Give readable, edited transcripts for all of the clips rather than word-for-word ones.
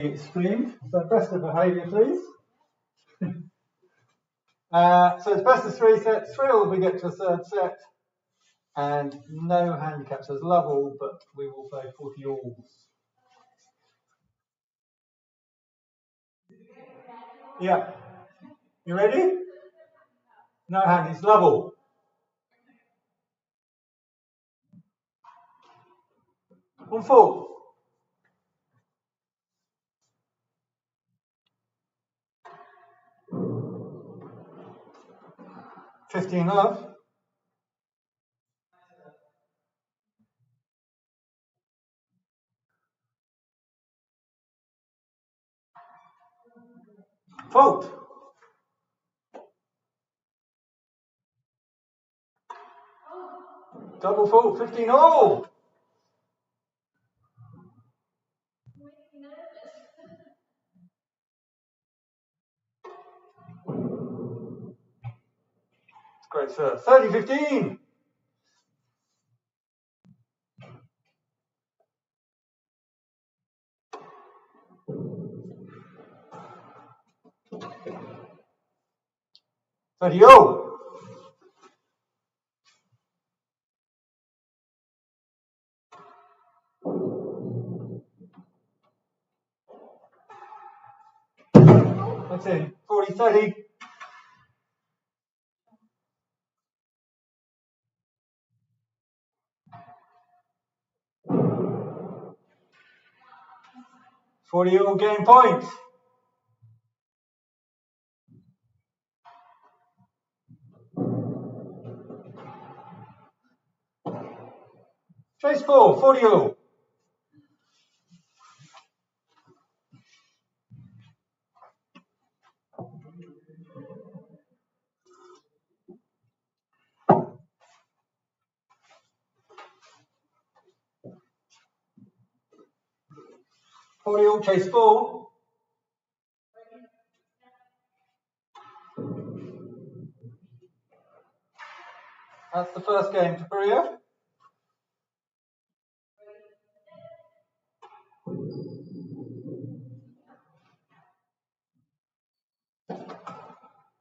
Extreme. So best of behaviour, please. So it's best of 3 sets. 3 all we get to a third set, and no handicaps. So it's love all, but we will play 40 alls. Yeah. You ready? No handies. Love all. On 4. $15 love. Fault. Double fault. 15 all. Great, sir. 30-15. $30. That's it. 40-30. $40 game point. Chase 4, $40. $40, chase 4. That's the first game to Korea.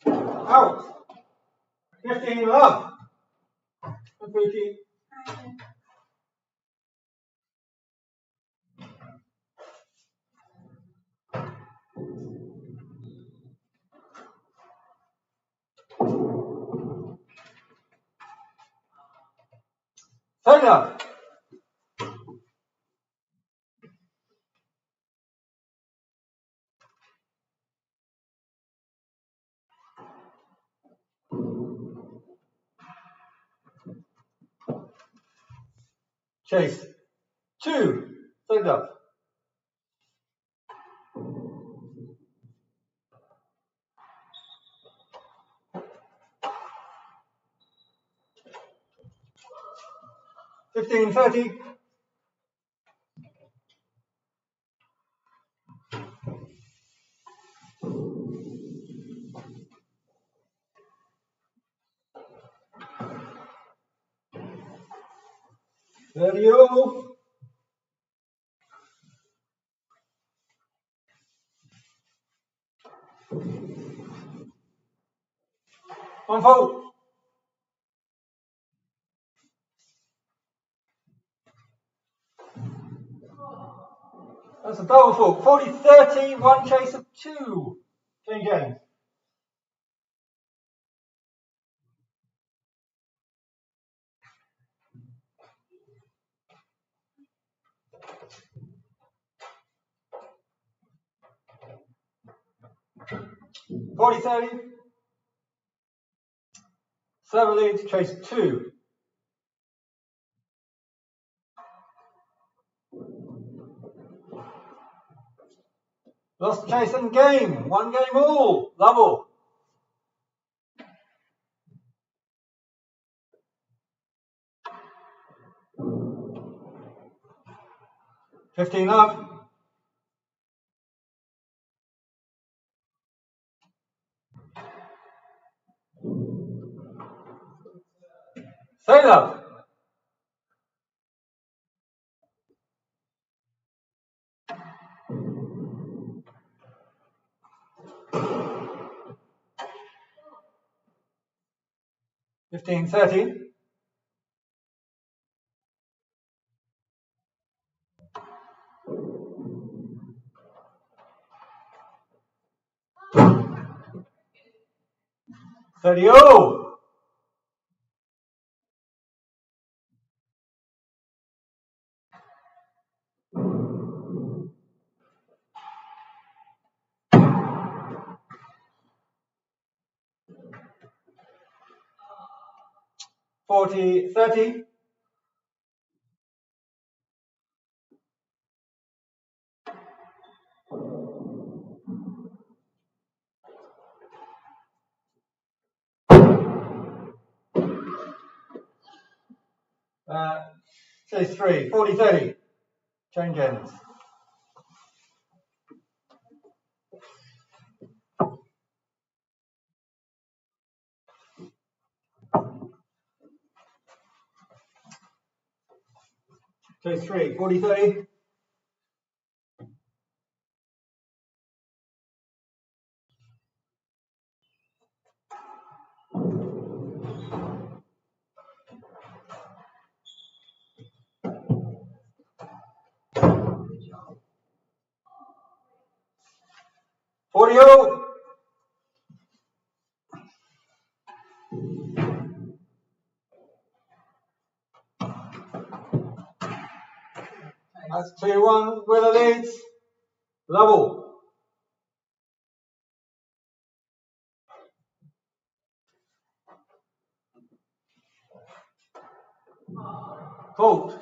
Out. 15 love. $30. Taylor. Chase 2. Taylor. $15.30. $30. One fault. That's a double fault. 40-30. One chase of 2. Change game. $40-30. Server leads, chase 2. Lost chase and game. 1 game all. Level. $15 up. Sail up. 15-30. Oh! 40-30. Chase 3, 40-30. Change ends. Chase 3, 40-30. That's 2-1 with the leads. Level. Fault.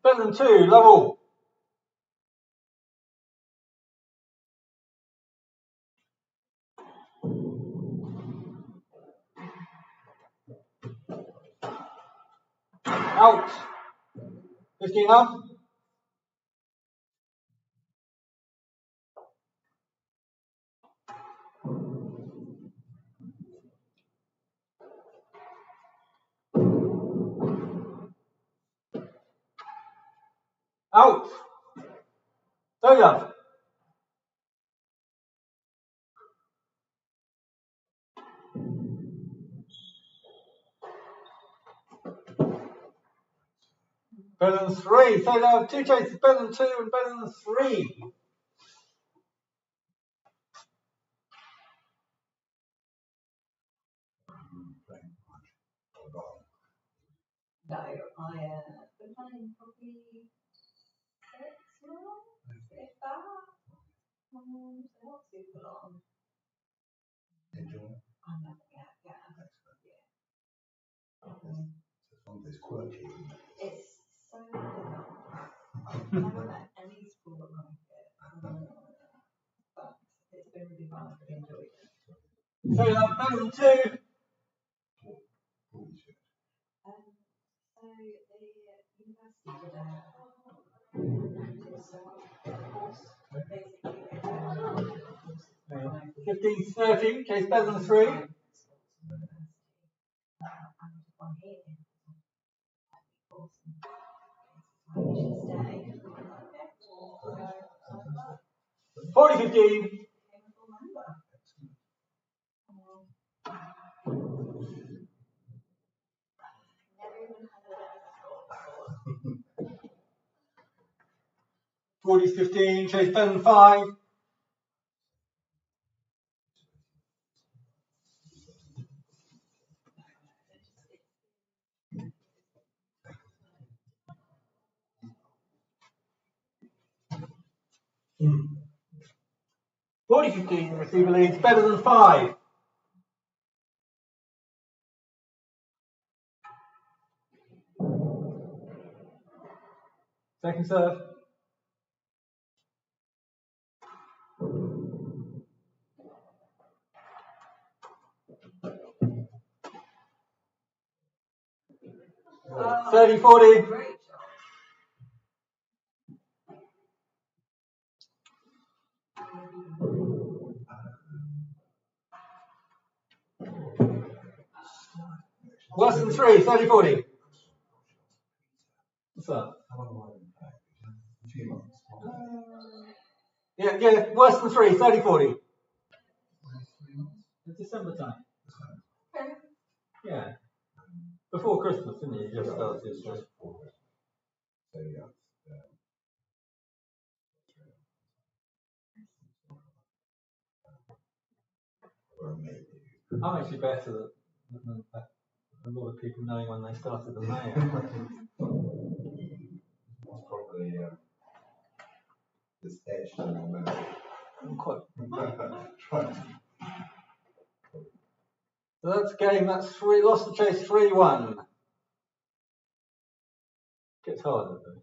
Better than 2, level. Out. 15 up. Out. Soda. Better than 3. Soda, 2 chases, better than 2 and better than 3. No, I've been playing probably 6 months, if that. So not super long. Enjoy. I'm not, yeah. Excellent. Yeah. It's quirky. It's so difficult. I've never met any sport like it. But it's been really fun. I've really enjoyed it. Soda, better than 2. So the university did a course, basically 15-30, case better than 3. and one here in course and you should stay. 40-15. Never even had a score. 40-15, chase better than 5. Mm. 40-15, receiver leads better than 5. Second serve. Oh. 30-40. Worse than 3, 30, 40. What's that? How long have I been playing? A few months. Yeah, worse than 3, 30, 40. 3 months? It's December time. Yeah. Before Christmas, didn't you? You just started. So yeah. I'm actually better than a lot of people knowing when they started than I am. It's probably this edge to my memory. I'm quite. Trying to. So that's game, that's 3, lost the chase 3-1. Gets harder though.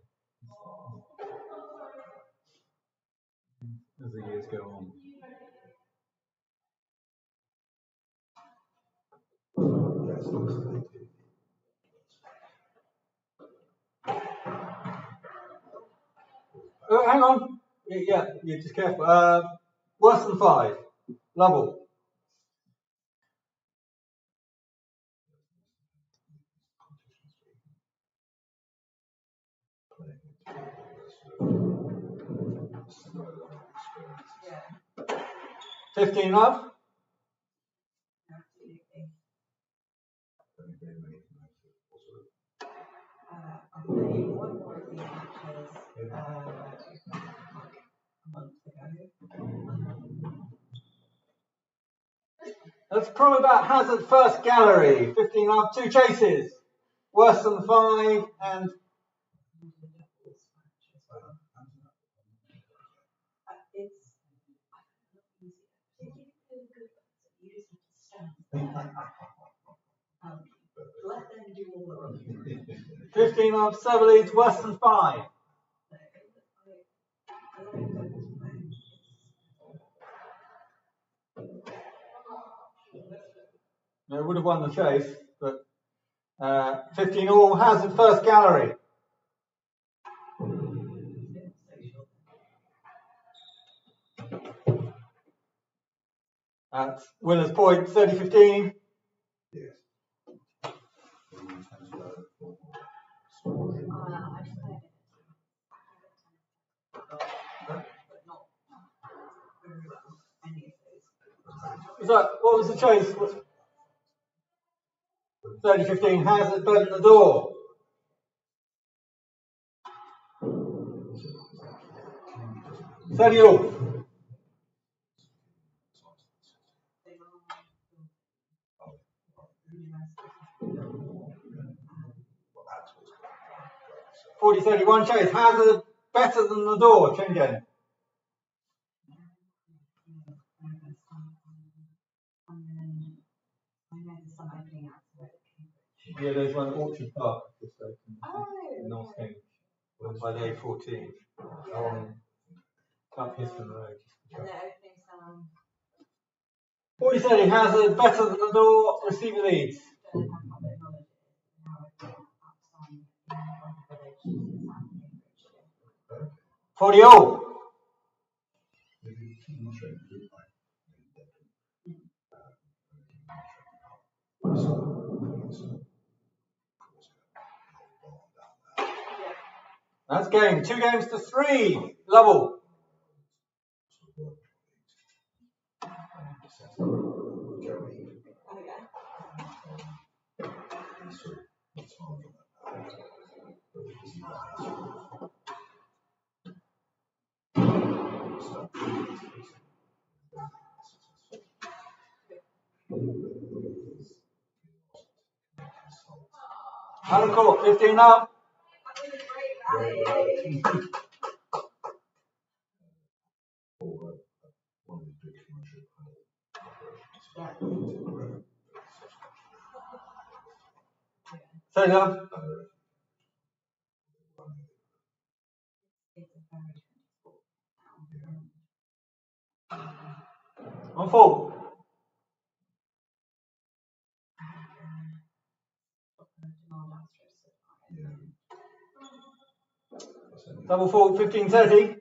As the years go on. Yes, obviously. Oh, hang on. Yeah, you're just careful. Worse than 5. Level. Yeah. 15 love. Absolutely. I played one more of these matches a month ago. That's probably about Hazard first gallery. 15 love, 2 chases. Worse than 5 and. Let them do all the running. 15 love, 7 leads, worse than 5. No, would have won the chase, but 15 all, Hazard first gallery. At winner's point, 30-15. Yes. What was the chase? 30-15, Hazard burnt the door. Steady all. Well, 40-31 chase. Hazard better than the door. Change game. Yeah, there's one at Orchard Park just open in North Cambridge by the A14 up Histon Road. And they're opening some. 40-30, Hazard better than the door. Receiver leads. 40 all. That's game. 2 games to 3. Level. Out of court. 15 up. Say love. On full. Double full. 15-30.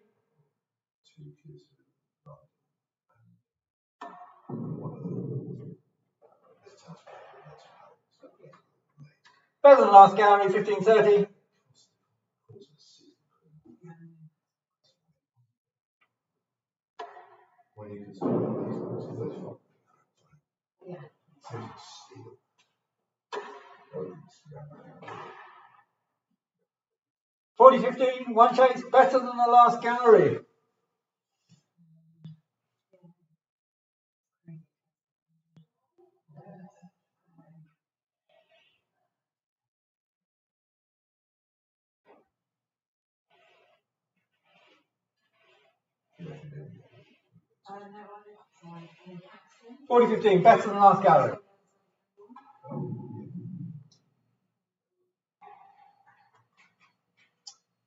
Better than last gallery, 1530. When you consider these ones, those are Yeah. 40-15, one chase, better than the last gallery. No, 40-15, better than last gallery.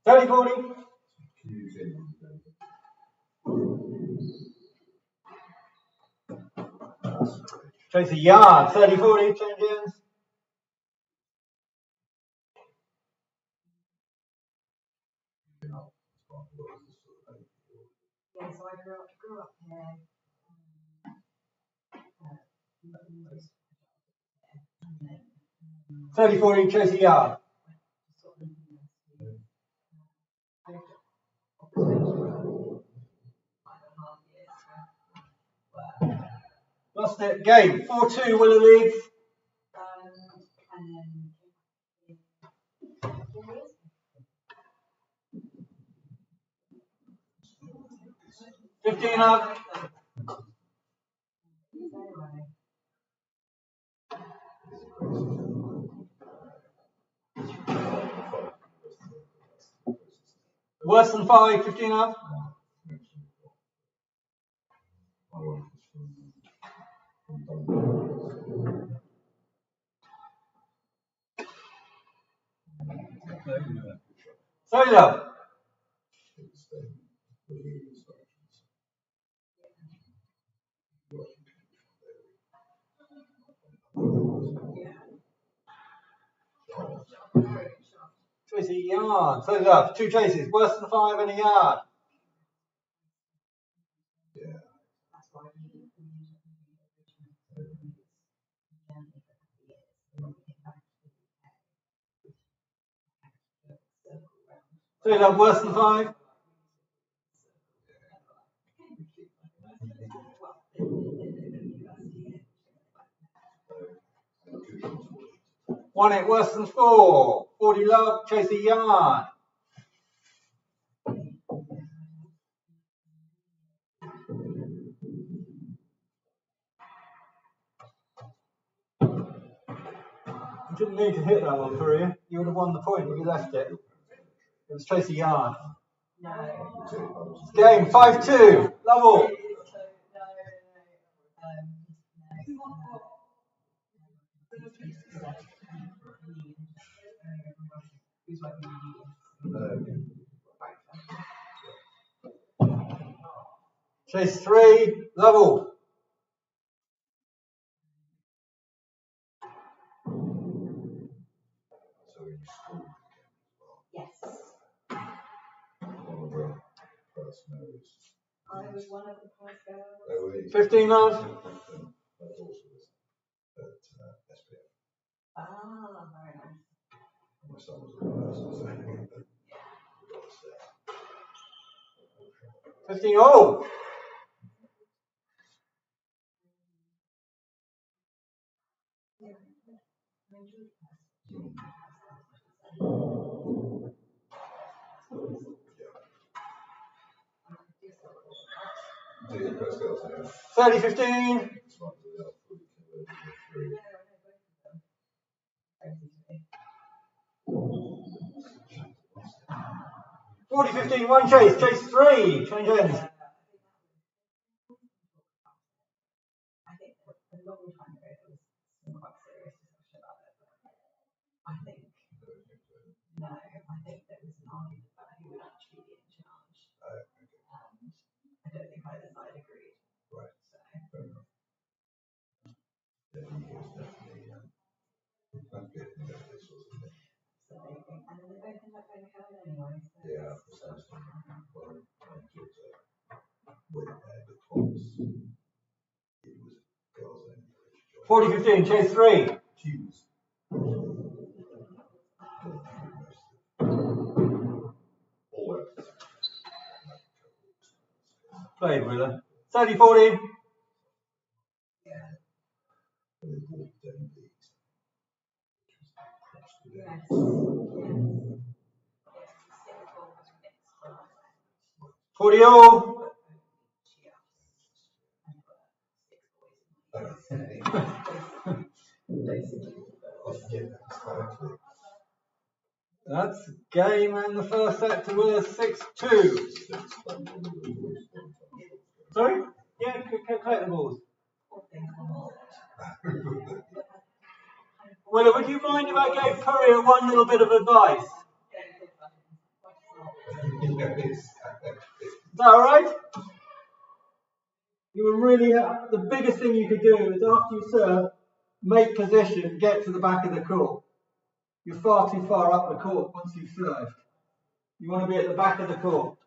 30-40. Chase a yard, 30-40, change ends. Yeah, so I grew up here. 30-40, chase a yard. Lost it. Game 4-2, Willow leads. And then 15 up. Worse than 5, 15 up. Solo. Chase a yard. Solo up. 2 chases. Worse than 5 and a yard. Solo up. Worse than 5. Won it. Worse than 4. 40 love. Chase a yard. You didn't need to hit that one for you. You would have won the point if you left it. It was chase a yard. no. Game 5-2. Level. Chase 3. Level. So you scored Yes. one of the first marriages. I was one of the first girls. 15 love. That's also at SPF. Ah, very nice. My son was a nurse, so 15. Oh. Yeah, first girls, yeah. 30-15. 40-15. One chase. Chase 3. Change ends. I think a long time ago there was some quite serious discussion about it, but I think no, I think there was an argument about who would actually be in charge. And I don't think either side agreed. Right. So, Fair enough. Yeah, he is definitely I'm getting this sort of thing. so they think, and then they both end up going home anyway. So Yeah, sounds like well, I enjoyed went there because it was girls only. 40-15. Chase 3. She was Played with her. 30-40. Yes. 40 all. That's game, and the first set to win 6-2. Sorry? Yeah, collect the balls. Willa, would you mind if I gave Courier one little bit of advice? Is that alright? You were really, the biggest thing you could do is after you serve, make position, get to the back of the court. You're far too far up the court once you've served. You want to be at the back of the court.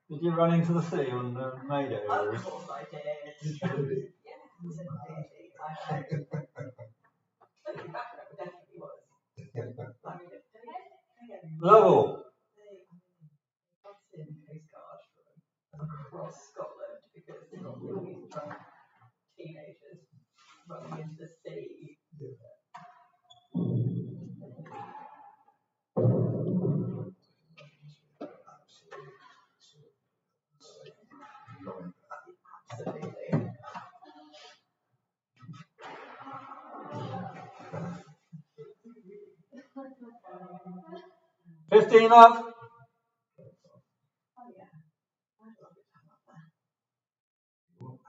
Did you run into the sea on Mayday? Of course I did. Yeah, definitely was. Level. Coast Guard from across Scotland because these drunk teenagers running into the sea. Absolutely. 15 up. Oh yeah. I love it time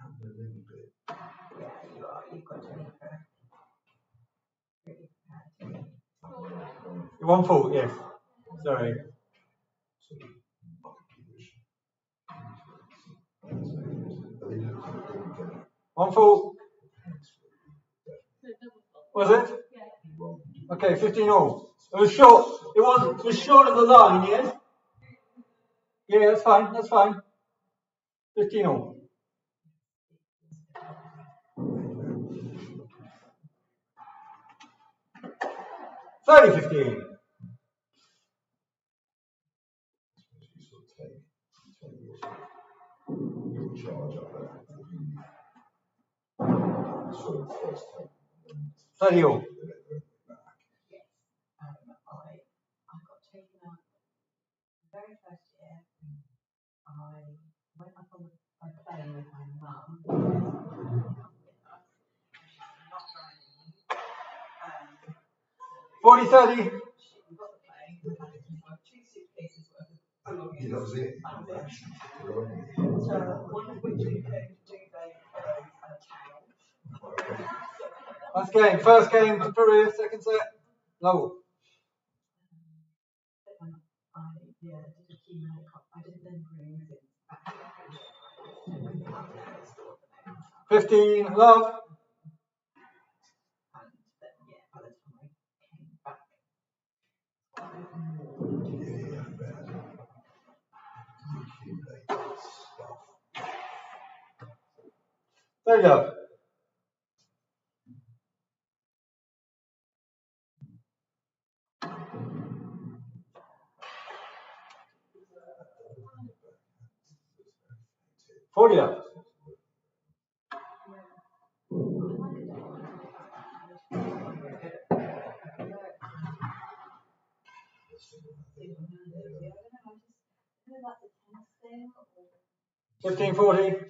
up there. Yeah, you are. You've got to be really prepared. 1 fault, yes. Sorry. 1 fault. Was it? Okay, 15 all. It was short. It was short of the line, yes? Yeah, that's fine. That's fine. 15 all. 30-15. Study all. Yes. I got taken up the very first year. I went up on a plane with my mum. Not driving. 40-30. We got the plane. We had 2 suitcases worth of belongings. That was it. One of which included duvet, pillows, and a towel. Last game. First game for Peru. Second set. Level. I did a key makeup. I didn't then bring things back. 15 love. And then, yeah, by the time I came back, There you go. Forty up. that's a 15-40.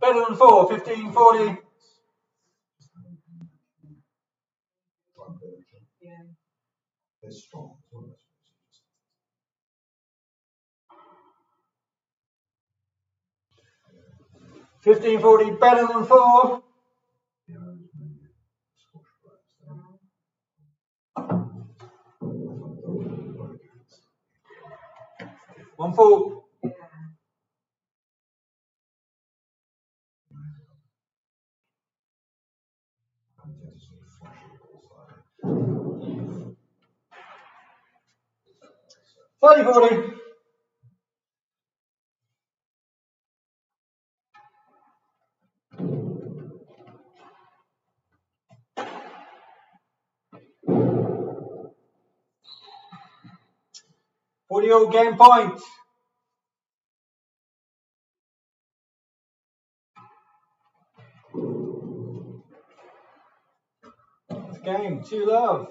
Better than 4. 15-40. Yeah. They're strong. 15-40. Better than 4. One fault. 30-40. All game point. It's game 2-love.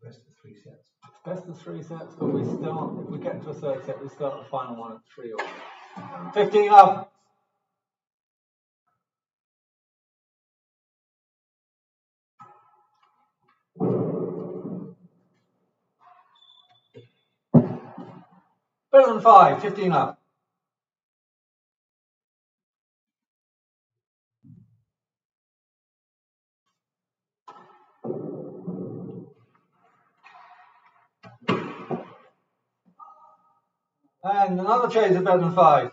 Best of 3 sets. Best of 3 sets, but we start, if we get to a third set, we start the final one at 3-all. 15-love. Better than 5, 15-love. And another chase of better than 5.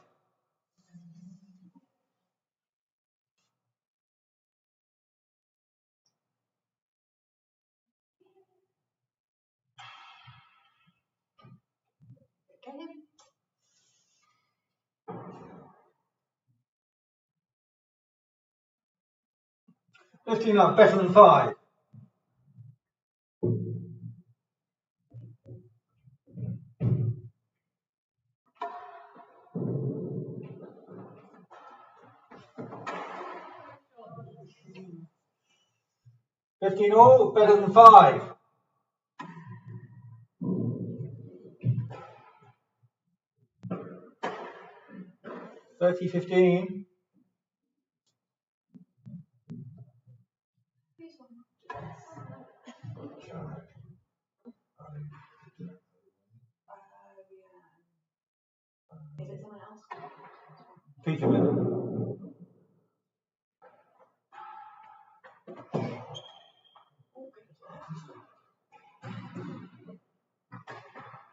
$15-love, better than 5. $15-all, better than 5. $30-15. Is it someone else? Peter Miller.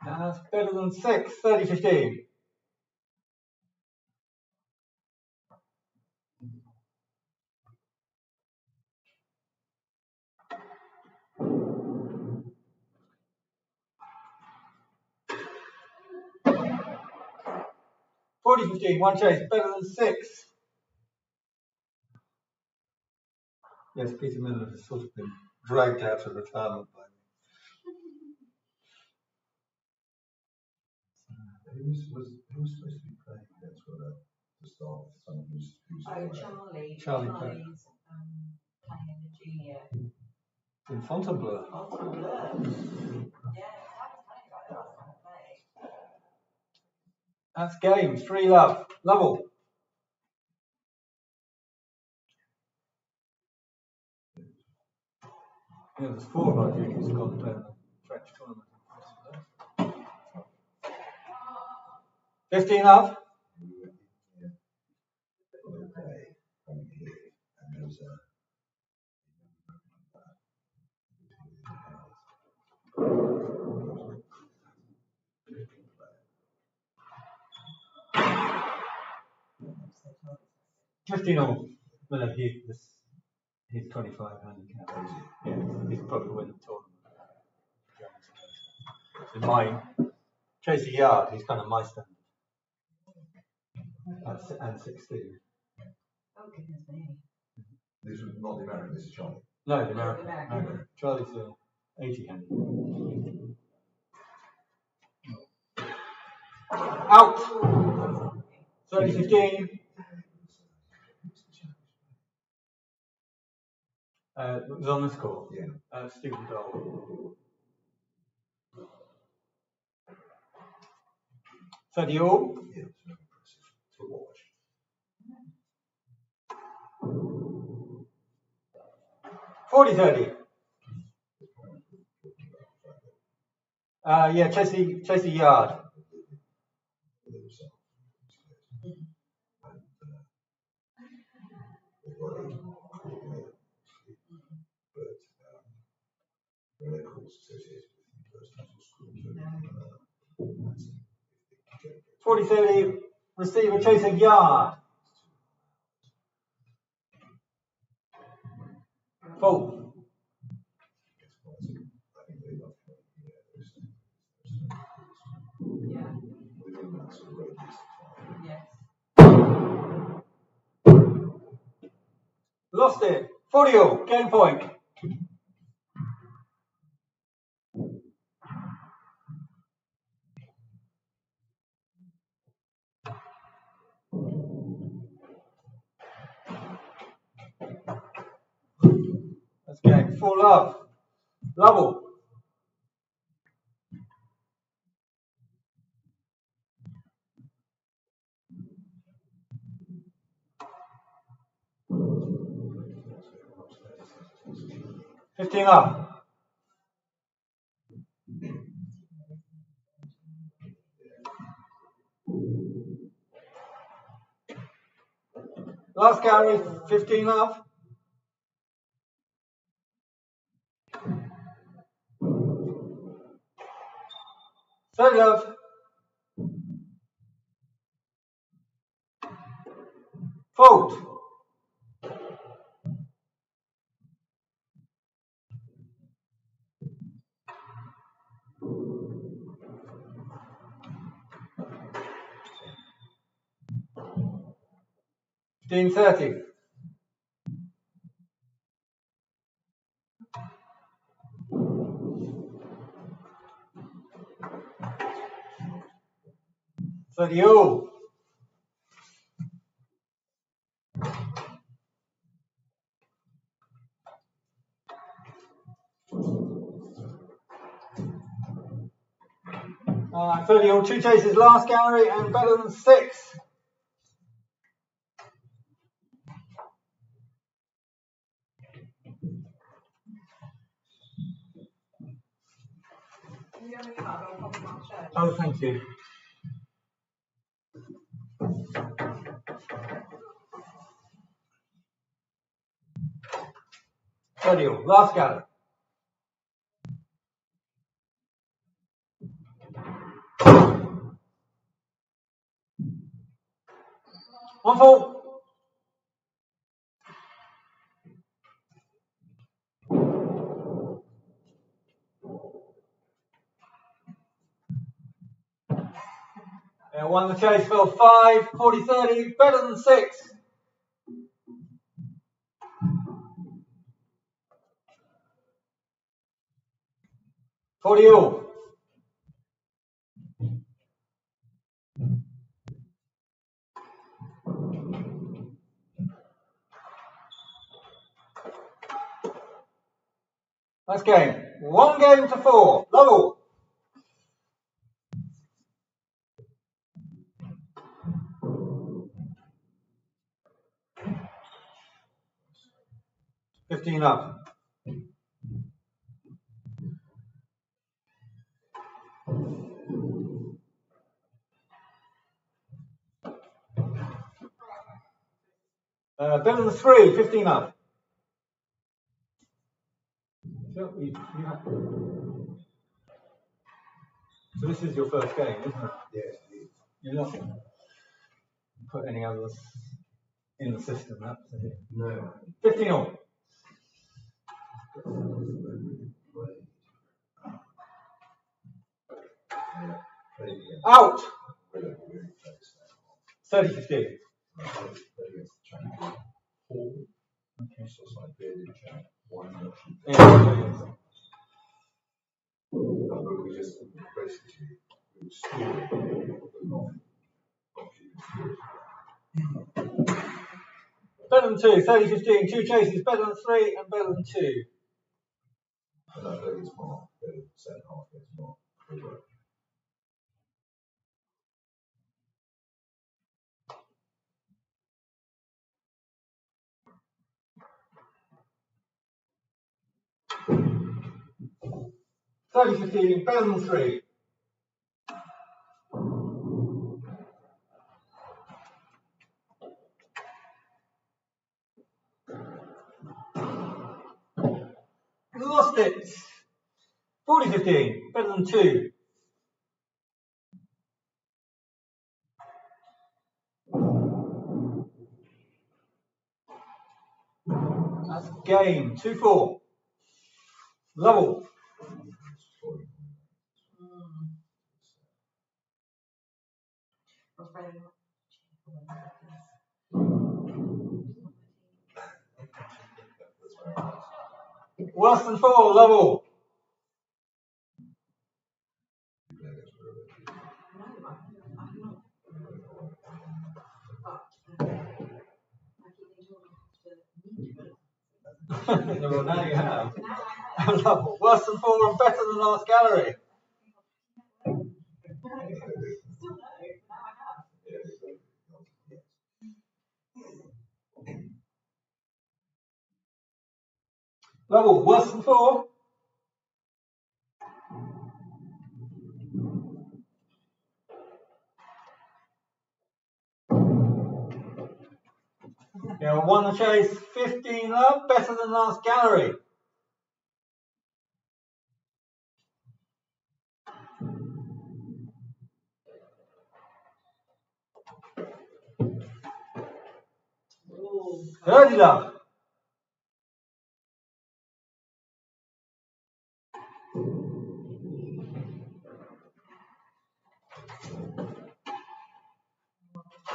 That's better than 6, 30-15. $40-15, one chase, better than 6. Yes, Peter Miller has sort of been dragged out of retirement by me. Who's supposed to be playing against Willa to start with? Someone who's Charlie. Charlie Charlie's playing in the junior. In Fontainebleau. Fontainebleau. Yeah, that was funny about that kind of play. That's game, 3-love. Level. Yeah, there's 4 of our juniors who've gone to play in the French tournament. 15-love. $15-all. Well, he's 25 handicap. Yeah, he's probably win the tournament. In mine, Tracy Yard, he's kind of my standard. And 16. Oh, goodness me. This was not the American, this is Charlie. No, the American. No. Charlie's 80 handicap. Out! 30-15. It was on this court. Yeah. Stephen Dole. 30-all. Yeah, it's very impressive to watch. $40-30. Yeah, Chelsea Yard. $40-30. Receiver chaser yard. Full. Yeah. Within that sort of radius of time. Yes. Lost it. 40 all. Game point. That's game. Full love. Level. $15 up. Last carry, 15 up. Third love. Fold. $15.30. $30 all. Alright, 30 all. 2 chases last carry and better than 6. Oh, thank you. $30 all. Last carry. One full. Won the chase, fell 5, 40-30, better than 6. $40 all. That's game. 1 game to 4. Level. $15 up. Better than 3. $15 up. So this is your first game, isn't it? Yes. You're not put any others in the system, that's it. No. 15 all. Out. 30-15. Okay. We just basically better than 2, 30-15, 2 chases, better than 3 and better than 2. And I think it's more, better than second half, it's more. $30-15, better than 3. Lost it. 40-15, better than 2. That's game. 2-4. Level. Worse than 4. Level. Well, now you have. Level. Worse than 4 and better than last gallery. Level. Worse than 4. Yeah, won the chase. 15 love. Better than last gallery. Ooh. 30 love.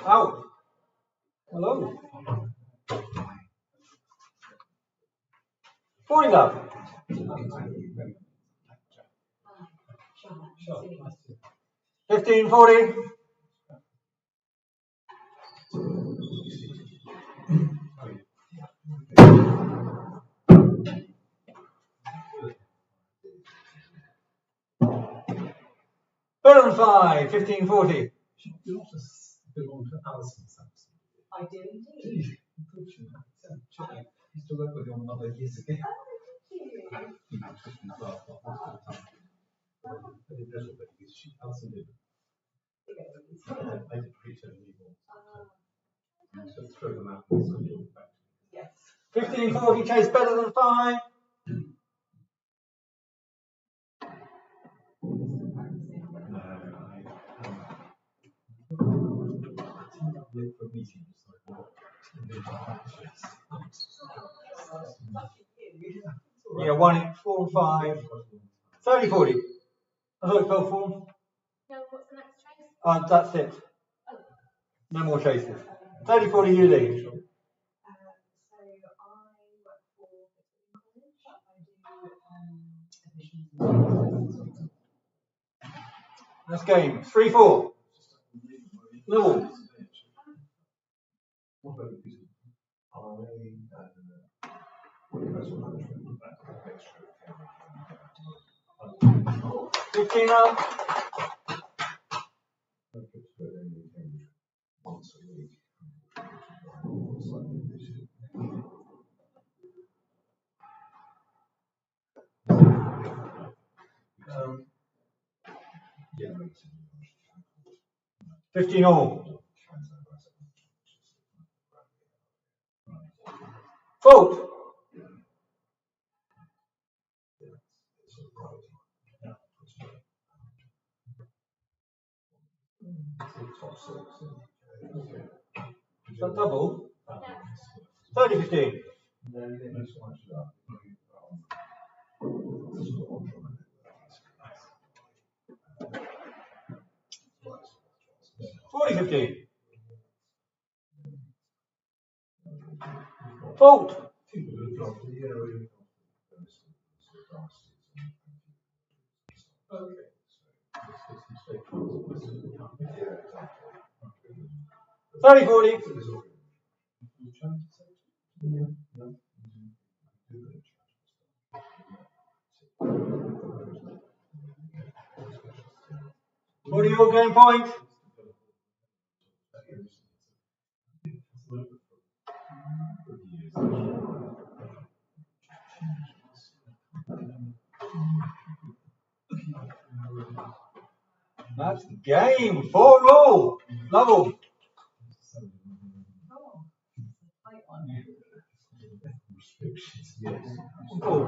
Out. Hello. 40 love. 15-40. Better than 5. 15-40. You also belong to Alison Sampson. I do indeed. I used to work with your mother years ago. Alison did. I did pre-term anymore. So throw them out and send them back. Yes. 15-40 chase better than 5. Late for a meeting, Yeah, 1, 4 and 5. 30-40. I thought it fell 4. No, what's the next chase? That's it. No more chases. 30-40 you lead. So I work for college. I do admissions. Next game. 3-4. Level. What about the piece of 15 up. once a week. Yeah, 15 all. Fault. Is that double? 30-15. $40-15. Fault. $30-40. What are your game points? That's the game. 4 all. Level. Cool.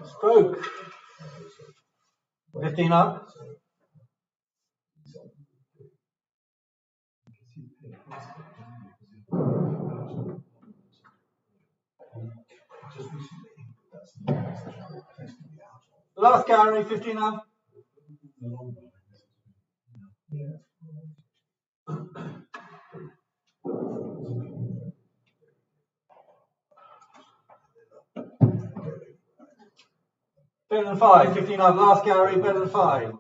Stroke. 15 up. Last gallery, 15 up. Better than 5, 15 up. Last gallery, better than 5.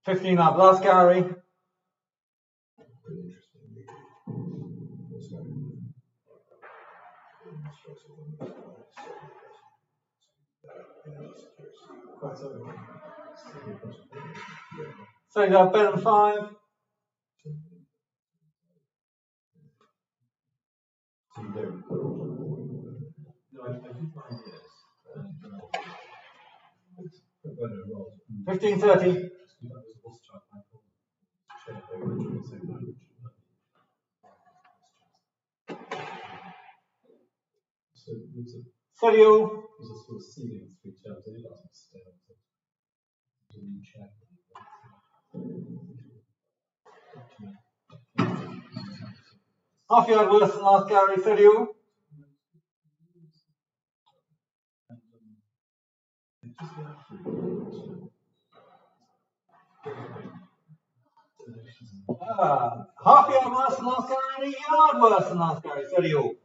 $15 up. Last gallery. So you got better than 5. $15.30. Studio. Half yard worse than last gallery, 30 all. Half yard worse than last gallery, a yard worse than last gallery, 30 all.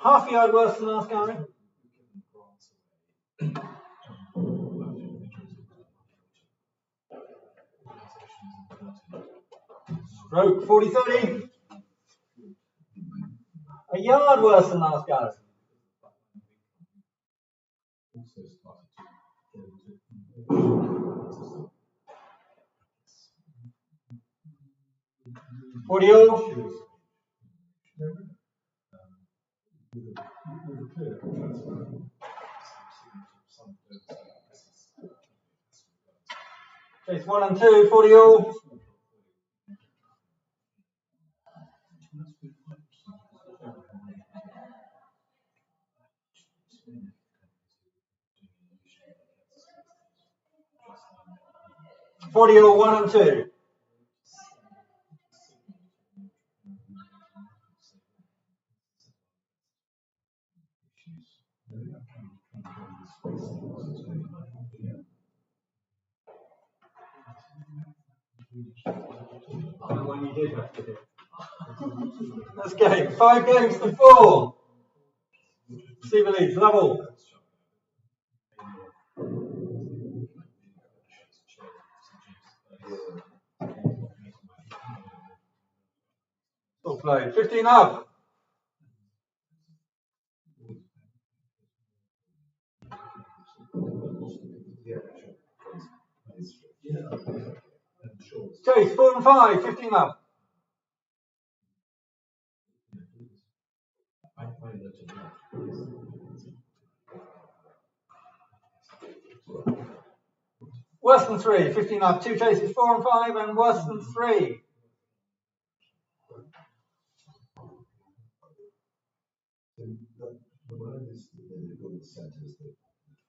Half yard worse than last gallery. Stroke 40-30. A yard worse than last gallery. Audio. Chase 1 and 2, 40 all. $40 all, 1 and 2. One you did have to do. Let's go. 5 games to 4. Receiver leads, level. Full play. 15 up. Chase 4 and 5. 15 up. Worse than 3. 15 up. 2 chases 4 and 5 and worse than 3.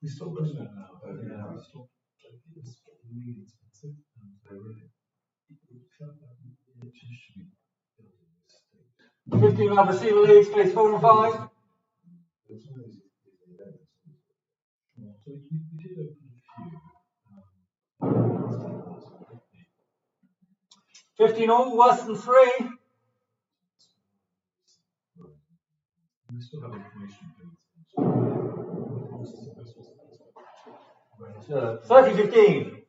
We still got that now. Yeah. It's really expensive and they're really. It felt like it should be built in this state. 15 up receiver lead, space 4 and 5. So we did open a few. 15 all, worse than 3. We still have information. Sure. 30-15.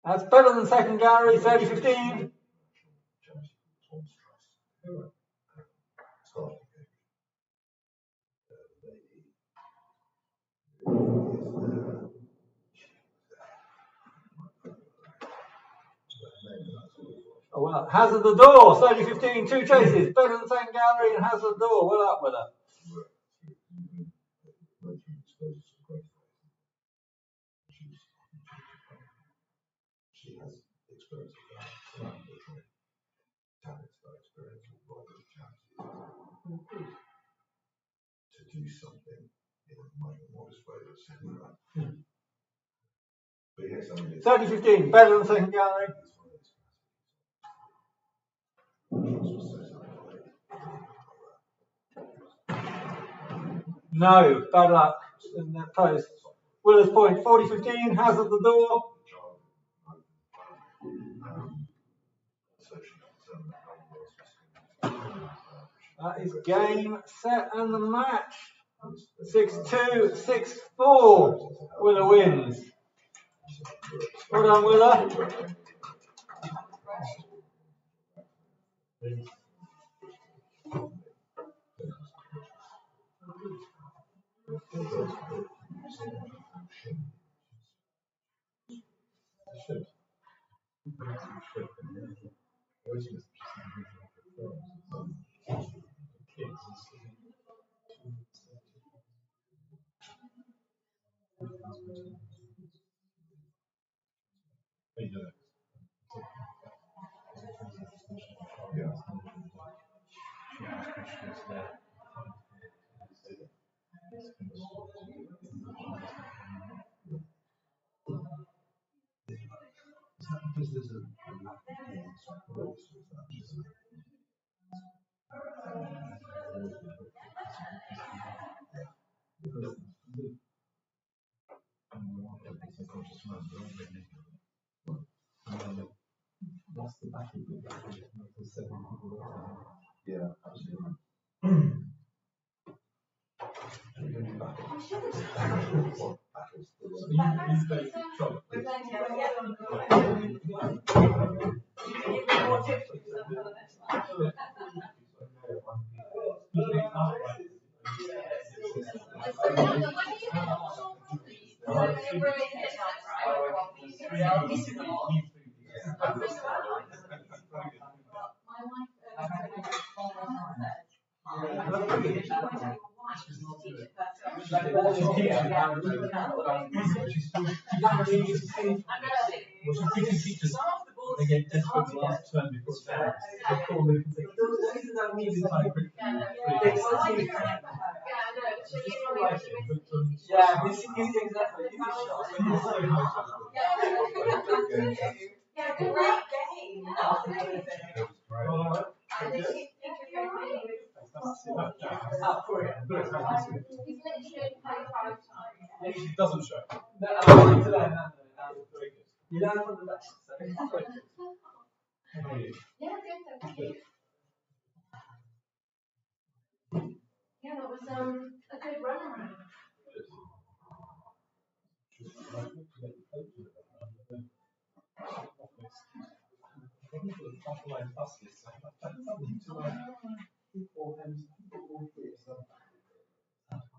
That's better than second gallery, 30-15. Oh, well, Hazard the door, 30-15, 2 chases, better than second gallery and Hazard the door. Well up with her. She has experience of that. Talents that experience with working with charities to do something in a much more modest way that's similar. But yes, I mean, 30-15, better than second gallery. No, bad luck in that post. Willer's point, 40-15, Hazard the door. That is game, set, and the match. 6-2, 6-4. Willer wins. Well done, Willer. Yeah, absolutely. They get desperate last turn before it's down. They call me and say, Yeah, this is exactly. Yeah, great game. She doesn't show. No, you learn from the best. How are you? Yeah, good, thank you. Yeah, that was a good run around.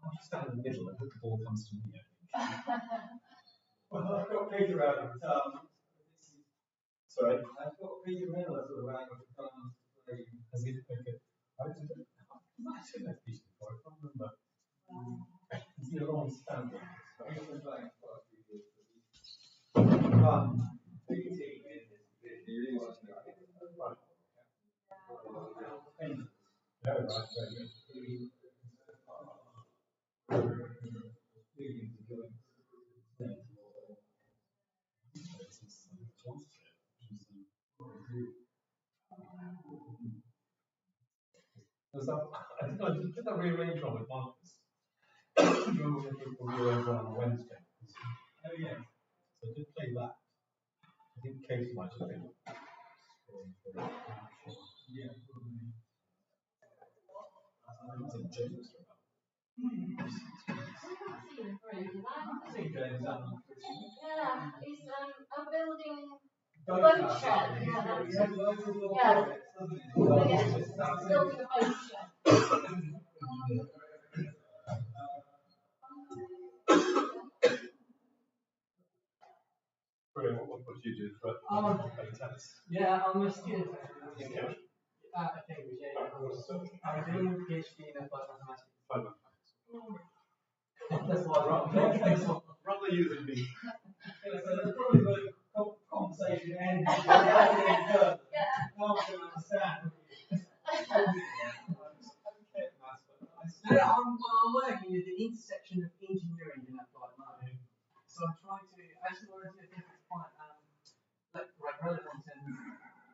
I'll just stand in the middle and hope the ball comes to me. Well, I've got Peter Allen. Sorry? I've got Peter Miller sort of around with the guns. Has he? Okay. I might have seen that piece before. I can't remember. Is he a long standing? He's been playing quite a few years. Big team in this. Yeah, right, very good. Was that, I think I did that rearrange one with Marcus. Remember when we rearranged one on Wednesday? Oh, yeah. So I did play that. I think Kate might have been. Yeah. I've seen James about. I've seen James out. Yeah, it's a building Boat boat house. shed. Yeah, He that's has loads of little Yeah. projects, doesn't he? building a boat shed. Brilliant. What would you do for tennis? Yeah, I'm a student at Cambridge. Yeah, I'm doing a PhD in applied mathematics. Applied That's why I'm Rather you than me. Yeah, so that's probably the conversation ends. Now I can understand. I'm working at the intersection of engineering and applied mathematics. So I'm trying to actually I think it's quite relevant and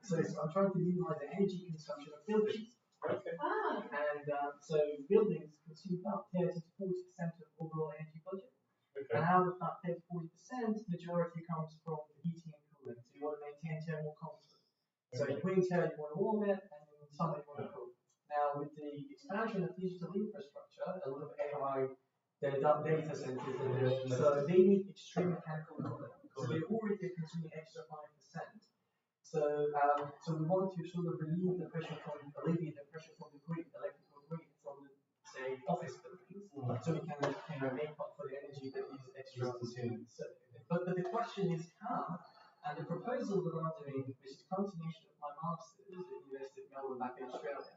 so I'm trying to minimize the energy consumption of buildings. Okay. And so buildings consume about 30 to 40% of overall energy budget. Okay. And out of that 30 to 40%, majority comes from the heating and cooling. So you want to maintain thermal constant. So in winter you want to warm it, and in summer you want to cool. Now with the expansion of digital infrastructure, a lot of AI, they've done data centers, so they need extreme mechanical cooling. So they're already consuming extra 5%. So we want to sort of alleviate the pressure from the grid, electrical grid from the, say, office buildings, so we can make up for the energy that is extra consuming. So, but the question is how, and the proposal that I'm doing, which is a continuation of my master's at the University of Melbourne back in Australia,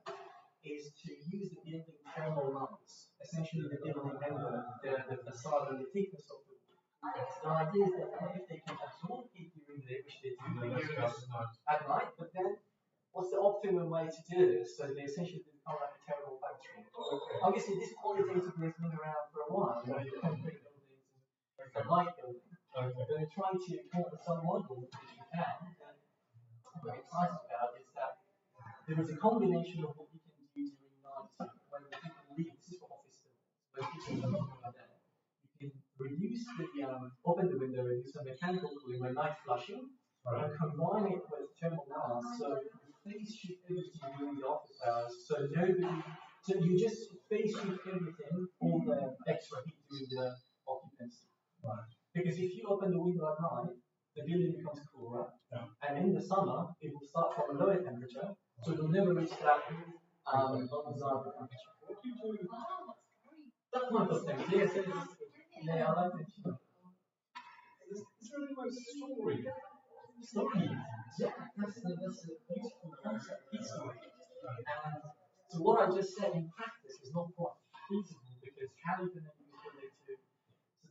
is to use the building thermal mass, essentially the building envelope, the facade and the thickness of the wall. The idea is that if they can absorb heat during the day, which they do at night, but then what's the optimum way to do this? So they essentially become like a thermal factory. Obviously, this qualitatively has been around for a while, the concrete buildings and the light building. But we're trying to come up with some model which we can. And what I'm excited about is that there is a combination of what you can do during night when people leave. This is for office buildings. When people are there, you can reduce open the window, reduce the mechanical cooling by night flushing, and combine it with thermal mass, so you phase shift everything during the office hours. So you just phase shift everything, all the extra heat during the occupancy. Right. Because if you open the window at night, the building becomes cooler, and in the summer it will start from a lower temperature, so it will never reach that undesirable temperature. What do you do? That's one of those things. Yes, yeah, I like it. Is there any way story? Story. Yeah, that's a beautiful concept. Story. And so what I just said in practice is not quite feasible because how are you going to use building to?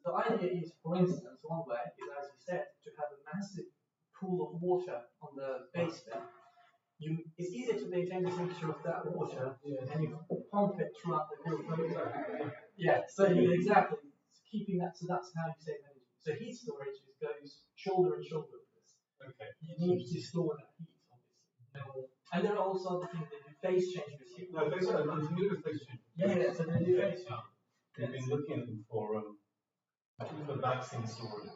So the idea is, for instance, one way is, as you said, to have a massive pool of water on the basement. It's easier to maintain the temperature of that water, and you pump it throughout the building. Yeah, so exactly keeping that. So that's how you save energy. So heat storage goes shoulder and shoulder with this. Okay. You need to store that heat, obviously. And there are also other things that do phase change with heat. No, phase change. Yeah, so they do phase change. We've been looking at them for the vaccine storage.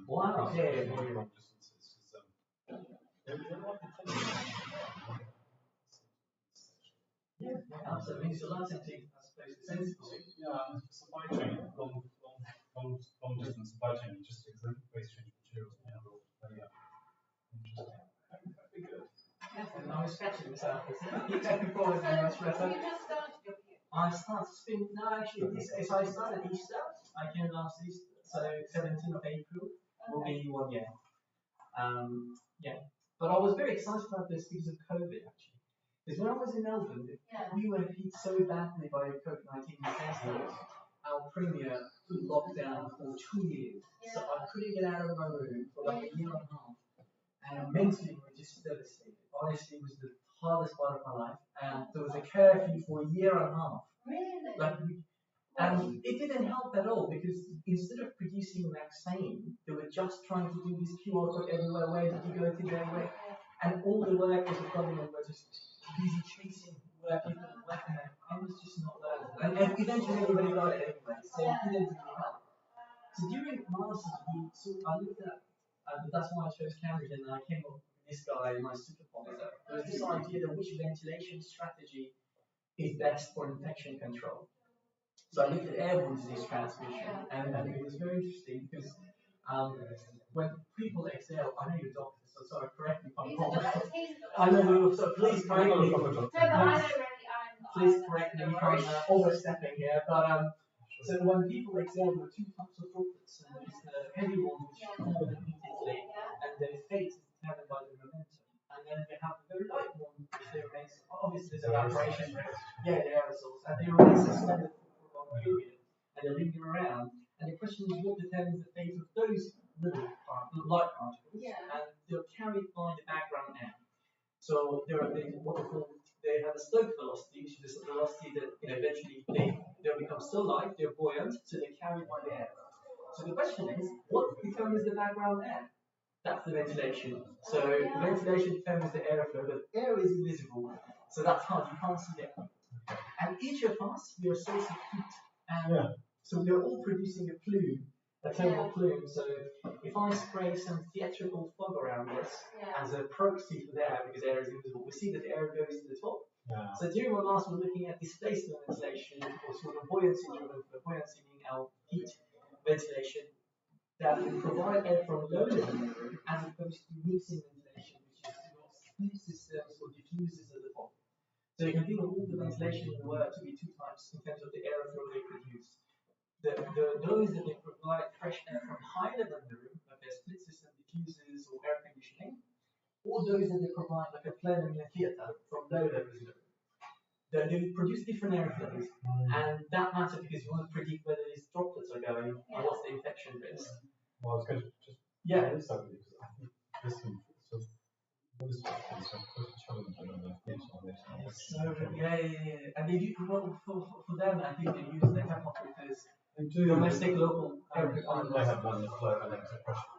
Wow. Yeah. Long distances. Yeah, absolutely. So that's actually, I suppose, sensible. Yeah, supply chain, long distance supply chain, just phase change materials now. Yeah. Interesting. That'd be good. Yes, and I was scratching this out. You take me forward and I was So you just started your PhD? I started spin. No, actually, so I started Easter. I came last Easter, so 17th of April will be 1 year. Yeah, but I was very excited about this because of COVID actually. Because when I was in Melbourne, we were hit so badly by COVID-19 disaster. Our premier put lockdown for 2 years, so I couldn't get out of my room for like a year and a half. And mentally, we were just devastated. Honestly, it was the hardest part of my life. And there was a curfew for a year and a half. Really? And it didn't help at all because instead of producing a vaccine, they were just trying to do this QR code everywhere. Where did you go today? Where? And all the workers of government were just busy chasing where people were working at. And it was just not there. And eventually everybody got it anyway. So it didn't really help. So during masters, I looked at, that's why I chose Cambridge, and I came up with the this guy, my supervisor, there was this idea that which ventilation strategy is best for infection control. So I looked at airborne disease transmission, and it was very interesting because when people exhale, I know you're a doctor, so sorry, correct me if I'm wrong. I know, so please correct me. Please correct me if I'm overstepping here, but so when people exhale, there are two types of droplets. And there's the heavy ones which fall repeatedly, and their fate is determined by the momentum. And then we have the very light ones, which they remain, obviously there's evaporation there. Yeah, the aerosols, and they remain suspended for a long period, and they linger around. And the question is, what determines the fate of those little light particles? And they're carried by the background air. So they have a stoke velocity, which is the velocity that eventually they'll become so light, they're buoyant, so they're carried by the air. So the question is, what determines the background air? That's the ventilation. So ventilation determines the airflow, but air is invisible, so that's hard, you can't see it. And each of us, we are source of heat, and so we're all producing a plume, a thermal plume. So if I spray some theatrical fog around this as a proxy for the air, because air is invisible, we see that the air goes to the top. So during my class, we're looking at displacement ventilation, or sort of buoyancy driven, buoyancy meaning our heat ventilation that will provide air from low level in the room, as opposed to mixing ventilation, which is your split systems or diffusers at the top. So you can think of all the ventilation in the world to be two types in terms of the airflow they produce. Those that they provide fresh air from high level in the room, like their split system diffusers or air conditioning, or those that they provide like a plenum in a theatre from low level in the room. They produce different airflows, and that matters because you want to predict whether these droplets are going and what's the infection risk. Well, I was going to just something because I think this is sort of what is quite challenging on the things on this. So and they do for them. I think they use the hypothesis. They do domestic local. They have done the flow and pressure.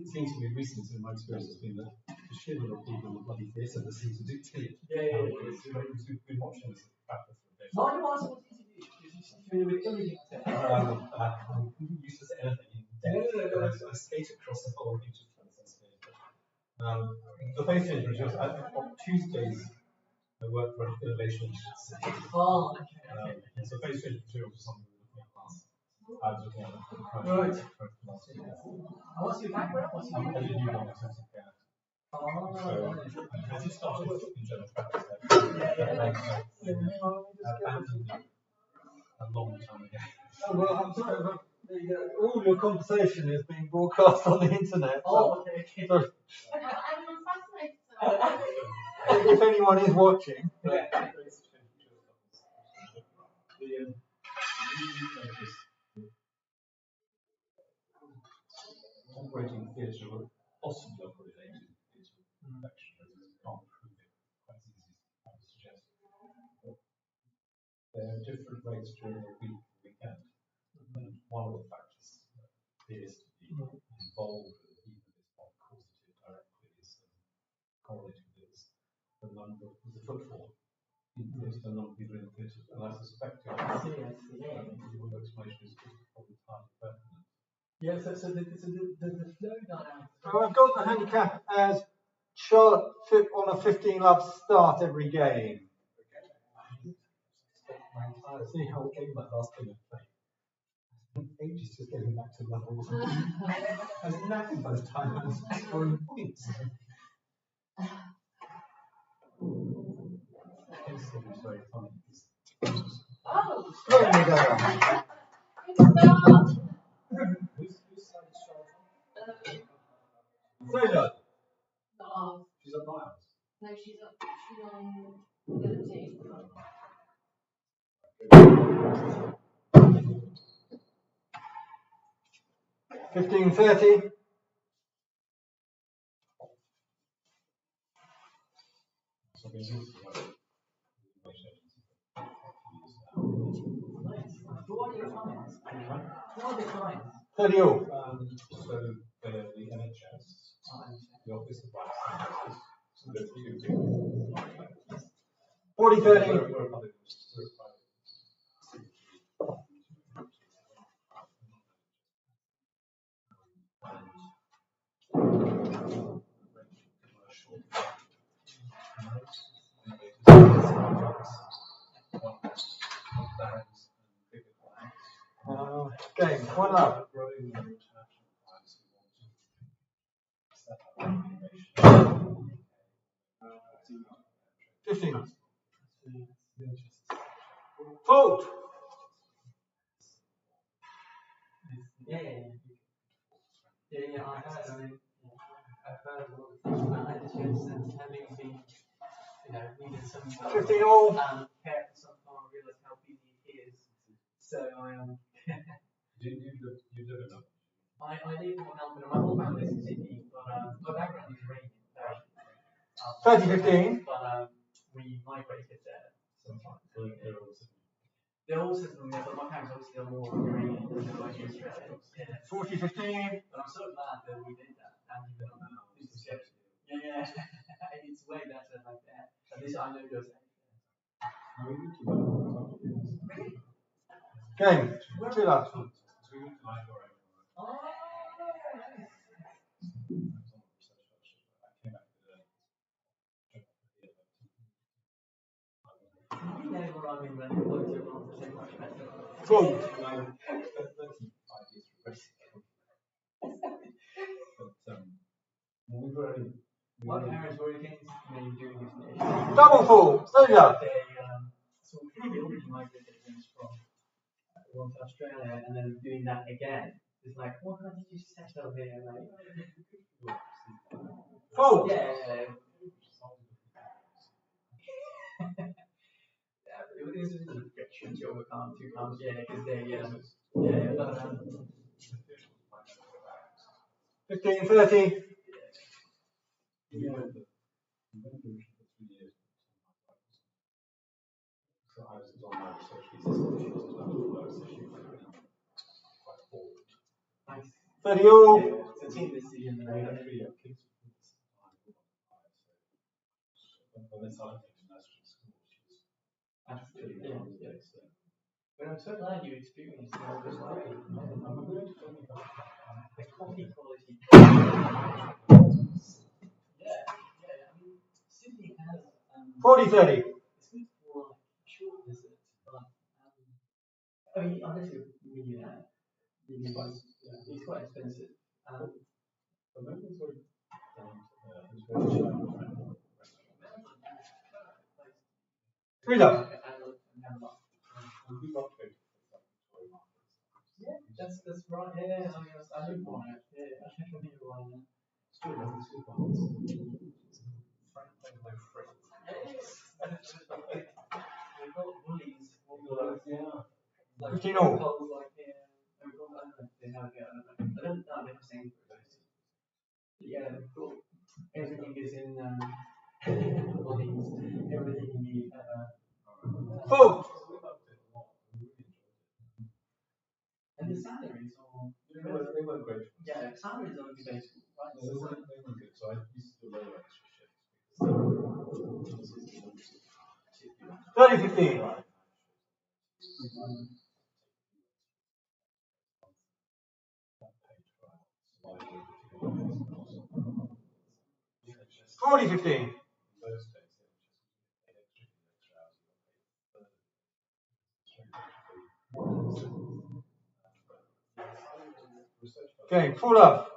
It seems to be recent in my experience has been that the sheer number of people in the bloody theatre that seem to dictate. We've been watching this battle for a bit. Why do you ask what interview? Because you're with everything. I'm used to anything. I skate across the whole range of places. The face change materials. On Tuesdays, I work for an innovation center. Oh, okay. And so face change materials is something we're looking at last. I was looking at it for the Right. last year. What's your background? I'm a new one in terms of care. Oh, So I just started in general practice. Abandoned it a long time ago. Oh, well, I'm sorry, but all your conversation is being broadcast on the internet. Oh, okay. So I'm fascinated. if anyone is watching, operating theatre or possibly operating theatre infection rates can't prove it quite as easy as I would suggest. There are different rates during the week and weekend. And one of the factors that appears to be involved with even if it's not causative directly is correlated with the number of the footfall in theatre, the number of people in the theatre. And I suspect your explanation is probably highly pertinent. Yeah, so the flow dynamics. so I've got the handicap as Charlotte on a 15 love start every game. My entire see how it came that last game I played. Ages just getting back to levels. I was knackered by the time I was scoring points. It's very funny. Oh, There we go. good start. Whose side is Charlotte? Fredo. Oh, She's at Miles. no, she's on the other team. 15:30. So there's also Who are your clients? Who are the clients? 30 all. so the NHS, the Office of Life Sciences, so there's two 40:30. we're a public Game, 1-0. 15. Fault. Yeah. I heard. I mean, I've heard a lot of things about attitudes and having been, needed some 15 all. care for some time, I realise how busy it is. So You live in I live in Melbourne, my whole family is in Sydney, but my background is Iranian. 30-15. But we migrated there sometimes. They're all Sydney, but my parents obviously are more Iranian than they were in Australia. 40-15. But I'm so glad that we did that. And even yeah, it's way better like that. At least I know those things. Game, 2 laps. You know what I mean when you look at it, so much better. Fault. My parents were against me doing this. Double fault. Failure. So we already migrated from Australia, and then doing that again. It's like, why can't you just settle here? Like, Fault. yeah. It was an objection to overcome to come here because they, but 15-30. So I was on my research thesis issues as well, so she was quite forward. nice. 30 all. It's a team decision. We had 3 young kids when they started international school, she was Absolutely, yeah. But I'm so glad you experienced all this life. I'm going to talk about The coffee quality. Yeah. I mean, Sydney has 40-30. it's good for short visits, but I mean, unless you're millionaire, it's quite expensive. the Melbourne's very it's very cheap. 3 laps. Yeah, that's right. Yeah, I live on it. Yeah, I think I live on it. Still doesn't suit us. We've got bullies. Yeah. Like 15 all. like here. We've got, I don't know if they have it. I don't know. They're saying. Yeah, they've got everything is in bullies. Everything you need. Fault. And the salaries are. They weren't great. Yeah, salaries are only based, right? No, they weren't good. So I used to do a lot of extra shifts. 30-15. Forty 15. Okay, full up.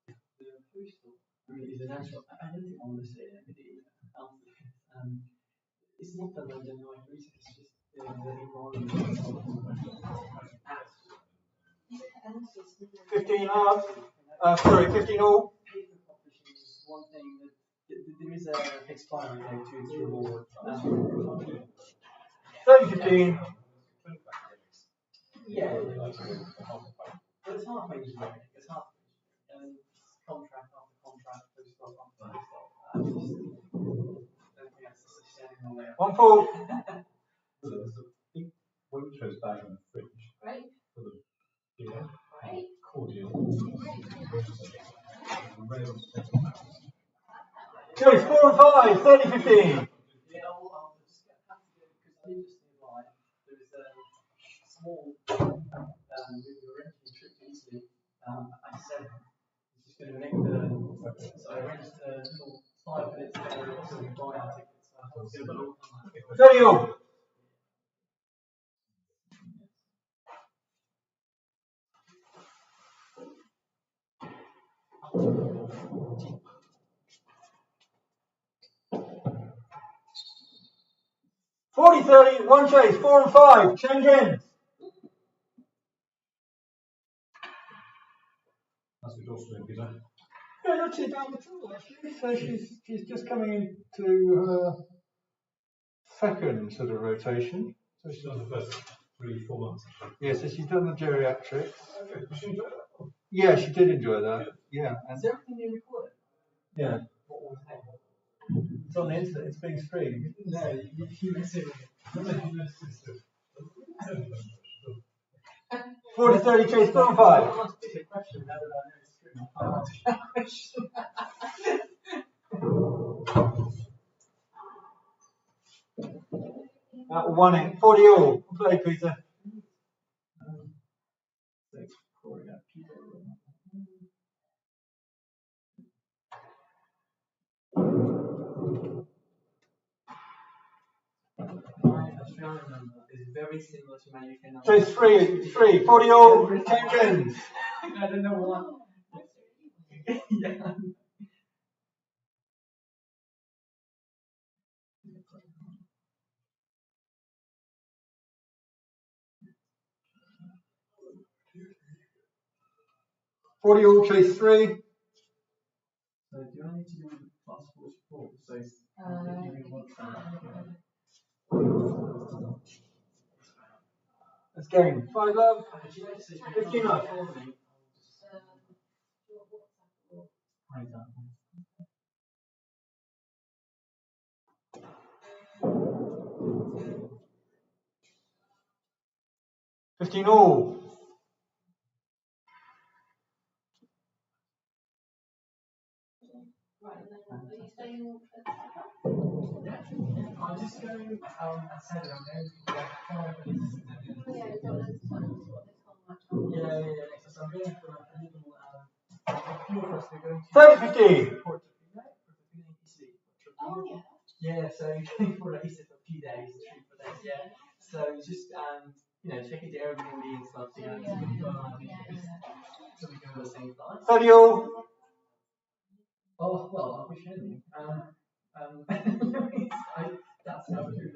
The postal is a natural. I don't think I want to say it. It's not the London Eye research, it's just the environment. 15 up. 15 all. Paper publishing is one thing that there is a expiry date to its reward. 30-15. Yeah, but it's halfway to it. It's halfway. And contract after contract, postdoc after postdoc. I don't think that's sustainable there. 1 full. There's a big Waitrose bag in the fridge. Right, Full of beer, right. cordial, Okay, 4 and 5. 30-15. Yeah, I'll just have to do because I live just nearby. There's a small, we were renting a trip to Italy at 7. It's just going to make so I rented a little 5 minutes there and also buy our tickets. So I 30 all. Forty, 30, one chase, 4 and 5, change ends. That's what you're doing, Peter. Yeah, not too bad at all, actually. So she's just coming into her second sort of rotation. So She's done the first 3-4 months. yeah, so she's done the geriatrics. Okay, was she enjoy that? Yeah, she did enjoy that. Yeah, and Is everything being recorded? yeah, What was that? it's on the internet. It's being streamed. No, you mess it with it. 40, 30, chase, 4 and 5. I'll ask you a question now that I know it's true. I'll answer that question. At 1 in 40 all. Play, Peter. My Australian number is very similar to my UK number. Chase 3, 40 all, change ends. I don't know what. Yeah. 40 all, chase 3. So do I need to do plus 44? So if you want Let's game. 5 love. 15 up. $15 all. Right, and then are you staying at I'm just going, I said I'm going to get 5 minutes. yeah, you've got loads of time to sort this whole match out. Yeah. So I'm going for like a little, a few of us are going to. 30, 50. Oh, yeah. Yeah, so you're going for a race for a few days, 3-4 days, yeah. So just, check into Airbnb and stuff, so so we can have the same flights. 30 all. Oh, well, I'll be sharing. That's how true it is.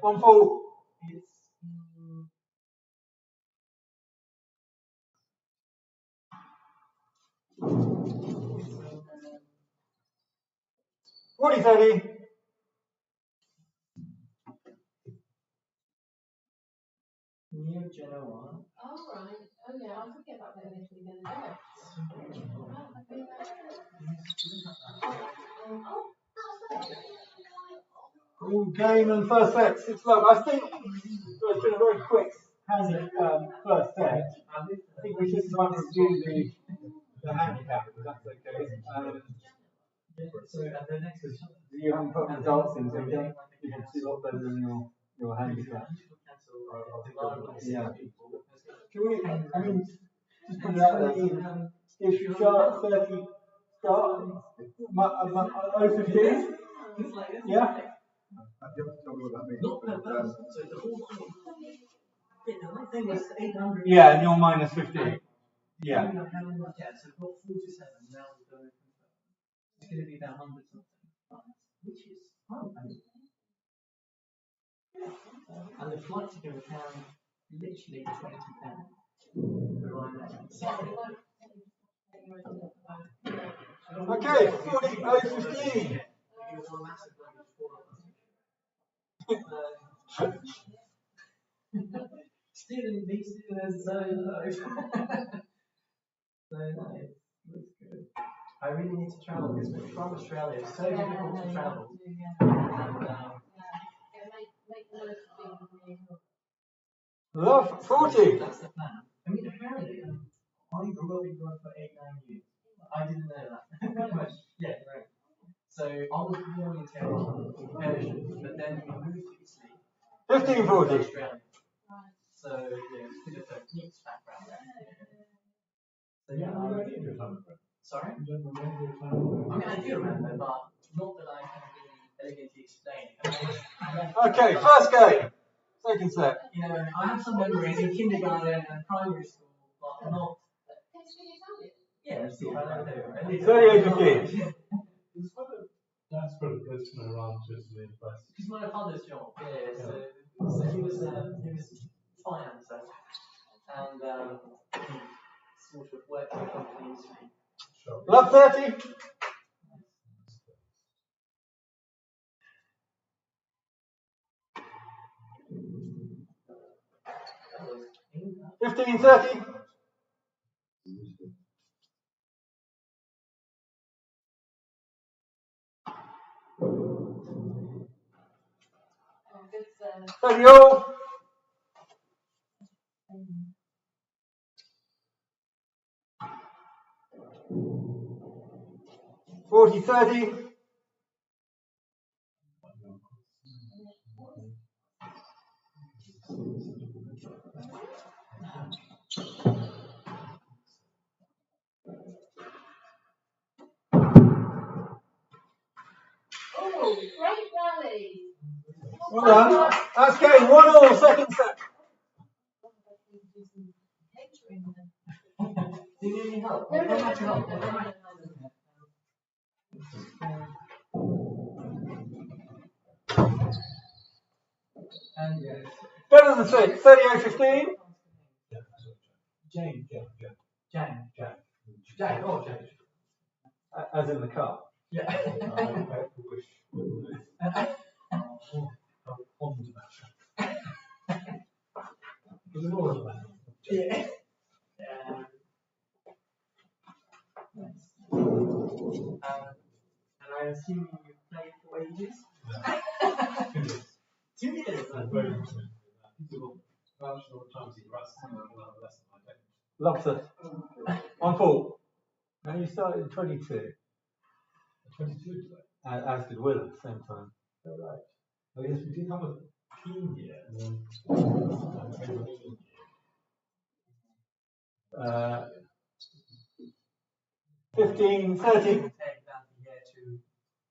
1 full. It's. 40, 30. Near Genoa. Oh, right. Oh, yeah, I forget about that initially the other day. All game and first set, 6 love. I think it's been a very quick handy first set. I think we should try and review the handicap, if that's okay. So, and the next is. You haven't put results in, so you can see a lot better than your handicap. Yeah. Can we, I mean, just put it out there. If Charlotte 30 start, 0-15? Yeah? Yeah, and you're minus 15. Yeah. So we've got 47 now. It's going to be about 100 something, which is fun. And the flights are going to pound literally £20. Okay, 40-0-15. Stealing as so low. So nice. Looks good. I really need to travel because we're from Australia. It's so difficult to travel. Love 40. That's the plan. I mean, apparently, I grew up in Europe for 8-9 years. I didn't know that. Yeah, right. So I was born in Tehran, Persia, but then we moved to Italy. 15-40. Australia. So yeah, it's a bit of a mixed background there. So yeah, sorry? I mean, I do remember, but not that I can really elegantly explained. And then, Okay, first game. Second set. you know, I have some memories in kindergarten and primary school, but not. Yeah, let's see. 38-15. It's quite a, that's quite a person around just the place. It's my father's job. Yeah, so he was financer, and he sort of worked in companies. Sure. Love 30. That was 15-30. Good serve. 30 all. 40-30. Oh, great rally. Well done. That's game 1-all, second set. Do you need any help? No, no, How much no, help? no, no, no, no. And yes. Better than 6. 38-15. Jane. Jane. Oh, Jane. As in the car. Yeah. I wish. How fond of that. Because it was about Yeah. And I assume you played for ages? 2 years. I'm very interested in that. People rational times he runs another lesson I don't. Loves it. 1-4. Now you started in 22. 22 today. As did Will at the same time. Oh, right. I guess we did have a team year and then over England year. 15-30. Take that year to,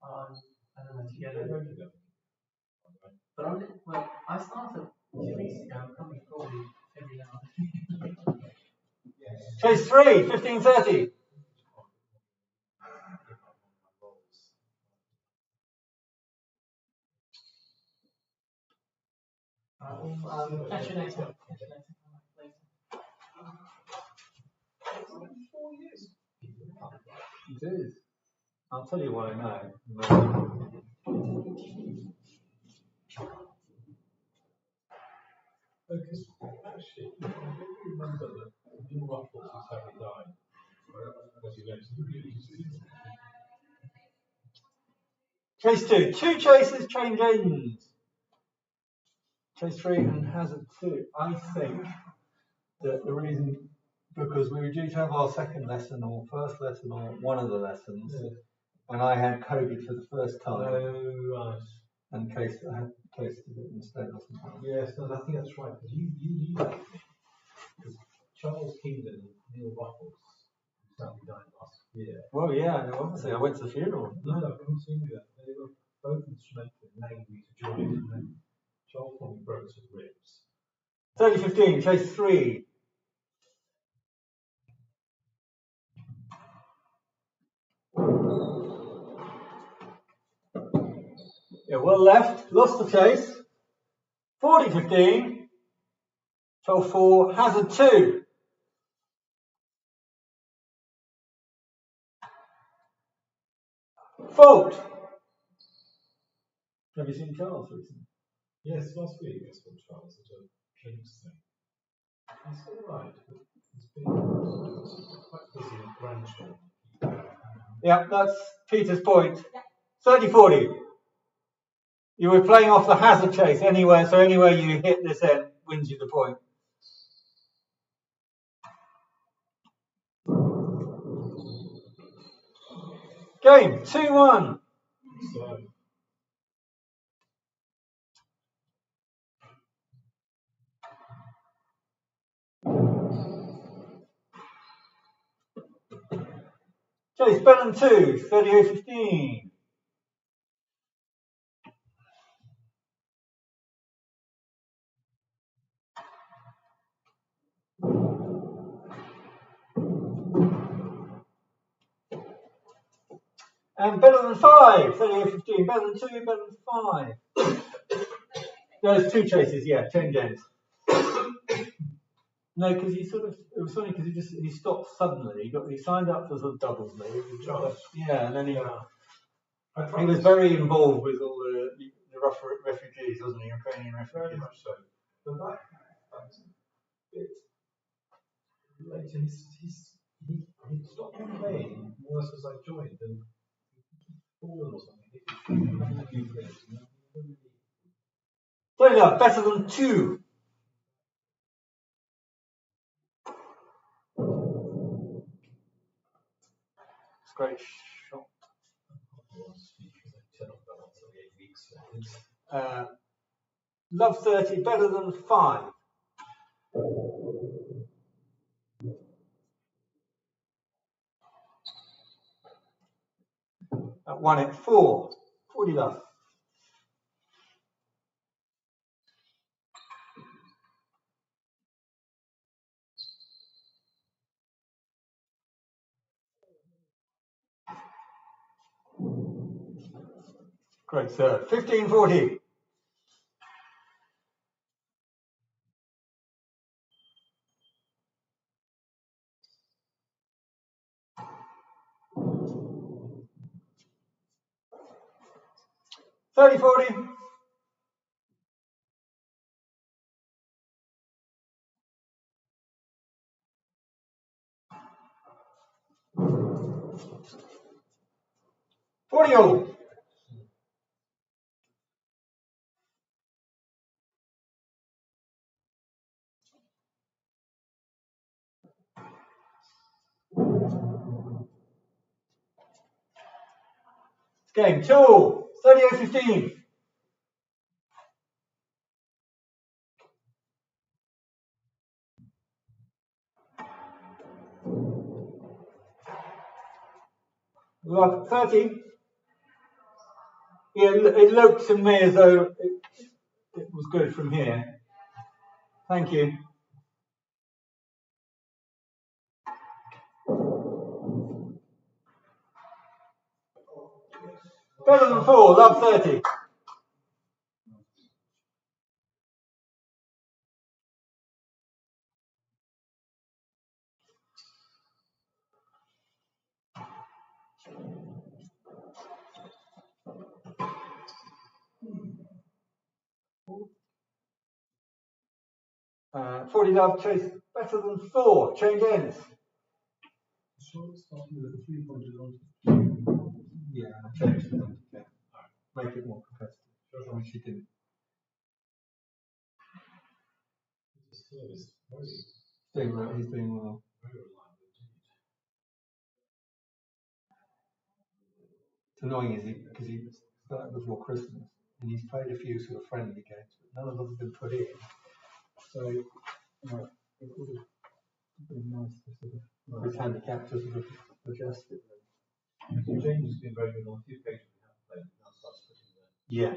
I don't know, together. But I started 2 weeks ago, I'm coming probably every now and then. Chase 3. 15-30. Catch you later. 4 years. It is. I'll tell you what I know. Because actually, I remember that Jim Ruffles was how he died. As you mentioned. Chase 2. 2 chases, change ends. Chase 3 and hazard 2. I think that the reason, because we were due to have our second lesson or first lesson or one of the lessons, and I had COVID for the first time. Oh, right. And Case had tasted it instead or something. Yes, no, I think that's right. Because you like me. Because Charles Kingdon and Neil Ruffles sadly died last year. Well, yeah, obviously I went to the funeral. No, I haven't seen that. They were both instrumental in laying me to join, and then Charles probably broke his ribs. 30-15, chase 3. Yeah, well left, lost the chase. 40-15, 12-4, hazard 2. Fault. Have you seen Charles recently? Yes, last week I saw Charles at a drinks thing. He's all right, but he's been quite busy with grandchildren. Yeah, that's Peter's point. 30-40. You were playing off the hazard chase anywhere, so anywhere you hit this end wins you the point. Game 2-1. So, Chase Benham 2, 38-15. And better than 5. 38.15. Better than 2. Better than 5. There's 2 chases. Yeah, change ends. No, because he sort of, it was funny because he stopped suddenly. He signed up for sort of doubles league. Yeah, and then he was very involved with all the refugees, wasn't he? Ukrainian refugees. Very much so. But that's a bit later. He stopped playing worse as I joined and fallen or something. Fair enough, better than 2. It's a great shot. Love 30, better than 5. At 1 at 4. 40 love. Great serve. 15-40. $30-40. $40. Game 2. 38-15. Love 30. Yeah, it looked to me as though it was good from here. Thank you. Better than 4. Love 30. $40 love chase better than 4. Change ends. Short starting with a 3-pointer. Yeah, I changed it. Okay. Make it more competitive. I wish you didn't. He's Doing well. He's doing well. very reliable indeed. It's annoying because he started before Christmas and he's played a few sort of friendly games, but none of them have been put in. So it would have been nice to sort of his handicap to sort of adjust it. James has been very good on a few occasions we have played. Now starts putting the Yeah.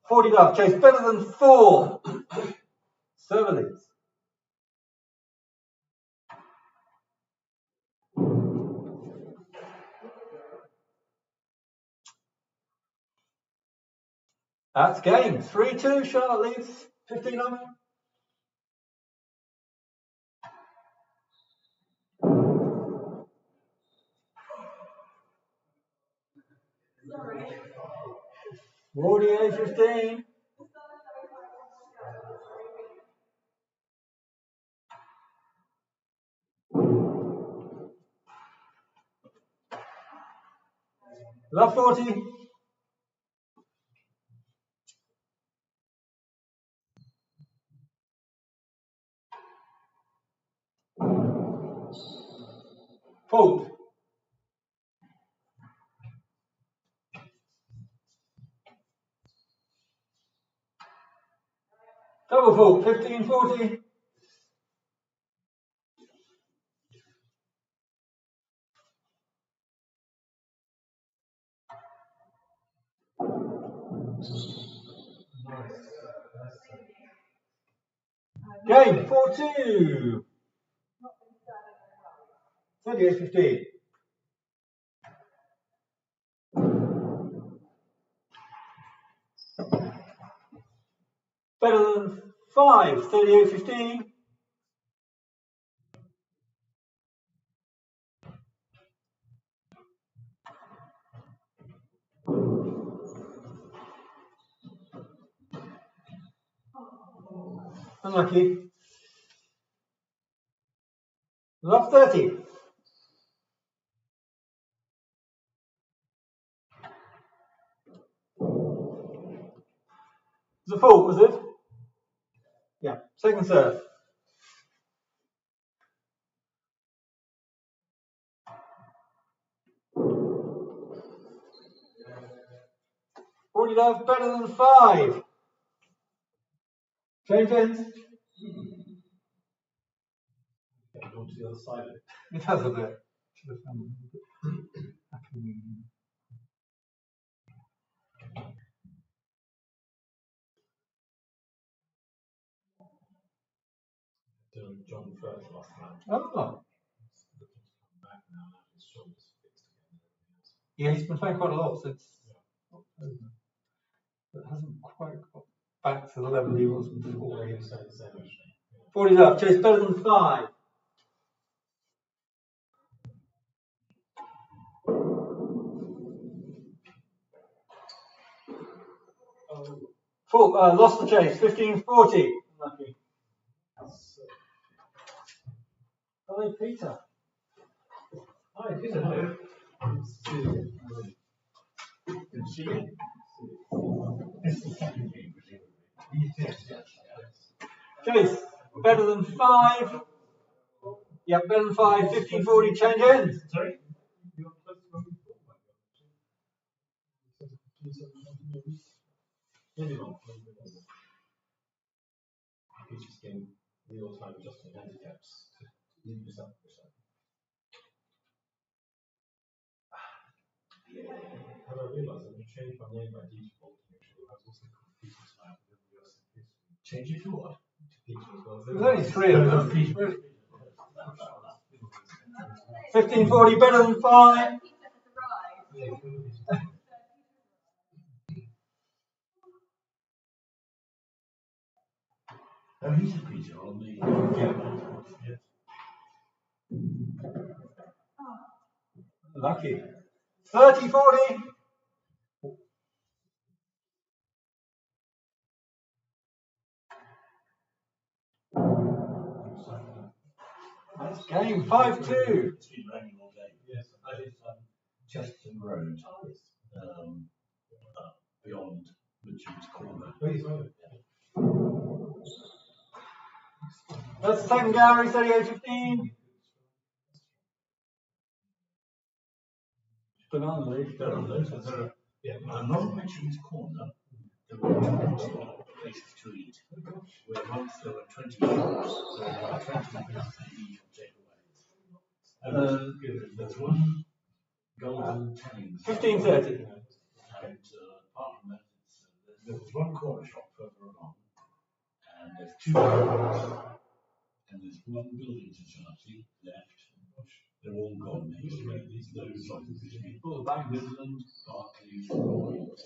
40 love chase better than 4. Serverleads. That's game. 3-2. Charlotte leads. 15 love. Sorry. 48-15. Love 40. Fold. Double fold. 15-40. Game 4-2. 38-15. Better than 5, 38.15. Unlucky. Love 30. It's a fault, was it? Yeah. Second serve. Already love better than 5. Change ends. Yeah, go to the other side of it. It has a bit. Should have found Doing John first last time. Oh. Back now, his shoulders fixed again. Yeah, he's been playing quite a lot since October. But hasn't quite got back to the level he was before. Yeah, same actually. 40's up. Chase better than 5. Full, lost the chase. 15.40. Lucky. Hello, Peter. Hi, Peter. Hello. Good to see you. Chase better than 5. Yep, better than 5. 15.40. Change ends. Sorry? Maybe not. He's just getting real time adjusting handicaps to leave this up for a second. How do I realise I'm going to change my name by default to make sure I was also called Peter tonight with everybody else in case. Change it to what? To Peter as well. There's only 3 of them. 15.40. Better than 5. Oh, he's a Peter on the yes. Lucky. 30.40. That's game 5-2. It's been raining all day. Yes, That is Chesterton Road, beyond Richard's Corner. please, right. That's the second gallery. 38.15. Banana leaf. There are loads of along Richard's Corner, there were 20 places to eat, where once there were 20 shops, so there are 20 places to eat or take away. There's one golden tanning. 15.30. And apart from that, there's one corner shop further along, and there's 2 buildings, and there's one building society left. They're all gone. There used to be those offices, Midland, Barclays, Royals.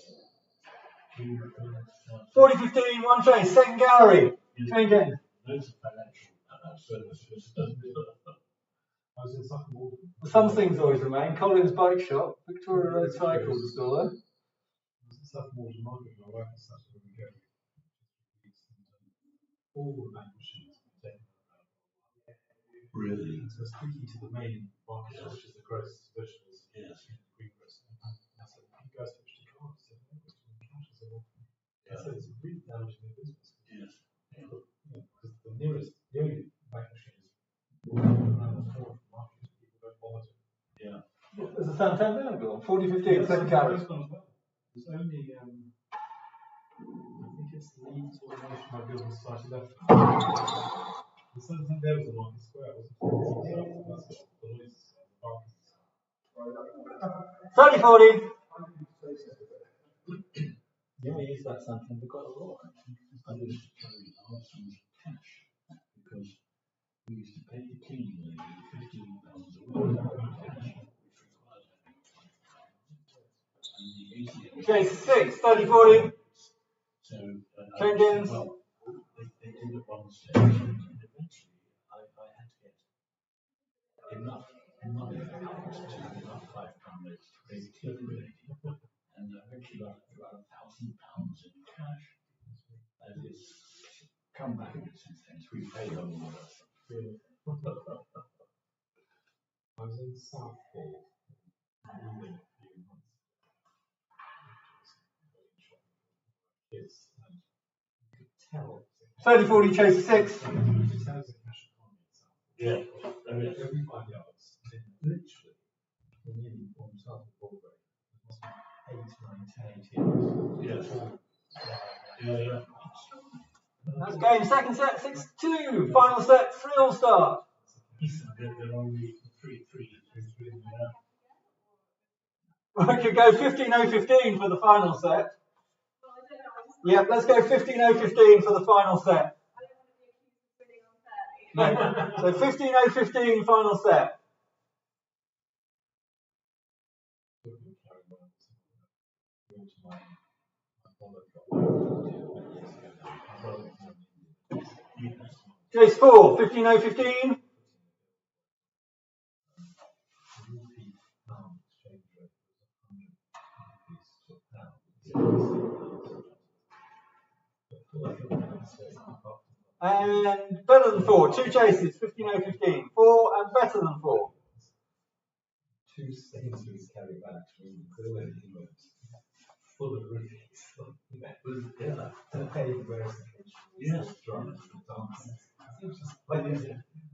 40.15. One chase. Second gallery. Change end. Loads of financial services. I was in Sutton. Some things always remain. Collins Bike Shop. Victoria Road Cycles are still there. Sutton Market, my wife is Sutton when we go. All the bank machines have been taken out. Really? So speaking to the main market, which is the gross vegetables, Yes. green gross. I said, you guys switched to cars. I said, no, it's from cash. I said, well, it's really damaging their business. Yes. Because the only bank machine is around the corner from market, people don't bother to. Yeah. There's a Santander go on. 40.15. Second gallery. There's only, I think it's the Leeds Automation My Business Society left. The Santander was the market square, wasn't it? That's the Lloyd's, the Barclays. 30.40. Yeah, we use that Santander quite a lot. I used to carry large sums of cash because we used to pay the cleaning lady £15 a week cash, which required having £5. And the ATM. Chase 6. 30.40. So, Change-ins. well, they did at one stage, and eventually I had to get enough money out to enough £5 notes to pay the clearing lady, and I eventually got about £1,000 in cash. And it's come back a bit since then, so we paid on all of that stuff. I was in Southall reading a few months ago. Kids, and you could tell. 30-40 chase 6. You could tell it was a cash economy in Southall. Yeah. Every 5 yards, literally, nearly on top of the ball break, there must be 8, 9, 10 ATMs. Yeah. Yeah. That's game. Second set 6-2. Final set 3-all start. They're only three. We could go 15-0-15 for the final set. Yep, let's go 15-0-15 for the final set. No. So 15-0-15 final set. Chase 4, 15-0-15. And better than 4, 2 chases, 15-0-15. 4 and better than 4. 2 Sainsbury's carry bags from the full of repeats. Yeah, to pay the verification. Yes. It's just like a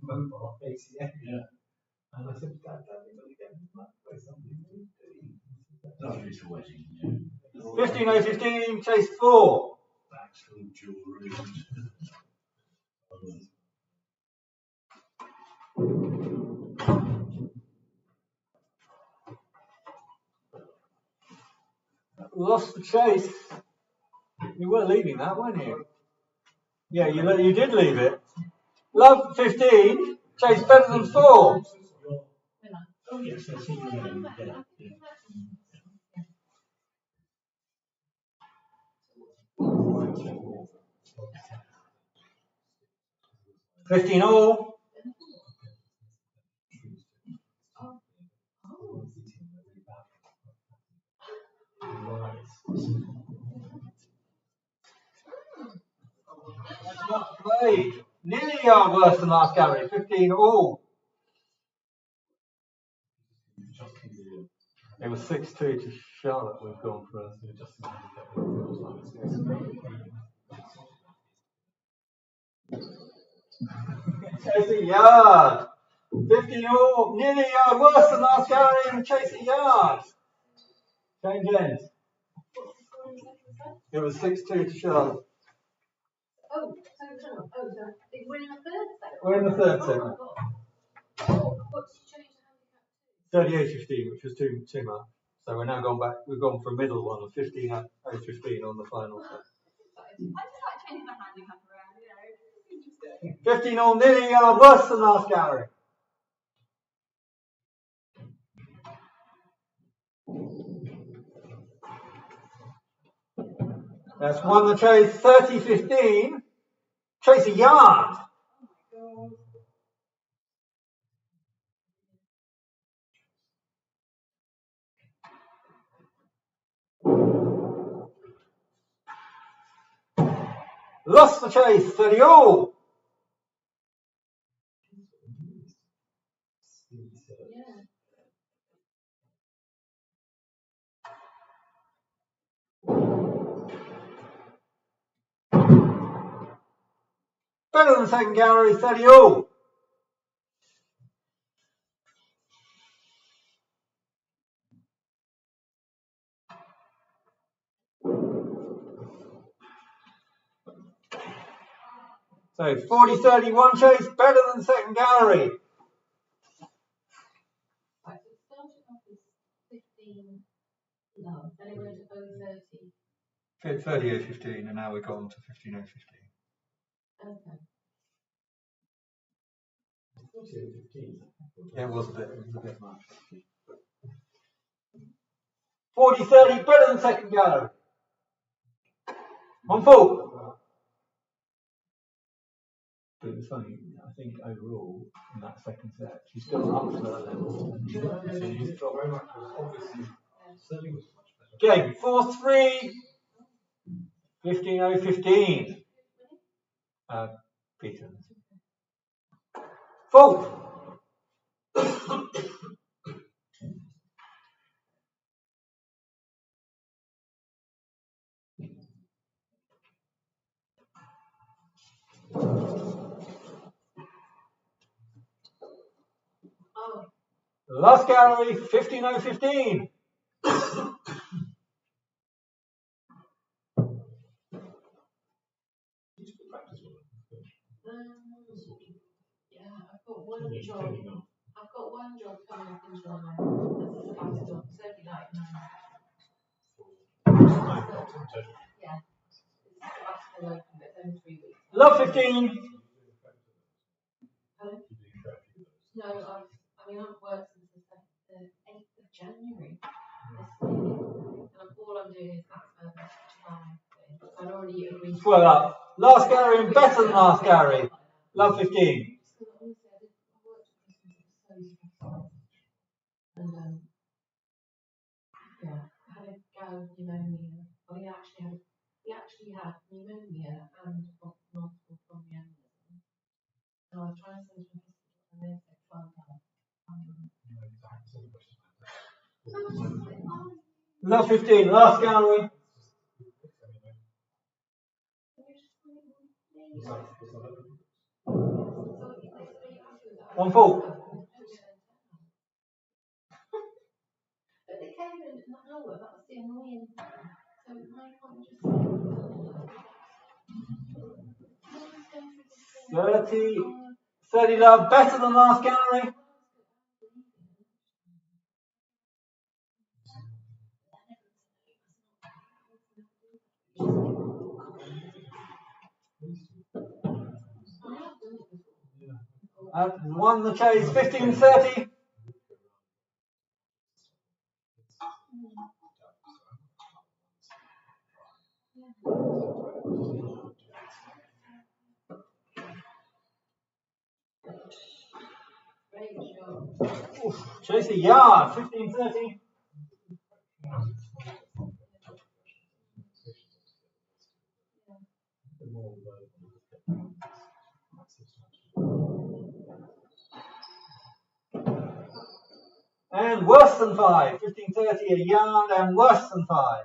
mobile ATM. Yeah. And I said, Dad, we're going to get mugged by somebody. Not least a wedding, yeah. 15-0-15, chase 4. Bags full of jewellery. Lost the chase. You were leaving that, weren't you? Yeah, you did leave it. Love 15, chase better than 4. Oh, yes, that's all right. Yeah. 15-all. Not played. Nearly a yard worse than last Gary. 15-all. It was 6-2 to Charlotte. We've gone for us. Chasing yard. 15-all. Nearly a yard worse than last Gary and chasing yard. Change ends. It was 6-2 to Charlotte. Oh, so we're in the third set. We're in the third set. What did you change the handicap to? 38-15, which was too much. So we're now gone back. We've gone for a middle one of 15-0-15 on the final set. I just like changing the handicap around, it's interesting. 15-all, nearly a yard worse than last Gary. That's won the chase 30-15. Chase a yard. Lost the chase 30-all. Yeah. Better than second Gary 30-all. So 40-31 chase, better than second Gary. Right, so it started off as 15 love, then it went to 030. 30-15, and now we've gone to 15-0-15. Okay. Yeah, it was a bit much. 40-30, better than second Gary. 1 full. But it was funny, I think overall, in that second set, she's still up to that level. She's got very much, obviously, serving was much better. Game 4-3. 15-0-15. Peter. Full. Oh, Last gallery, 15-0-15. yeah, I've got one job. I've got one job coming up in July. That's a capital, certainly like nine. Yeah, it's capital open, but it's only 3 weeks. Love 15. Pardon? No, I've worked since the 8th of January this year. And all I'm doing is that July thing. I'd already agreed. Well up. Last gallery and better than last gallery. Love 15. And yeah, I had a go of pneumonia. Well, we actually had pneumonia and multiple pulmonary embolism. And I was trying to send him to hospital, and they said, "Well done." Love 15. Last gallery. One full. But they came in an hour. That was the annoying thing. So why can't we just 30 love, better than last gallery. Won the chase, 15-30. Chase a yard, 15-30. And worse than 5, 15-30, a yard and worse than 5.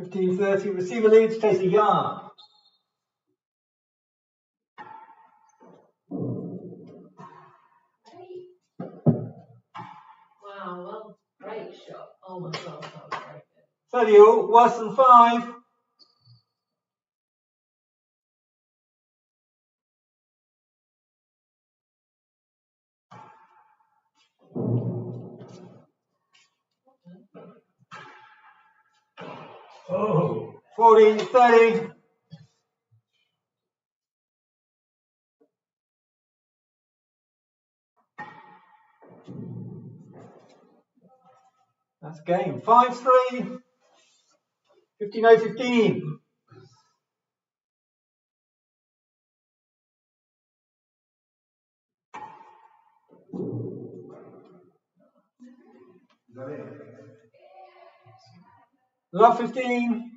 $15.30, receiver leads, chase a yard. Wow, well, great shot. Oh my God, that was very good. 30 all, worse than 5. Oh, 14-30. That's game. 5-3. 15-0-15. Love 15.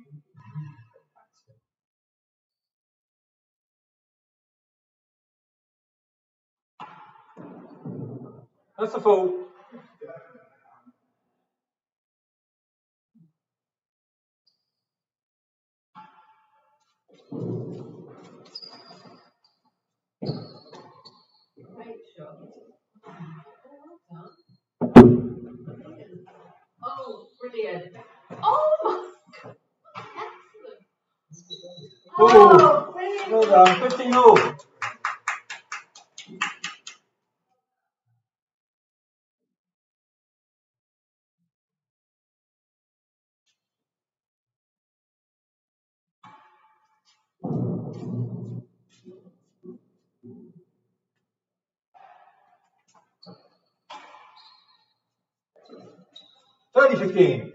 That's a full. Great shot. Oh, brilliant. Oh my God. Excellent. Oh, brilliant. Well done. 15 all. 2015.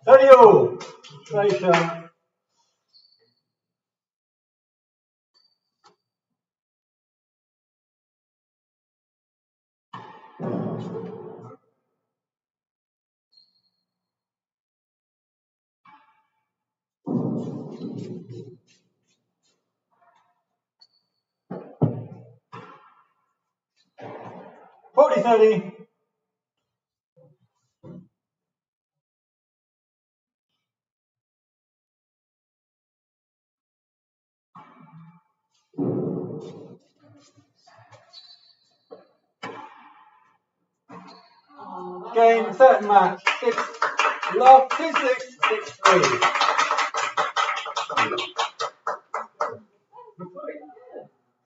Daniel, Rachel. Forty 30. Game, set, match. 6 love, 2 6 6 3.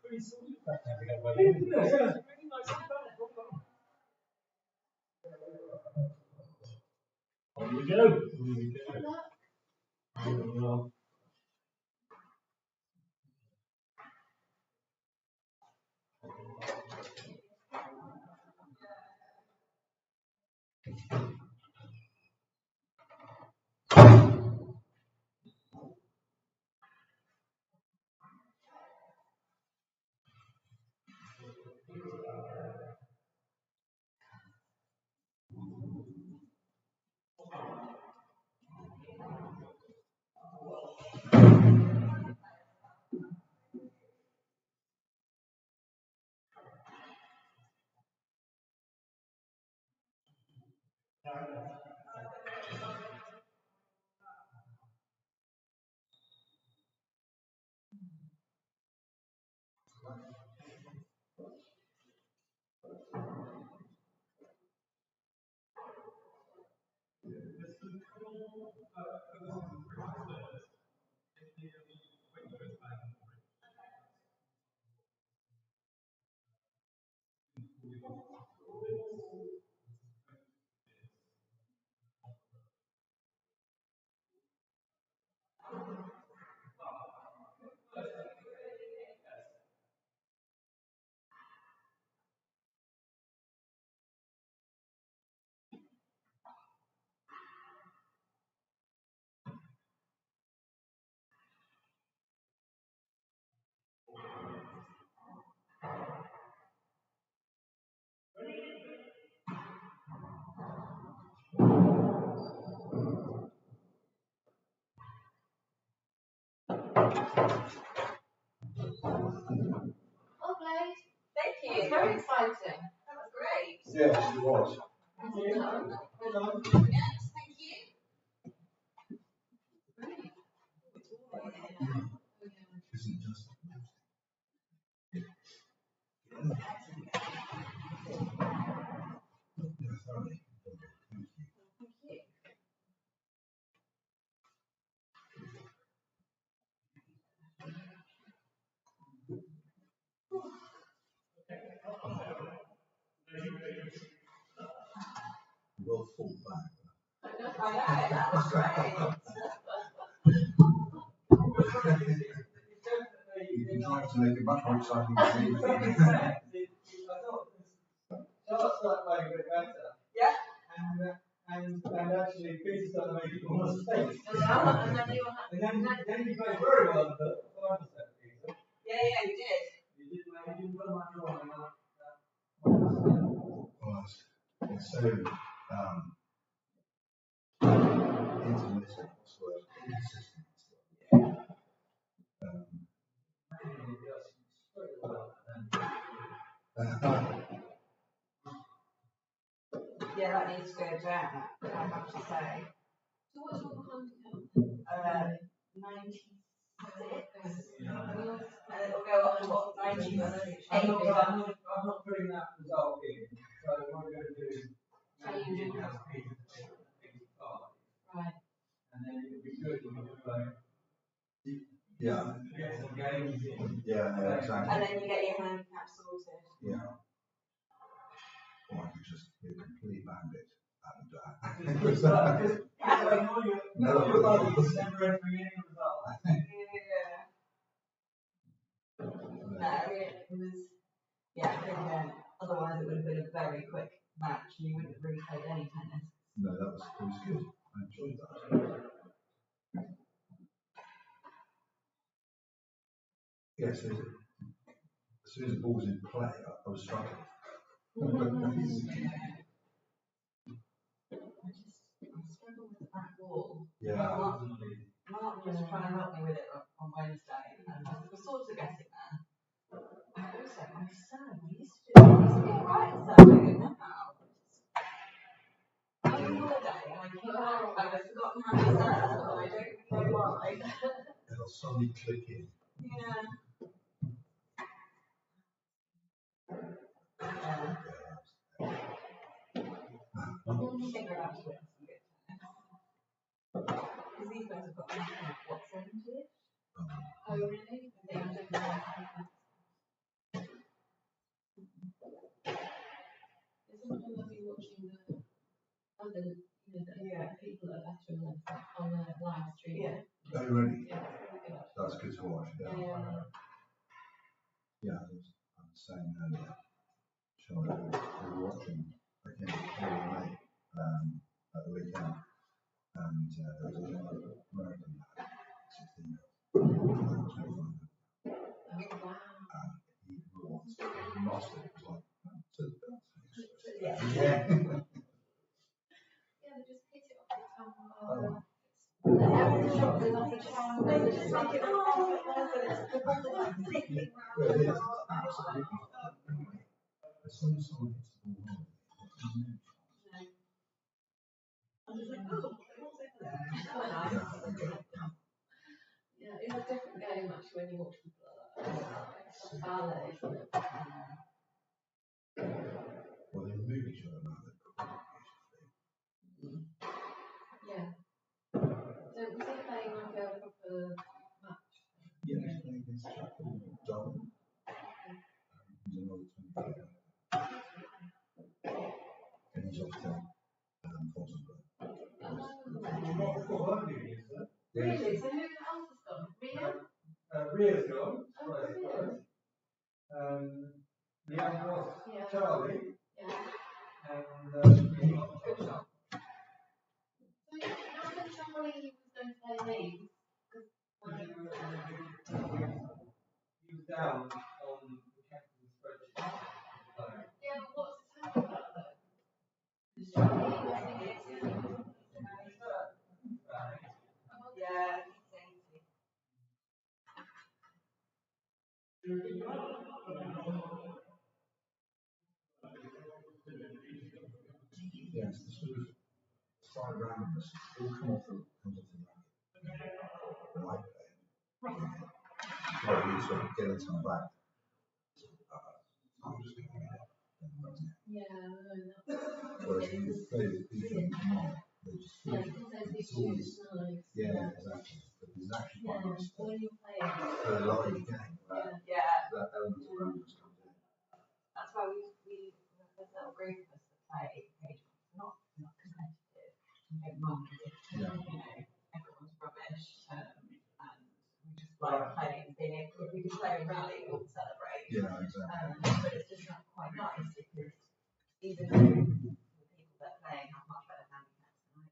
Pretty sorted that time together, by the end. Yeah. Really nicely done. Well done. On we go. Here we go. Lovely. Thank you. It's very exciting. That was great. Yes, it was. Yes, thank you. Isn't just. Well thought back. I know, that was great. You can try to make it much more exciting than me. Charlotte started playing a bit better. Yeah. And actually Peter started making more mistakes. And then you were Then you played very well, but 5%, Peter. Yeah, you did. You didn't put much wrong in that. Well, it's so intermittent, what's the word? Inconsistent. Yeah, that needs to go down, I have to say. So what's your handicap? 96. Yeah. And it'll go up to what, 98? I'm not putting that result in. So what we're going to do is Change it. has Peter to 85. Right. And then it would be good when we do like Yeah. get some games in. Yeah, exactly. And then you get your handicap sorted. Yeah. Or I could just be a complete bandit and Never entering any result. No, it was, I think otherwise it would have been a very quick match and you wouldn't have really played any tennis. no, it was good. I enjoyed that. Yeah, so as soon as the ball was in play, I was struggling. I struggled with that wall. Yeah. Mark was trying to help me with it on Wednesday, and we're sort of getting there. And also, my son, I used to be alright at serving, and now I'm on holiday, and I came back, and I've forgotten how to serve, and I don't know why. It'll suddenly click in. Yeah. I'm figure out to win some good tennis. Because these guys have got what, 70? Oh, really? Yeah, I don't know. Isn't it lovely watching the other, people that are better than us on the live stream? Yeah. Oh, really? Yeah, it's really good. That's good to watch. Yeah. Yeah, I was saying earlier, Charlotte, we were watching, again, very late at the weekend, and there was a young American lad, 16-year-old, 25. Oh, wow. And he was mastered. It was like, Yeah. yeah. Yeah, they just hit it off the top of the Every shot is off the charm. They just make it all effortless, and it's the ball is like flicking round. Well, it is, absolutely. As soon as someone hits the ball wrong, I'm just like, oh, what's over there? Yeah, it's a different game actually when you watch people like that. It's like ballet, isn't it? well, they remove each other now. Yeah. So was he playing like a proper match? Yeah, he's playing against Chapel Darwin. He's another 25. And he's off to Foxenberg. Really? So who else has gone? Ria? Ria's gone. Oh, brilliant. Leanne Ross, Yeah. Charlie, Yeah. and Good shot. So you know Charlie was going to play Leeds? he was down on the captain's spreadsheet. Yeah, but what's his handicap though? Because Charlie was thinking it's Yeah, Yes, the sort of side randomness all comes off the racket. When I play, so you sort of get it on back. I'm just going to yeah, I know that. whereas when you play with people in command, they just feel Yeah, it. because those It's people always, it's nice. yeah, exactly. But it's actually quite Yeah, nice to when you're playing. play a live game where yeah. that element of randomness comes in. That's why we there's a little group of us that play page not competitive. Everyone everyone's rubbish. And we just like playing, being able, if we can play a rally, we'll celebrate. Yeah, exactly. But it's just not quite nice because even though the people that are playing have much better handicaps than I do,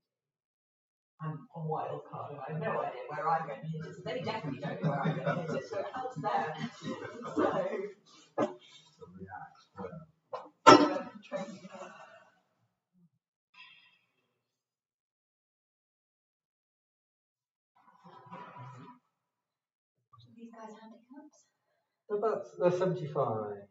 I'm on wild card and I have no idea where I'm going to hit it. So they definitely don't know where I'm going to hit it. So it helps them. So react. training. These guys handicaps? They're 75.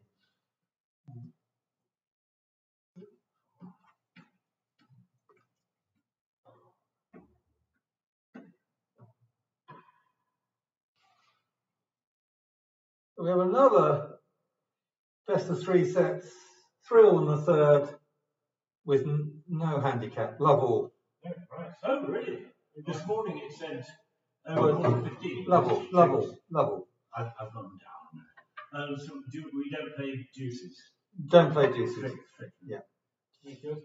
We have another best of 3 sets, 3-all in the third, with no handicap, love all. Oh, right. Oh, really? This morning it said Well, 15. Love all. I've gone down. So we don't play deuces. Don't play deuces. Straight. Yeah. Pretty good.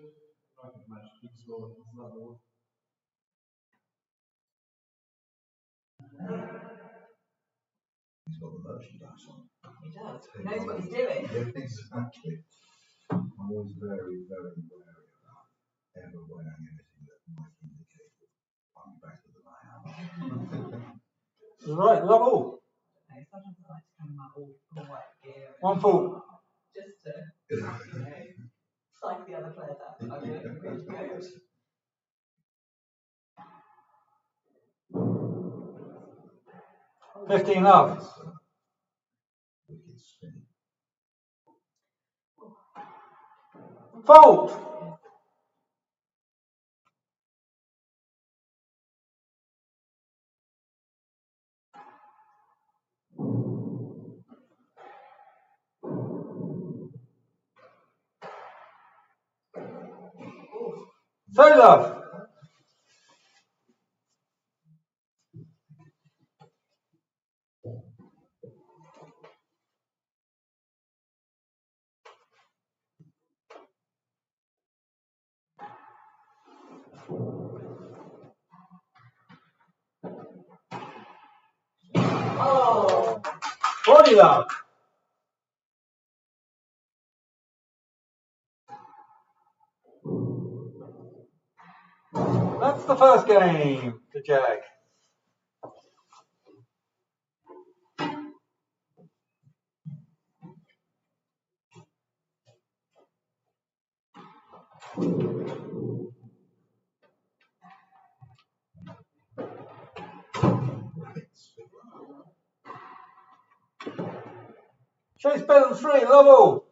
I can imagine keep scoring at this level. He's got the merchandise on. He does. He knows what he's doing. Yeah, exactly. I'm always very, very wary about ever wearing anything that might indicate that I'm better than I am. Right, level. No, sometimes I like to come in my all white gear. 1 full. Just to, psych the other players out. I'm really good. 15 love. Wicked spin. Fold. Third love. Oh! 40 love. That's the first game to Jag. Chase better than 3, level.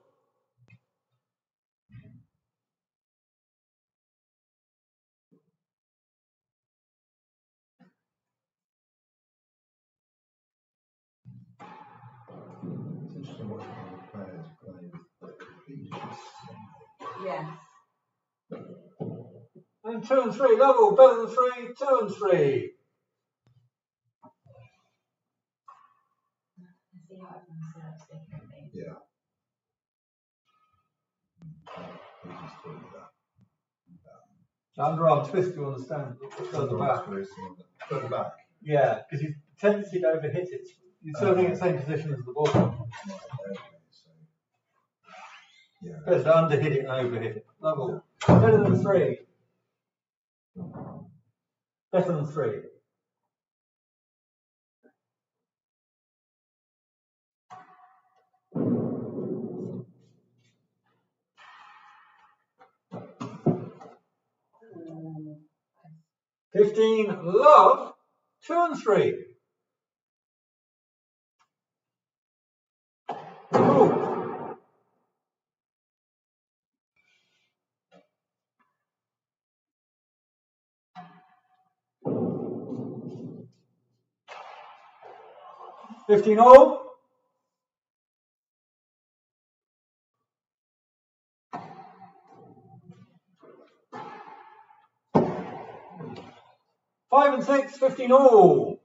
It's interesting watching how the players play with completely different. Yes. And 2 and 3, level, better than 3, 2 and 3. See how everyone serves differently. Yeah. We just thought of that. Underarm twist, you understand, further back. Further back. Yeah, because you tendency to overhit it. You're serving in the same position as the ball. Right, okay, so. Yeah. Better to underhit it and overhit it. Level. Better than 3. Better than 3. Mm. 15, love, 2 and 3. Ooh. $15 all. Five and 6, 15 all.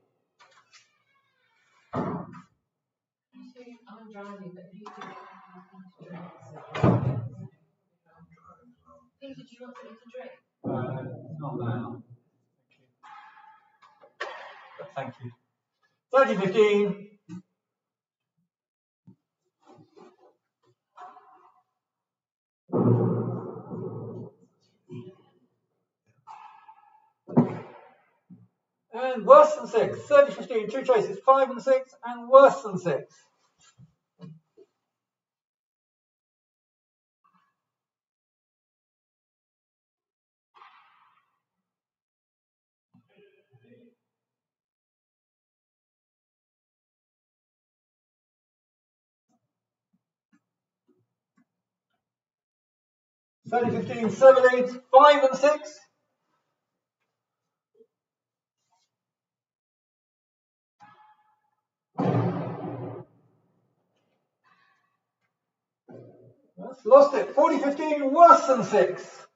I'm driving, but if you do Peter, do you want something to drink? Not now. Thank you. 30, 15. And worse than 6. 30, 15, 2 chases, 5 and 6, and worse than 6. Thirty, 15, 7, 8, 5 and 6. That's lost it. 40, 15, worse than 6.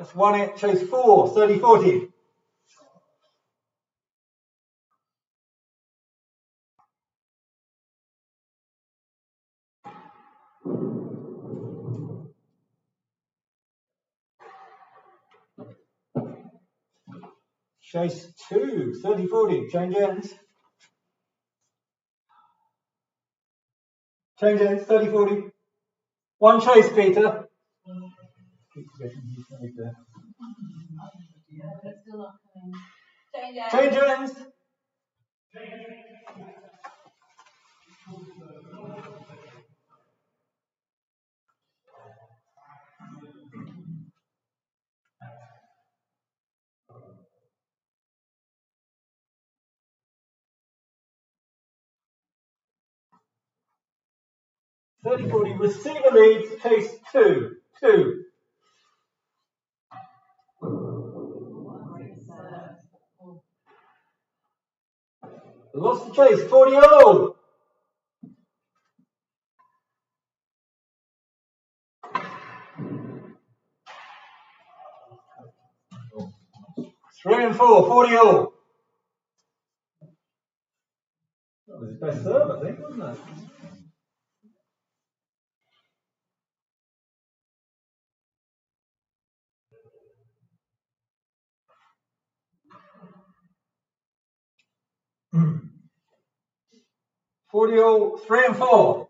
That's one it, chase 4, 30, 40. Chase 2, 30, 40, change ends. Change ends, 30, 40. One chase, Peter. Keep forgetting he's right there. It's still not coming. Change ends. Thirty 40, receiver leads, chase 2, 2. Lost the chase, 40 0. Three and 4, 40 0. That was his best serve, I think, wasn't it? Hmm. 40 0, 3 and 4.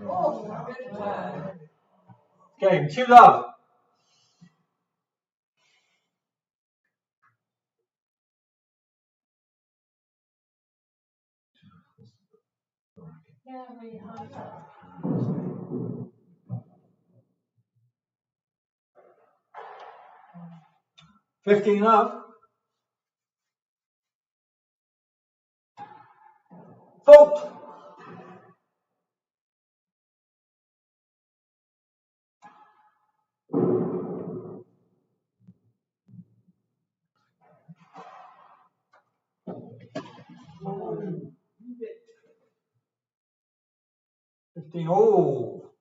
Oh, good work. Game, 2 love. Yeah, really high. 15 love. Fault. Oh.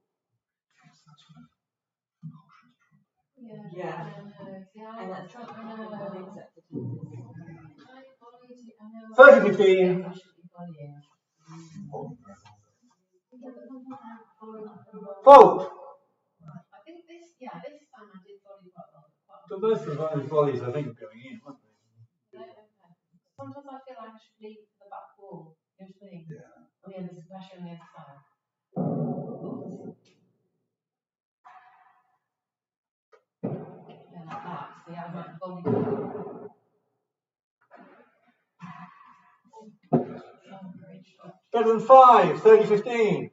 Yeah. Yeah, And that's I know. unaccepted. 30 15. Fault. I think this time I did volley quite well. So most of those volleys, I think, are going in, aren't they? Sometimes I feel like I should leave the back wall. You know what I mean? Yeah. Oh yeah, there's pressure on the other side. Yeah, like that. See, I might volley. Better than 5, 30 15.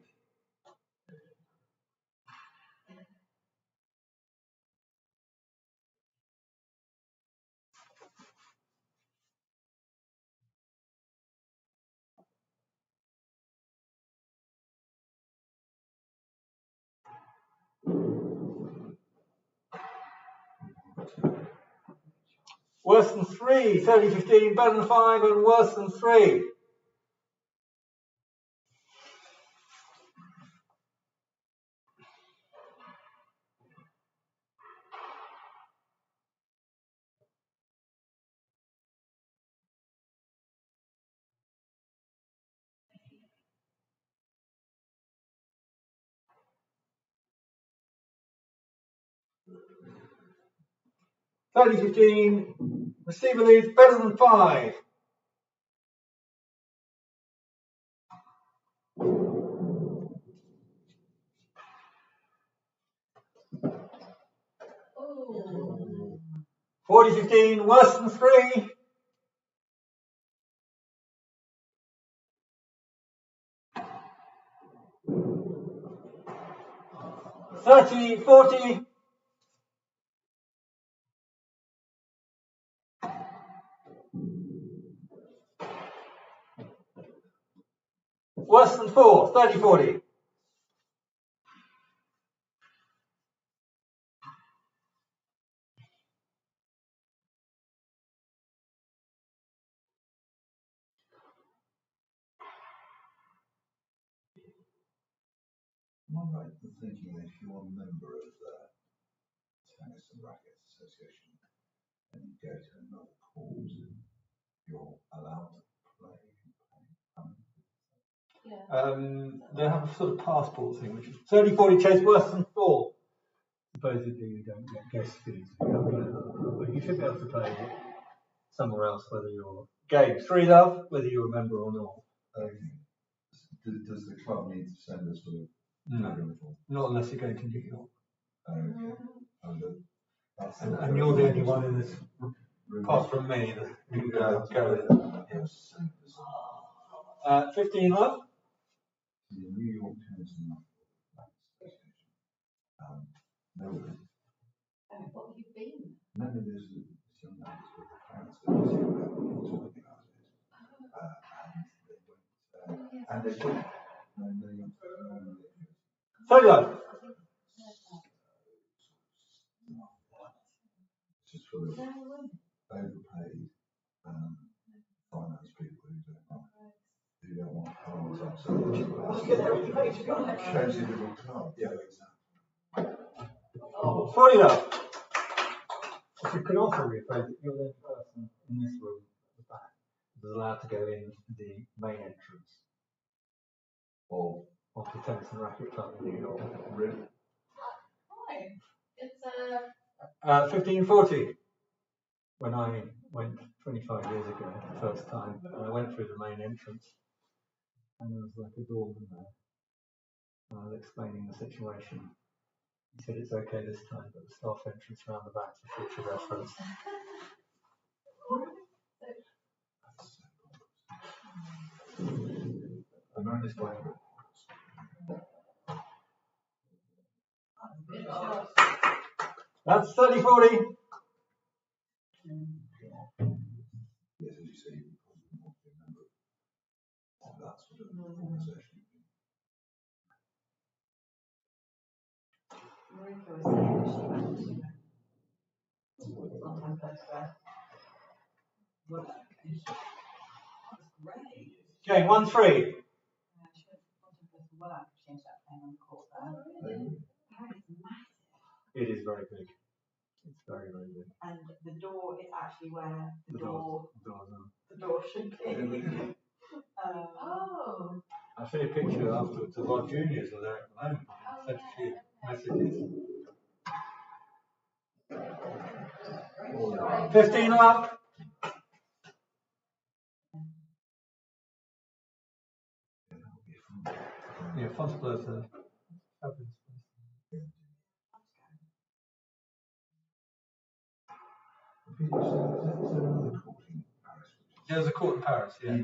Worse than 3, 30 15. Better than 5 and worse than 3. Thirty 15. Receiver leads better than 5. Oh. 40 15. Worse than 3. 30 40. Worse than 4, 30 40. I right in thinking that if you're a member of the Tennis and Racket Association and you go to another court, you're allowed to play? They have a sort of passport thing, which is 30-40 chase worse than 4. Supposedly you don't get guest fees, but you should be able to play somewhere else, whether you're game 3 love, whether you're a member or not. Does the club need to send us sort of uniform? Not unless you're going to New York. And you're the only one in this, apart from me, that you can go with. 15 love. The New York Tennis and Racket Association. What have you been? None of this young man with the parents that was talking about it. And they went. Solo. Just for the overpaid finance people who don't want cards up so much. Cozy little club. Yeah, exactly. 40 love. You can also rephrase that you're the person in this room at the back who's allowed to go in the main entrance of the Tennis and Racket Club in New York. Really? Hi. It's 1540. When I went 25 years ago, the first time, and I went through the main entrance, and there was like a doorman there. And I was explaining the situation. He said it's okay this time, but the staff entrance around the back for future reference. I'm not explaining it. That's 30-40. Yes, as you say, you probably want to be a member of that sort of organisation. Marika was saying that she went to long-time photograph work. And that was great. Okay, 1-3. She went to long-time photograph work. She ended up playing on the court there. Apparently it's massive. It is very big. It's very, very big. And the door is actually where the door should be. oh. I'll show you a picture afterwards of our juniors are there at the moment. Sent a few messages. 15 up. Yeah, Fontainebleau's a fabulous place. There's a court in Paris, yeah.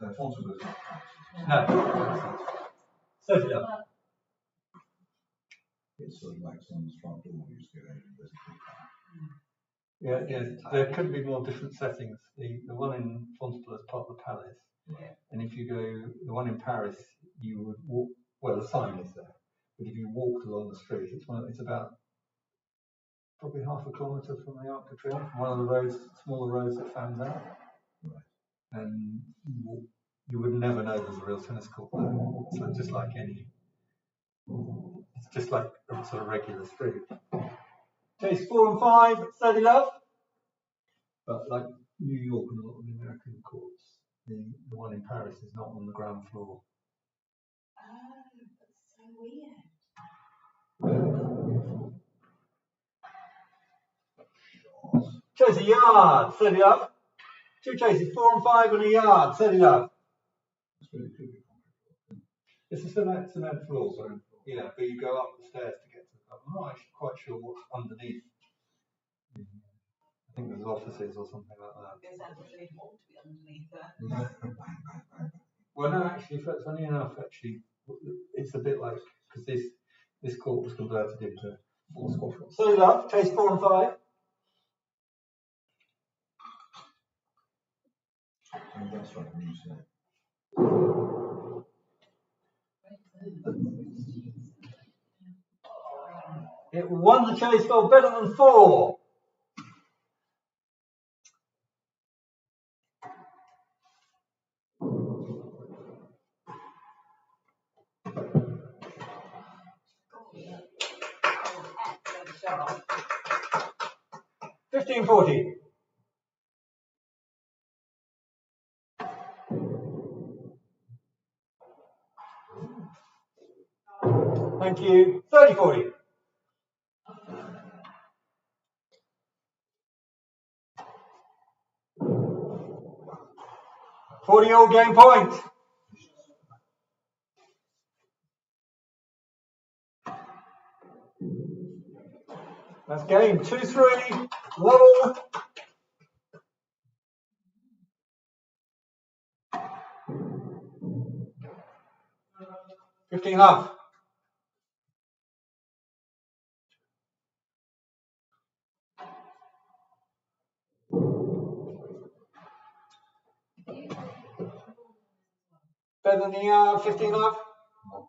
Fontainebleau's not Paris. No. Set it up. It's sort of like someone's front door you just go in and there's a Yeah, there couldn't be more different settings. The one in Fontainebleau is part of the palace. Right. And if you go, the one in Paris, you would walk, well, the sign is there. But if you walked along the street, it's about probably half a kilometre from the Arc de Triomphe, one of the roads, smaller roads that fans out. Right. And you would never know there's a real tennis court there. It's just like it's just like a sort of regular street. Chase 4 and 5, steady love. But like New York and a lot of the American courts, the one in Paris is not on the ground floor. Oh, that's so weird. Chase a yard, steady love. 2 chases, 4 and 5 and a yard, steady love. It's really good. It's a cement floor, so yeah, but you go up the stairs to get to the club. I'm not actually quite sure what's underneath. I think there's offices or something like that. It sounds really want to be underneath there. Well, no, actually, funny enough, actually, it's a bit like, because this court was converted into 4 squash. So love, chase 4 and 5. Oh, that's right, when you say. It won the chase goal better than 4. 1540. Thank you. 3040. All game point. That's game 2-3. Level. $15.5. Better than the 15.5. Not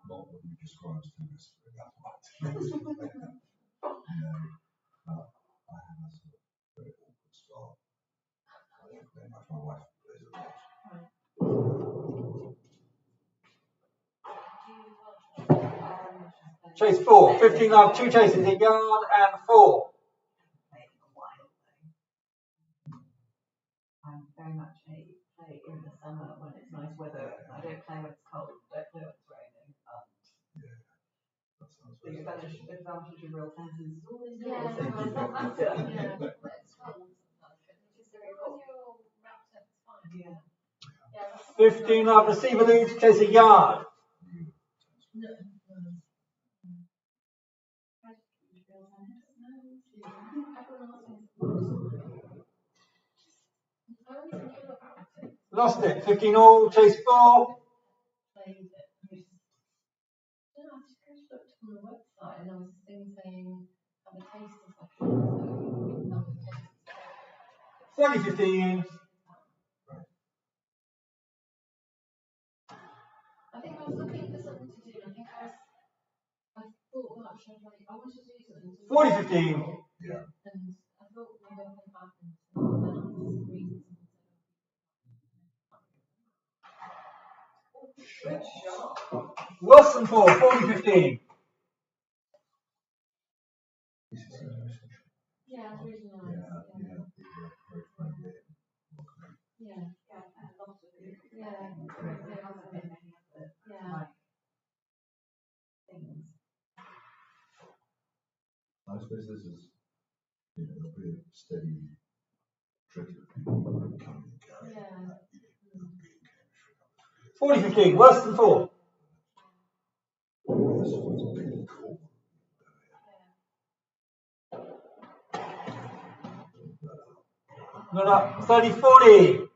what you described as tennis, but that's what I have a sort of very awkward start. I don't play much. My wife plays a lot. Chase 4. 15.5. 2 chases, a yard and 4. I'm very much a play in the summer when it's nice weather. I don't play when it's cold. Don't play when it's raining. That sounds The very advantage of real tennis is always Yeah, yours. it's cold. It's very cold. You're wrapped up, it's fine. Yeah. Yeah, 15.5. Receiver leads, chase a yard. No. Lost it. 15 all, chase 4. Played it. I just looked on the website and there was a thing saying have a taster session. 30-15. I think I was looking for something to do. I thought, well, I wanted to do something. 40-15. Yeah. And I thought maybe I'll come back and reasons. Good shot. Worse than 4. 40-15. Yeah, it's really nice. Very friendly. Yeah. I suppose this is, there'll be a steady trick of people coming and going. Yeah. 40-15. Worse than 4. This one's a big call. Not up. 30-40.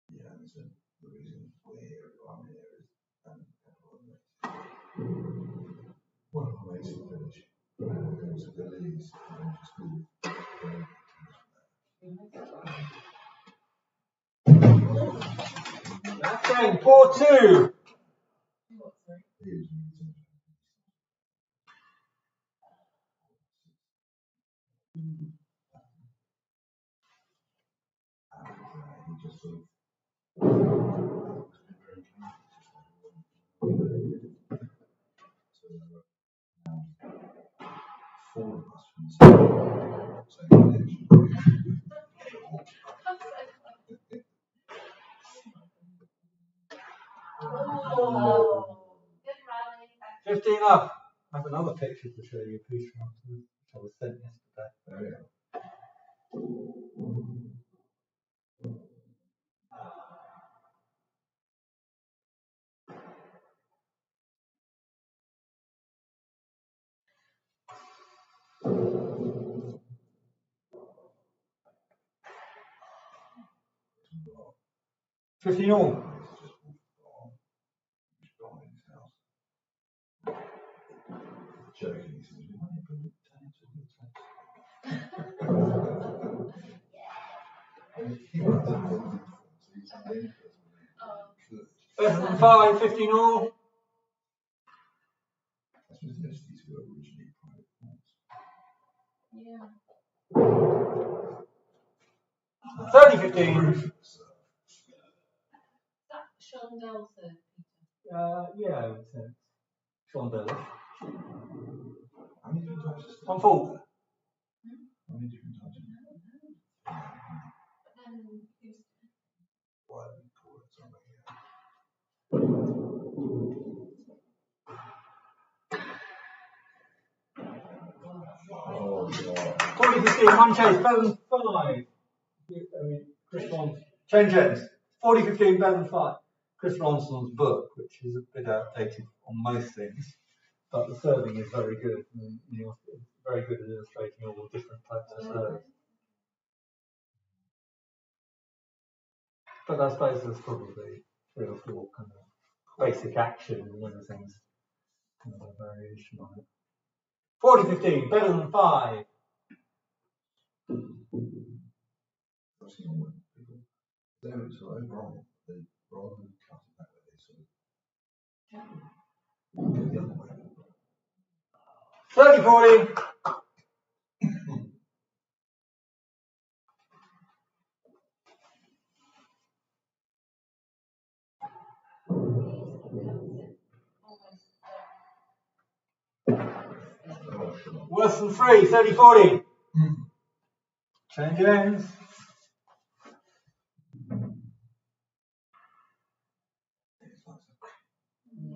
Yeah, and so the reason we're here, I'm here is, one of my mates will finish, and goes to the leagues, and then just move. That's game 4-2. He just sort of four of us from the same age. Oh, good rally. 15 up. I have another picture to show you, please, which I was sent yesterday. There you go. $15 all. Joking, he says, "Why don't you put it down to the top?" Better than 5, 15 all. I suppose these were originally private pools. Yeah. 30-15. That Sean Delta, Yeah, I would say it's Sean Burley. How many different types of stuff? On full. How many different types of what do you call it? Something, yeah. 40-15, one chase, better than 5. I mean, Chris Ronson. Change ends. 40-15, better than 5. Chris Ronson's book, which is a bit outdated on most things, but the serving is very good. And, you know, it's very good at illustrating all the different types of serving. But I suppose there's probably 3 or 4 kind of basic action and other things, kind of a variation on it. 40-15, better than 5. I've seen all the people. They're sort of overall, they rather than cut it back, they sort of go the other way. 30-40. Worse than 3, 30-40. Change ends. Yeah.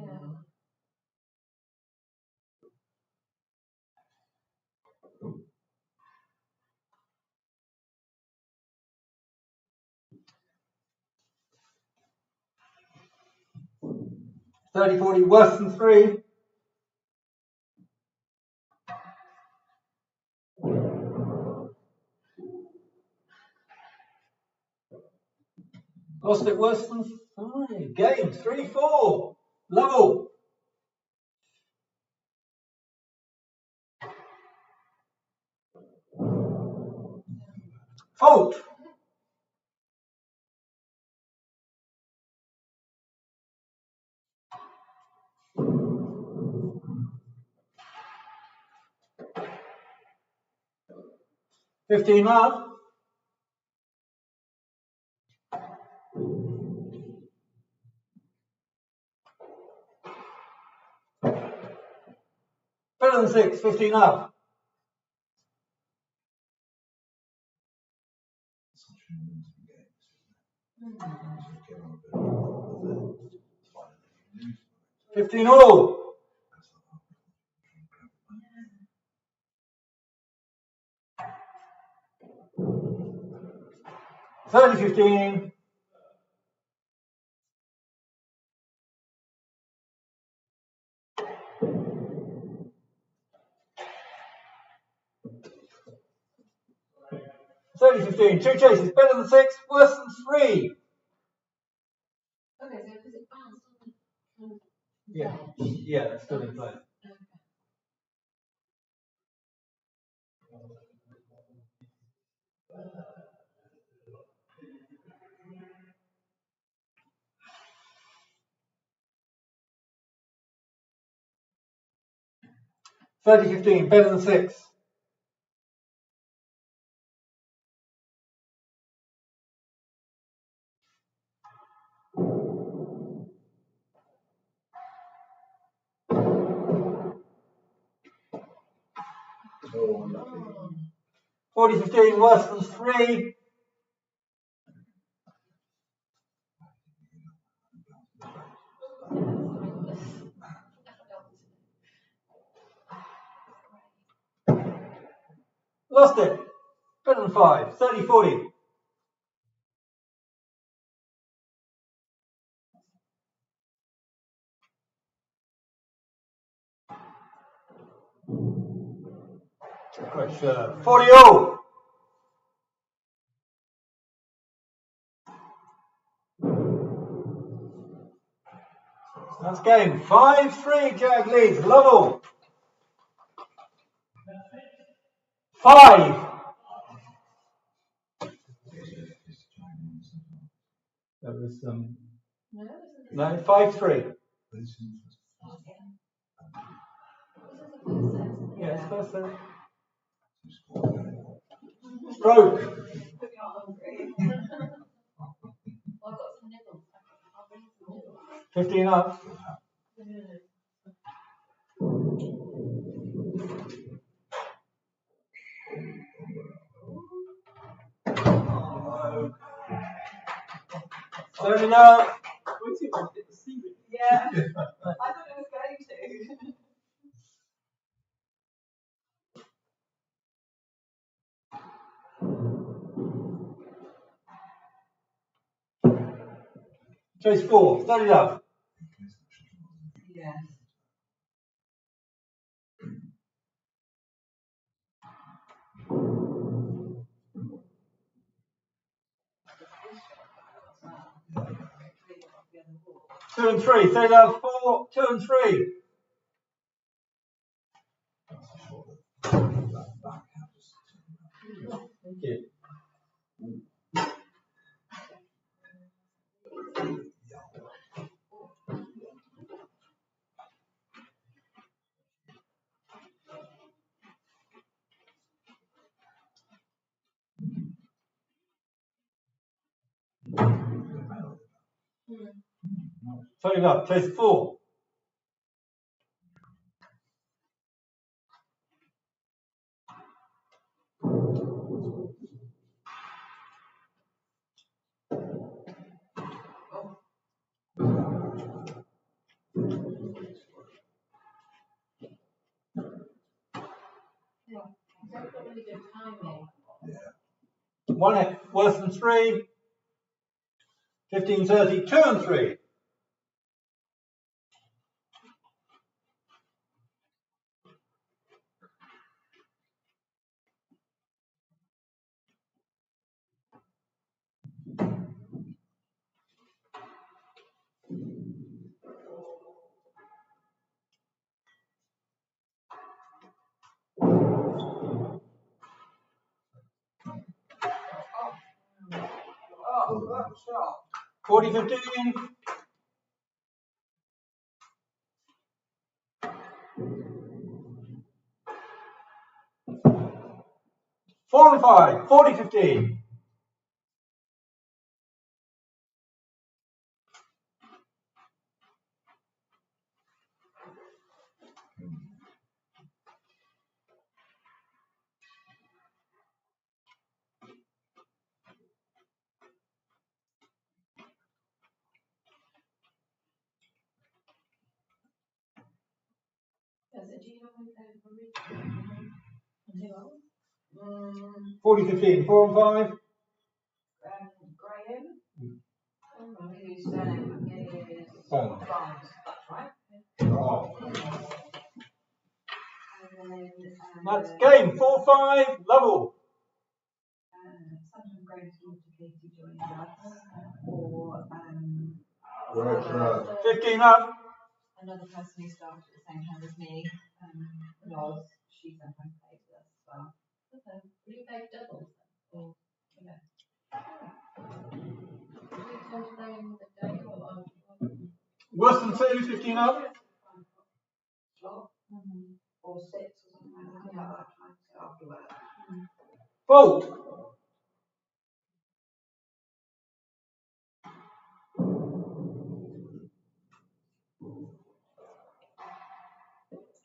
$30-40, worse than 3. Lost it, worse than 5. Game 3-4. Level. Fault. $15 love. Better than 6, 15 up. Such an amazing game, isn't it? So get on a bit of 15 all. 30-15. $30-15. 2 chases, better than 6, worse than 3. Okay, so because it bounced on the kind of Yeah, edge. yeah, that's still in play. Okay. $30-15, better than 6. Oh, unlucky. 40-15, worse than 3. Lost it. Better than 5. 30-40. Great serve. 40 all. That's game. 5-3. Jag leads. Level. 5. That was no 5-3. Yeah, it's first set. Stroke. You're hungry. Well, I've got some nibbles. I'll bring some nibbles. 15 up. Turning up. Waiting to hit the ceiling. Yeah. I thought it was going to. Chase 4. Turning up. Yes. Two and three. Turning up. 4, 2 and 3. Thank you. Turning up. Chase 4. That's got really good timing. One worse than 3. 15, 30, 2 and 3. Oh, that's shot. 40, 15. 4 and 5. 40, 15. Does it, do you know when the 40, 15. 4 and 5. Graham, whose surname is Bond. Barnes, that's right. Oh. And then, That's game. 4, 5. Level. sometimes Graham's daughter Katie joins us, or Right, 15 up. another person who started at the same time as me, Loz, she sometimes plays with us as well. Okay. Will you play doubles then? Or, okay. Do you tend to play in the day or? Worse than 2. 15 up. Slot, or 6 or something like that. Yeah, that time to after work. Full.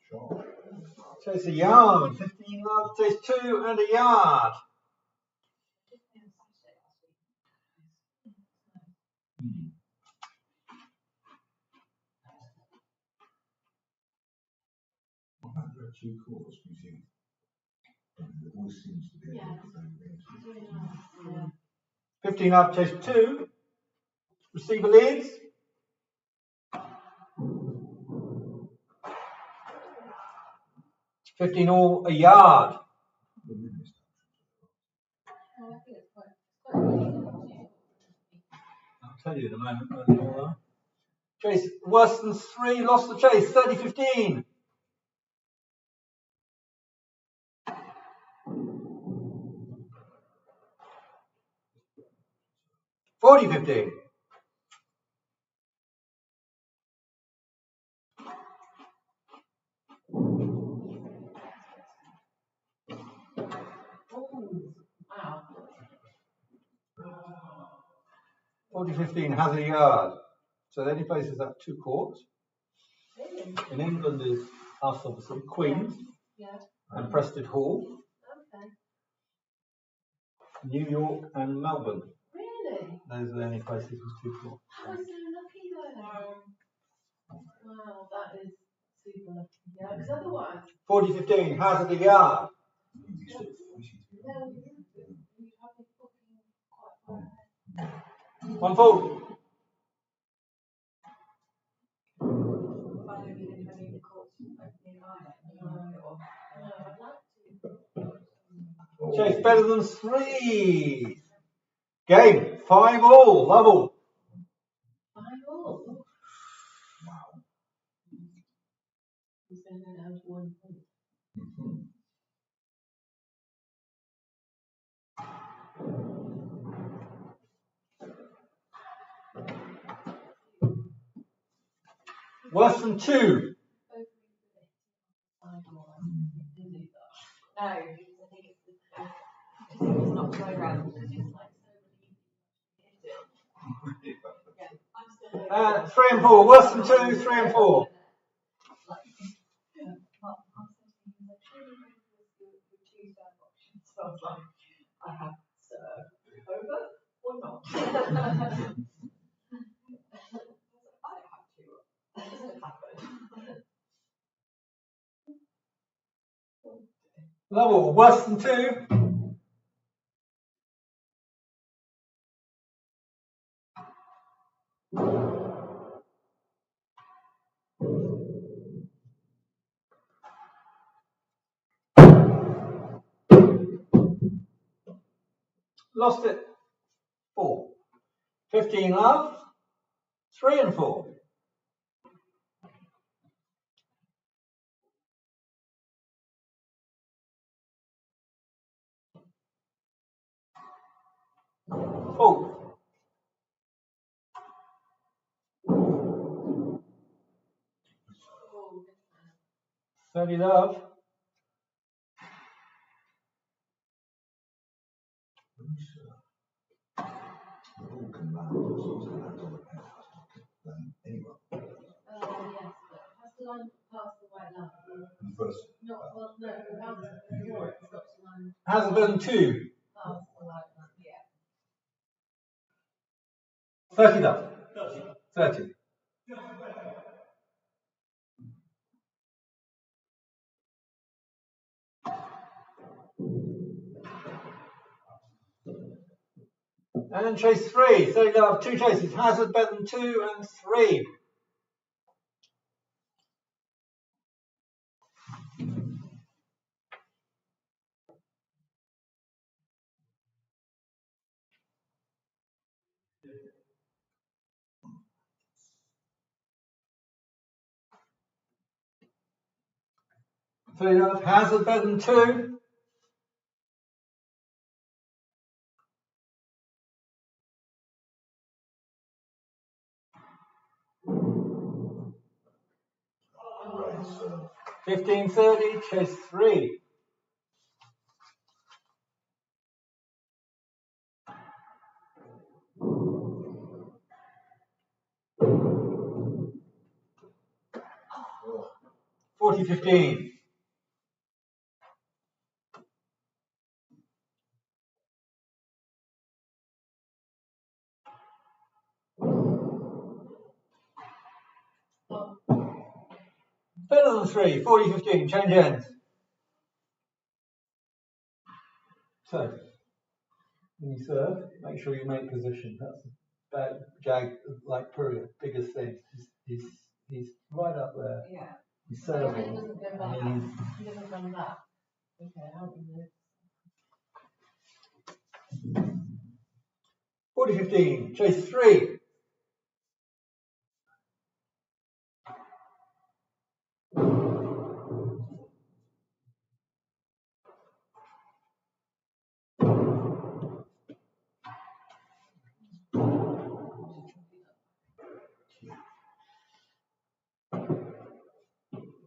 sure. Chase a yard. 15 up. Chase 2 and a yard. What about there are 2 courts, you see? There always seems to be a Really nice. Yeah. 15 up. Chase 2. Receiver leads. 15 all a yard. I think it's quite easy. I'll tell you in a moment. Chase worse than 3. Lost the chase. 30, 15. 40, 15. Wow. 40, 15 has a yard. So the only places that 2 courts. Really? In England is us, obviously, Queen's Yeah. and Preston Hall, Okay. New York and Melbourne. Really? Those are the only places with 2-4. I was so lucky though. Wow, that is super lucky. Yeah, because otherwise. 40-15, hazard a yard. No, you'd have been booking quite far ahead. 1 full. Chase better than 3. Game 5-all, level. 5-all. Wow. He's going to go down to 1 point. Worse than 2. No, because I think it's not the way around. Because it's like so many. 3 and 4. Worse than 2. 3 and 4. So I was like, I have over or not. I don't have to. It doesn't happen. Level. Worse than 2. Lost it. 4. 15 love. 3 and 4. Oh. 30 love. All can land, also can land on the penthouse, anywhere. Yes, but has to land past the white line. First. No, well, no, it hasn't before. It's got to land Hazard better than 2. past the white line. Yeah. 30 love. 30. And chase 3. 30 love. 2 chases. Hazard better than 2 and 3. Hazard better than 2. Right, so 15-30, chase 3. oh, 40-15. Better than 3. 40-15. Change ends. So, when you serve, make sure you make position. That's a bad jag, like period. Biggest thing. He's right up there. Yeah. He's serving. He doesn't go And back. then He doesn't run back. Okay, I don't know. 40-15. Chase 3.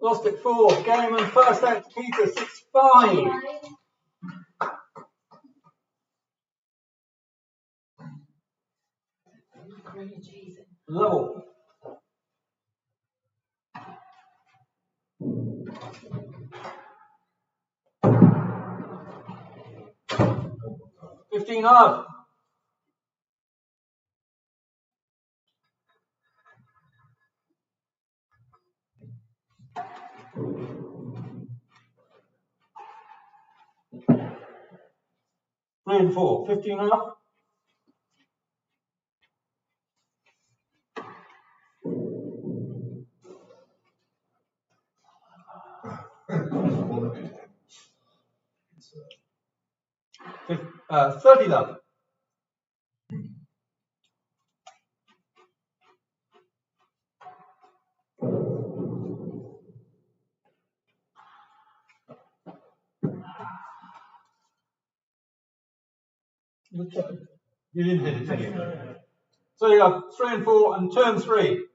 Lost it 4. Game and first out to Peter 6-5. Really cheesy. Level. $15 odd. 3 and 4, 15 up. It's, 30 love. You didn't hit it, did you? So you have 3 and 4 and turn 3.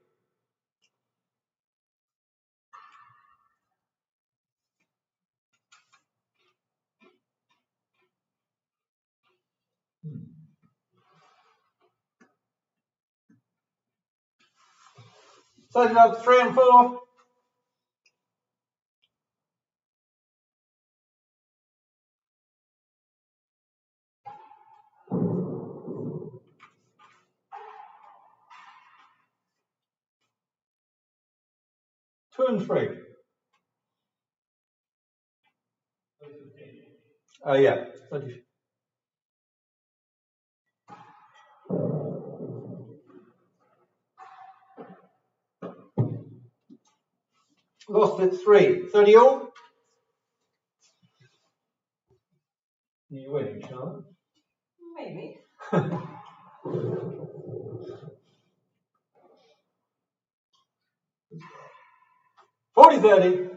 So you have 3 and 4. Two and 3. Yeah. Lost at 3. 30 all. You winning, Charlotte? Maybe. 40-30.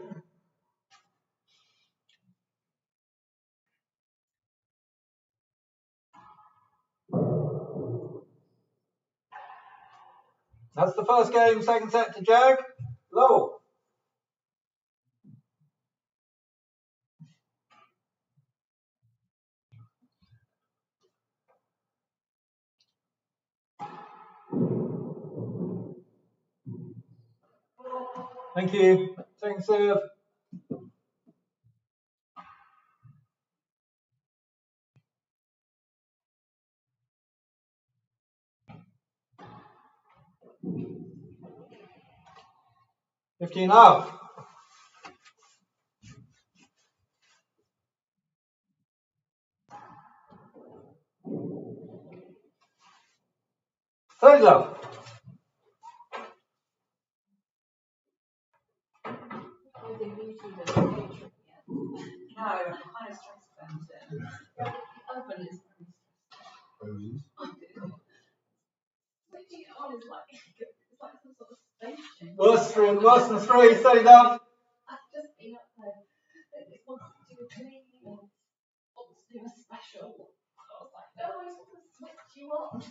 That's the first game, second set to Jag. Lowell. Thank you. Second serve. $15 up. $30 up. Oh, they need to do the picture yet. No, I'm kind of stressed about it. Open is very Roses. stressful. Switching it on is like, it's like some sort of station. Worse than 3, $30 up. I've just been up there. They just wanted to do a clean and wants to do a special. I was like, no, I just want to switch you on.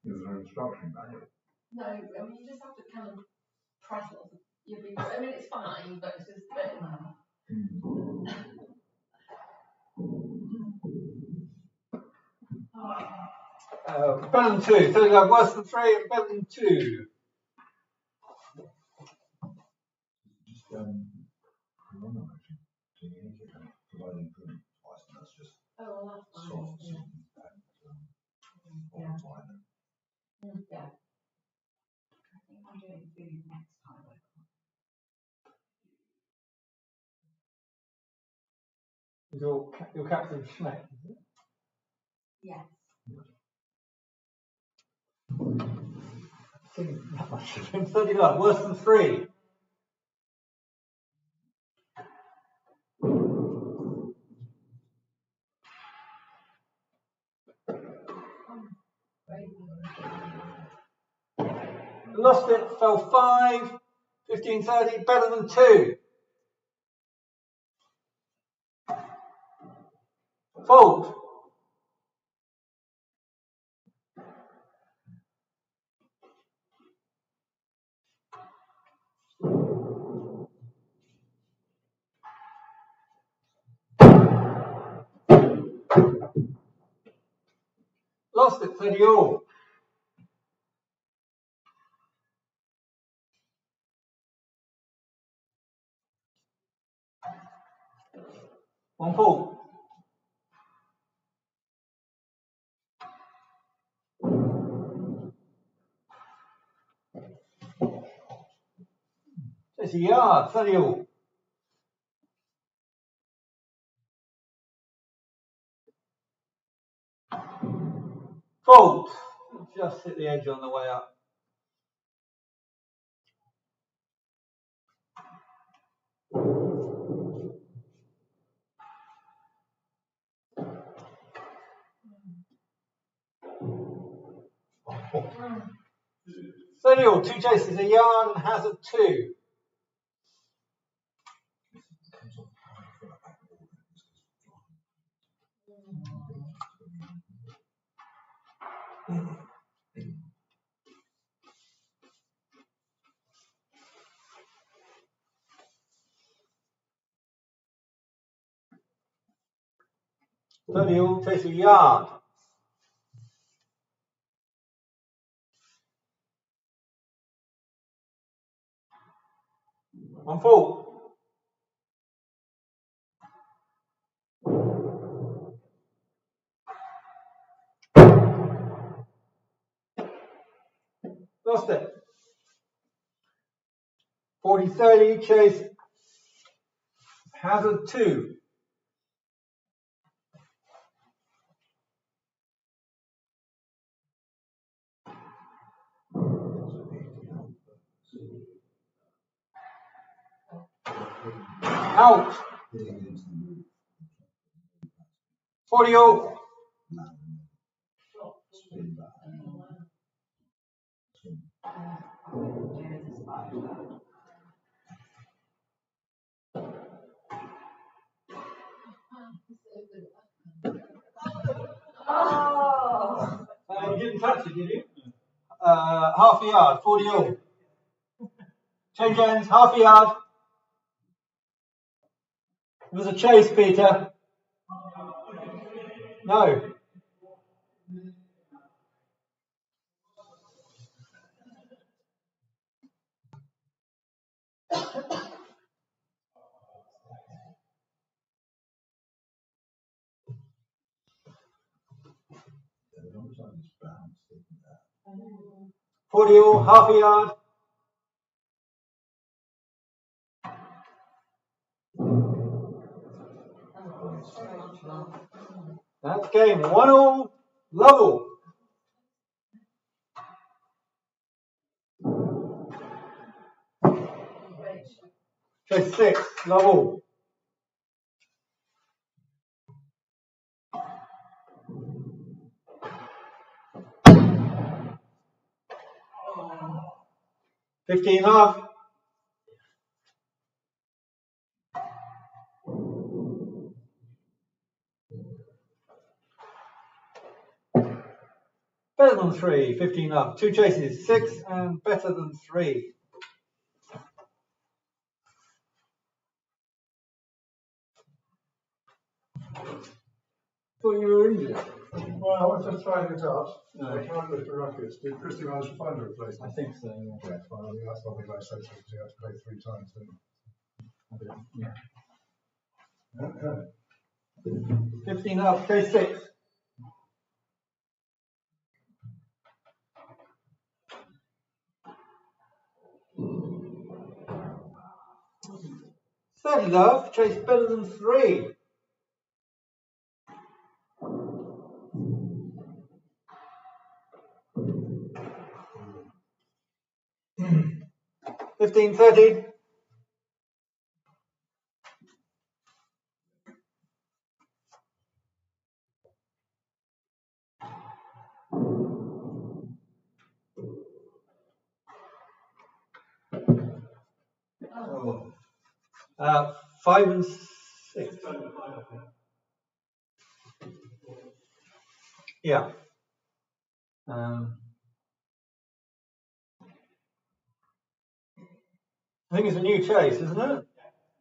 Is there an instruction manual? No, I mean, you just have to kind of press it. You'll be, I mean, it's fine, but it's just a bit. Better than 2. $30 up. Worse than 3 and better than 2. Just run them actually. So you need to provide improvement twice, and that's just Oh, well, that's fine. soft Yeah. and Yeah. fine. Yeah. I think I'm doing food next time. Is your captain Schmeck, is it? Yes. That much of him. $30 up. Worse than 3. Lost it, fell 5, 15-30, better than 2. Fold. Lost it, 30 all. One fall. It's a yard, 30 all. the edge on the way up. So 2 chases, a yard and hazard 2. All chase a yard. On full. Lost it. 40-30, chase hazard 2. Out. 40 all. Oh! You didn't touch it, did you? Half a yard, 40 all. Change ends, half a yard. It was a chase, Peter. No. Sometimes bounce, isn't that? 40 all, half a yard. That's game. 1 all, level. Chase 6, level. $15 half. Better than 3, 15 up. 2 chases, 6 and better than 3. Thought you were injured. Well, I was just trying it out. I tried with the rackets. Did Christy manage to find a replacement? I think so, yeah. Yeah, well, I think that's probably what I said to her, because you had to play 3 times, didn't you? Yeah. 15 up, chase 6. Steady love, chase better than 3. $15.30. Oh. 5 and 6. Yeah. I think it's a new chase, isn't it?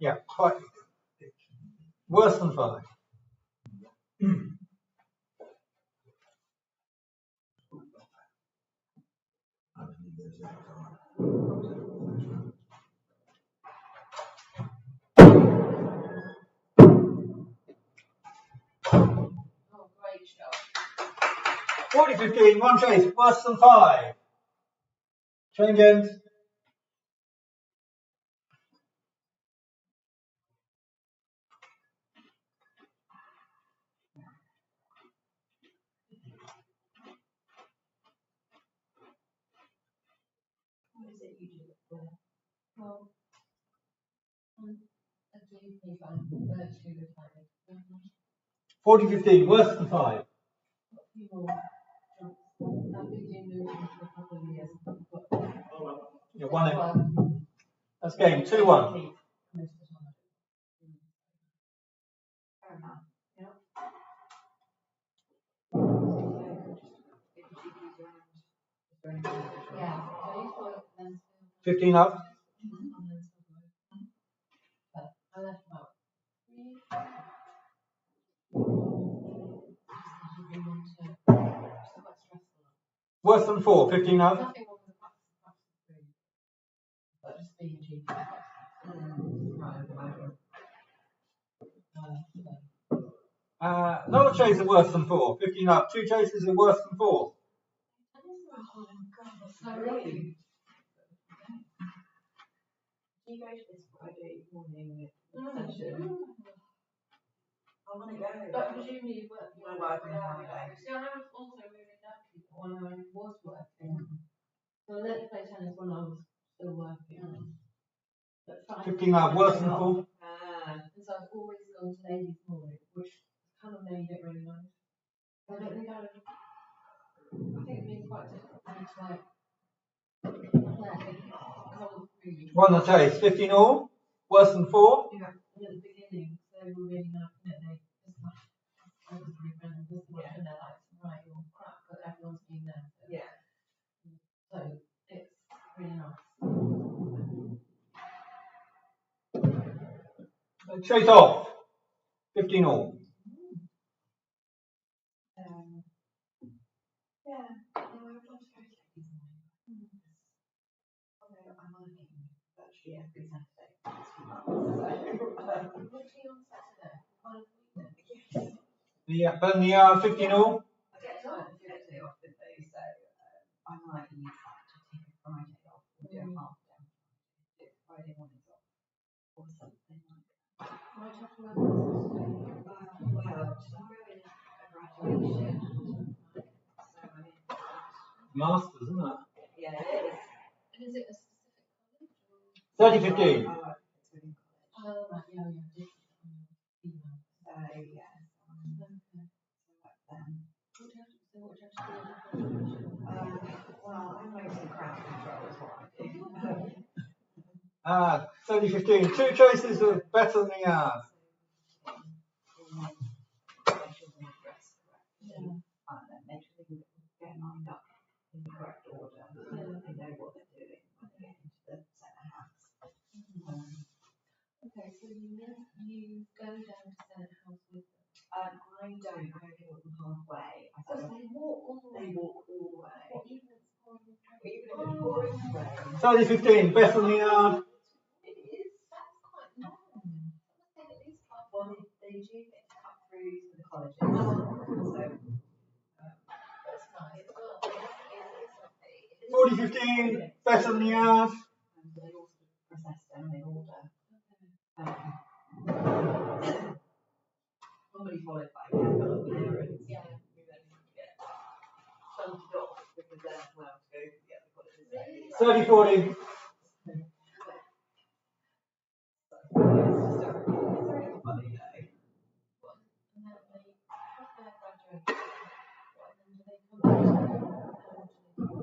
Yeah, quite. Worse than 5. Oh, great job. 40-15, 1 chase, worse than 5. Change ends. YouTube player. Well, a GP fan, virtually retired. 40-15, worse than 5. A few more jumps. I've been doing movement for a couple of years. You're 1-in. That's game, 2-1. Most of the time. Fair enough. Yeah. Yeah. So you thought then 15 up. but I left about 3. Worse than 4, 15 up. Nothing wrong with the 3, but just being a GP. Another chase are worse than 4, 15 up. 2 chases are worse than 4. So really, Do you go to this Friday morning no, session? I want to go. but presumably you work. We're working on Friday. See, I was also really lucky when I was working. So I learned to play tennis when I was still working. But 15 up, worse than 4. And so I've always gone to ladies' morning, which kind of made it really nice. I don't think I think it'd be quite difficult for me to like play cold food. Won the chase, 15 all. Worse than 4. Yeah, and at the beginning, they were really nice, you know, they just like, I was really friendly, just like, and they're like, right, you're crap, but everyone's been there. So, Yeah. so it's really nice. Chase off, 15 all. Yeah. No, I would love to go to ladies' morning. Although I'm working virtually every Saturday. Literally on Saturday, on a weekend. Yeah, then the 15 all. I get Thursday off with those, so I might use that to take a Friday off or do a half day. Do Friday mornings off or something like that. Might have to work on Saturday. Well, just I'm going a graduation. So I mean, Masters, isn't it? yeah, it is. And is it a specific college? 30-15. I like it within college. Oh, right, yeah, yeah. Email. So yeah, Okay. so them. What do you have to do? Well, I'm mostly crowd control is what I do. 30-15. 2 chases are better than the yard. And then make sure they get lined up in the correct order. They know what they're doing when they get into the centre house. Okay, so you go down to Senate House with them. I don't. I only walk them halfway. So they walk all the way. They walk all the way. What, even if it's pouring rain? Even if it's pouring rain. 30-15, better than the yard. It is. That's quite long. I must say at least half. Well, they do get to cut through to the colleges. So That's nice. Well, 40-15, better than the yard. and they also process them in order. Normally followed by parents. Yeah. Who then get shunted off because they're not allowed to go to the other colleges. 30-40. It's just a really funny day. And then they have their graduation. And then do they come back to the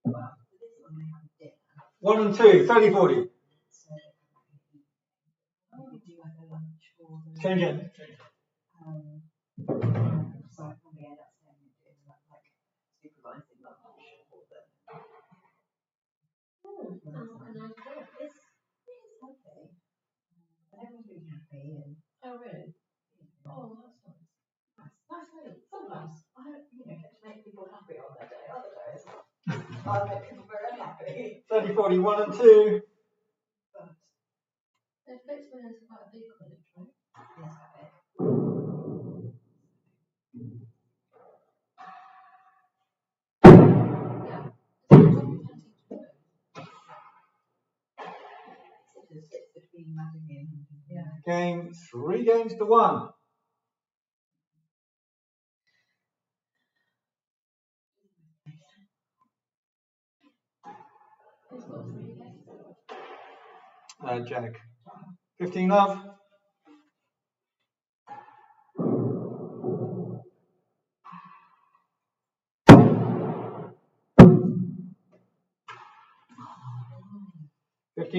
Well, for this one they have dinner. 1 and 2, 30-40. So we do like a lunch or the Change it. so I probably end up staying and doing like supervising lunch for them. sounds like a nice job. It's lovely. And everyone's really happy and Oh, really? Oh, that's nice. That's really nice. I get to make people happy on their day. Other days, I make people very happy. 30-40, 1 and 2. But Fitzwilliam is quite a big college, right? yes, happy. Yeah. It sits between Maddie and Yeah. Game 3 games to 1. Jag. 15 love.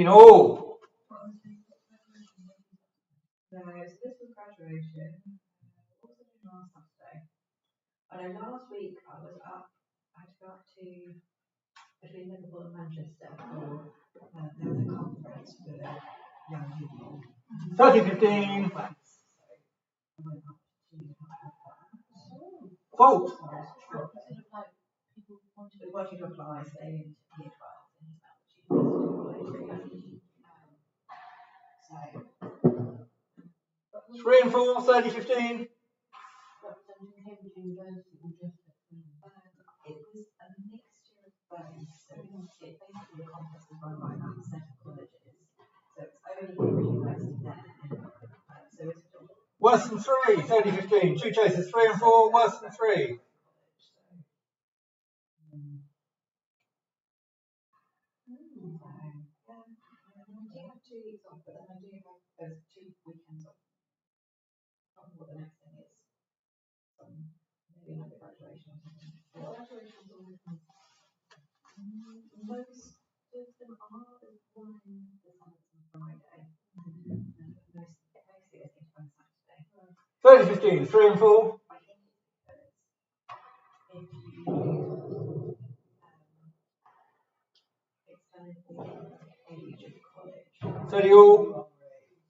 Oh. No, so this was graduation. What was I doing last Saturday? I know last week I had to go up to between Liverpool and Manchester for there was a conference for young people. 30-15. Fault. Wanting to apply, stay in year 12 and 3 and 4, 30-15. It was a mixture of both. So it basically the conference was run by about 7 colleges. So it's only Cambridge University there. So it's Worse than 3, 30-15. 2 chases, 3 and 4, worse than 3. I do have 2 weeks off, but then I do have those 2 weekends off. I don't know what the next thing is. Maybe another graduation or something. Graduations always most of them are there's one in the summer on Friday. Mostly I think on Saturday. 30-15, 3 and 4. I think it's because if you extend the age of college. 30 all,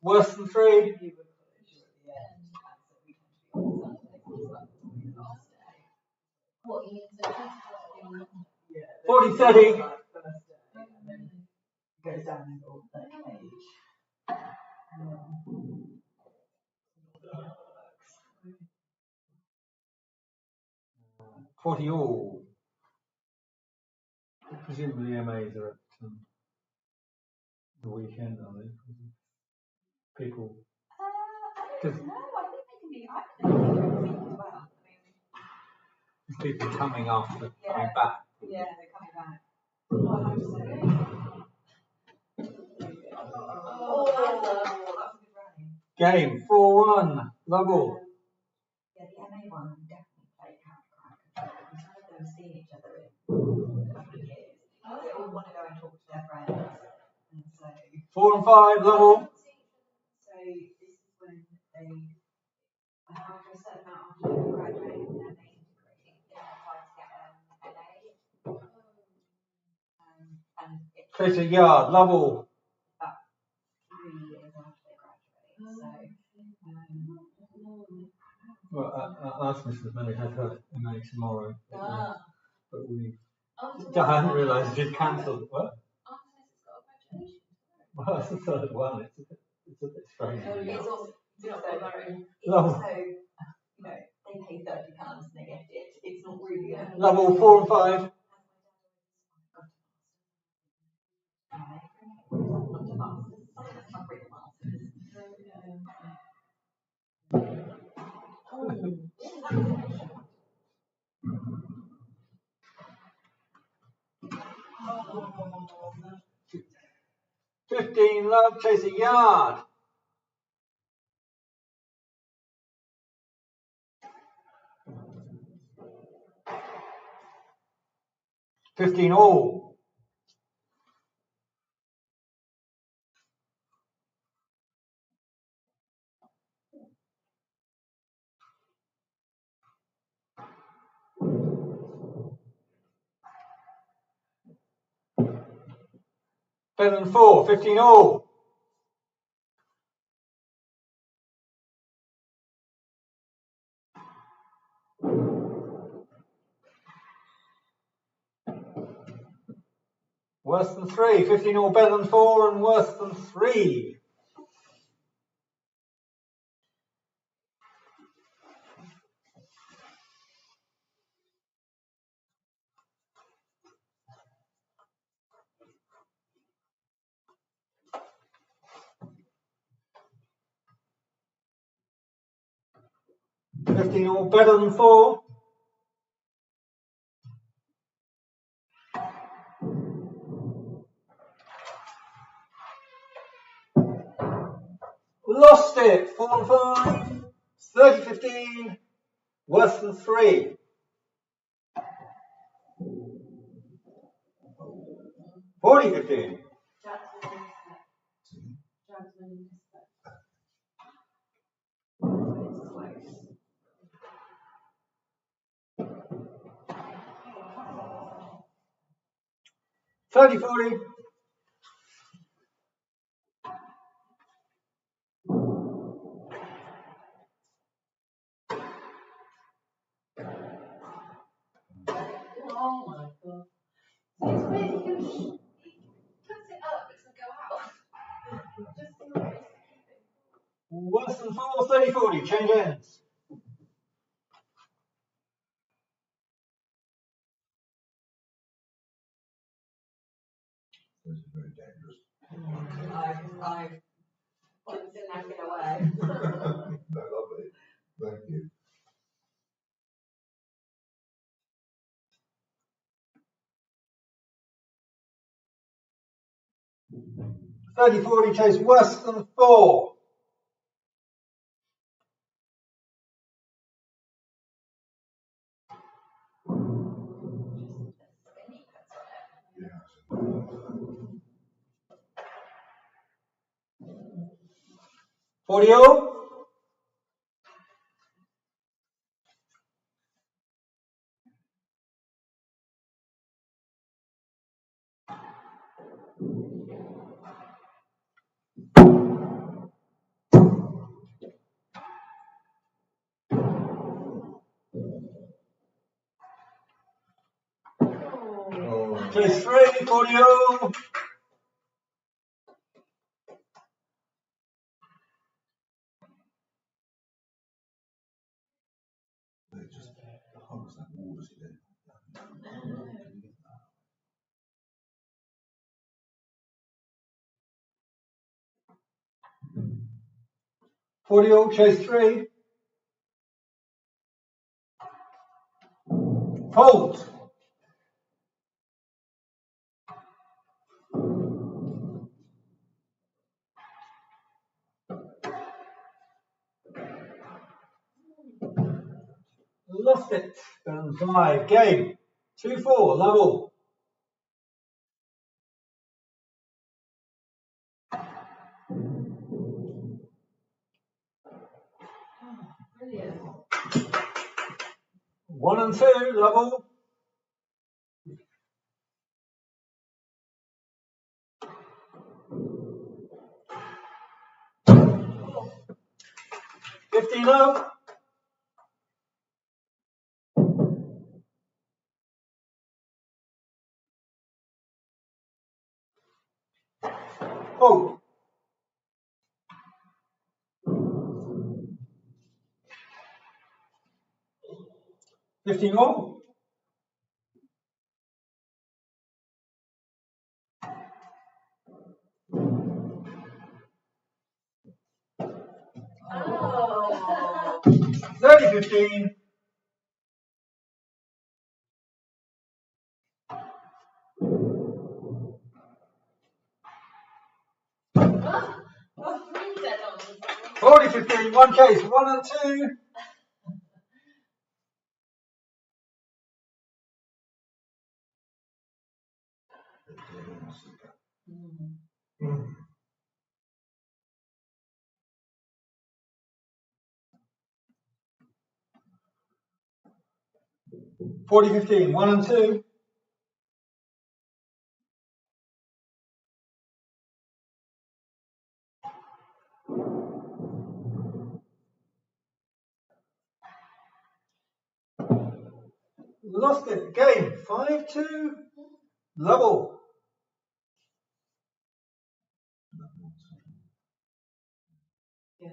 worse than 3. What you mean? So 40, 30. Goes down until that age. 40 all. Presumably MAs are at the weekend, are they? People. I don't know. I think they can be during the week as well. People coming after coming back. Yeah, they're coming back. Game 4-1. Lovell. Yeah, the MA one definitely played counter-crime control because none of them have seen each other in a couple of years. They all want to go and talk to their friends. And so 4 and 5, Lovell. So this is when they, after a certain amount after they graduate from their main degree, they apply to get an MA. And it's Tracer Yard, Lovell. about 3 years after they graduate. Well, I asked Mrs. May had her MA tomorrow, but we. I hadn't realised she'd cancelled. What? Well, that's the third one. It's a bit strange. It's also, Lovell. they pay £30 and they get it. It's not really a Lovell 4 and 5. Oh. 15 love, chase a yard. $15 all. Better than 4, 15 all. Worse than 3, 15 all, better than 4, and worse than 3. $15 all, better than 4. Lost it. 4 and 5. 30-15. Worse than 3. $40-15. $30-40. Oh my god. It's weird, he puts it up, it doesn't go out. Just see where it's keeping. Worse than 4. 30-40. Change ends. This is very dangerous. I pointed the napkin away. No, lovely. Thank you. $30-40. Chase worse than 4. Yeah. 40. Oh, Chase 3. 40. they just hugs that wall as you go. Can you get that? 40. Chase 3. Hold. Lost it. And 5. Game. 2-4. Level. Brilliant. 1 and 2. Level. $15. Hold. 15 more. Oh. 30-15. Oh, three dead on me. 40-15. One case. 1 and 2. Mm. 40-15. 1 and 2. Lost it. Game. 5-2. Level. Yeah.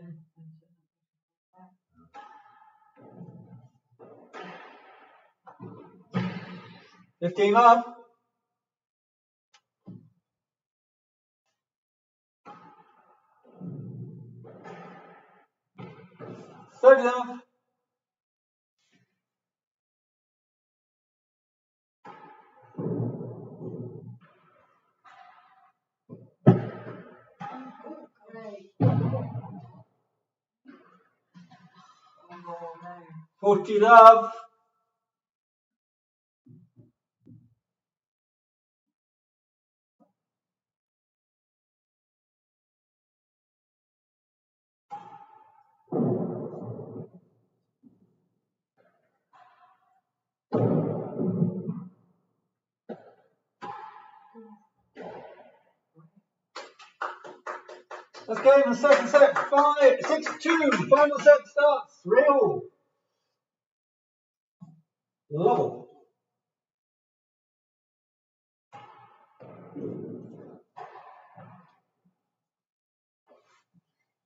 15 up. Third up. Great. 40 love. Let's go in the second set. 6-2. Final set starts. Real. Level.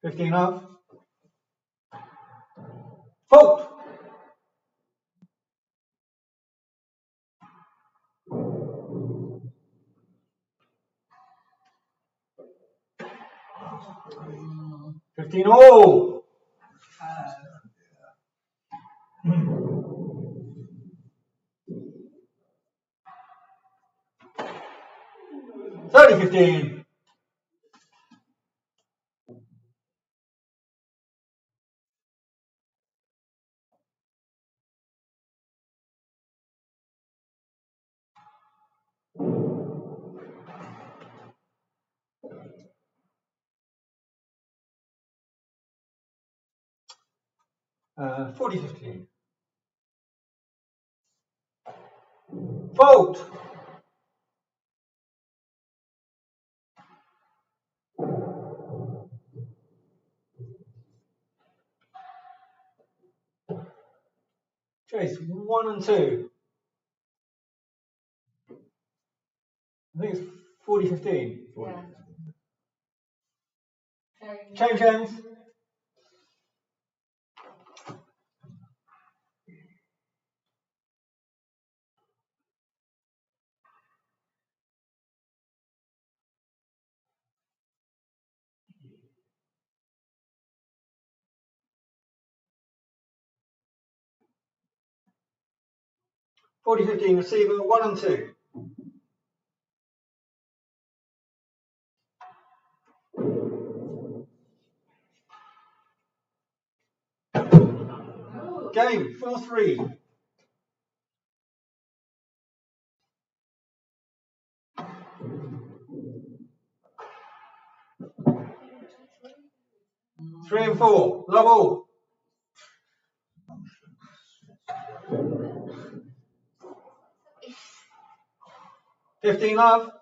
$15 off. Fault. $15 all. 30-15. Uh, 40-15. Fault. Chase 1 and 2. I think it's 40-15. Yeah. Change hands. $40-15 receiver 1 and 2. Game 4-3. Three and 4. Love all. $15 love.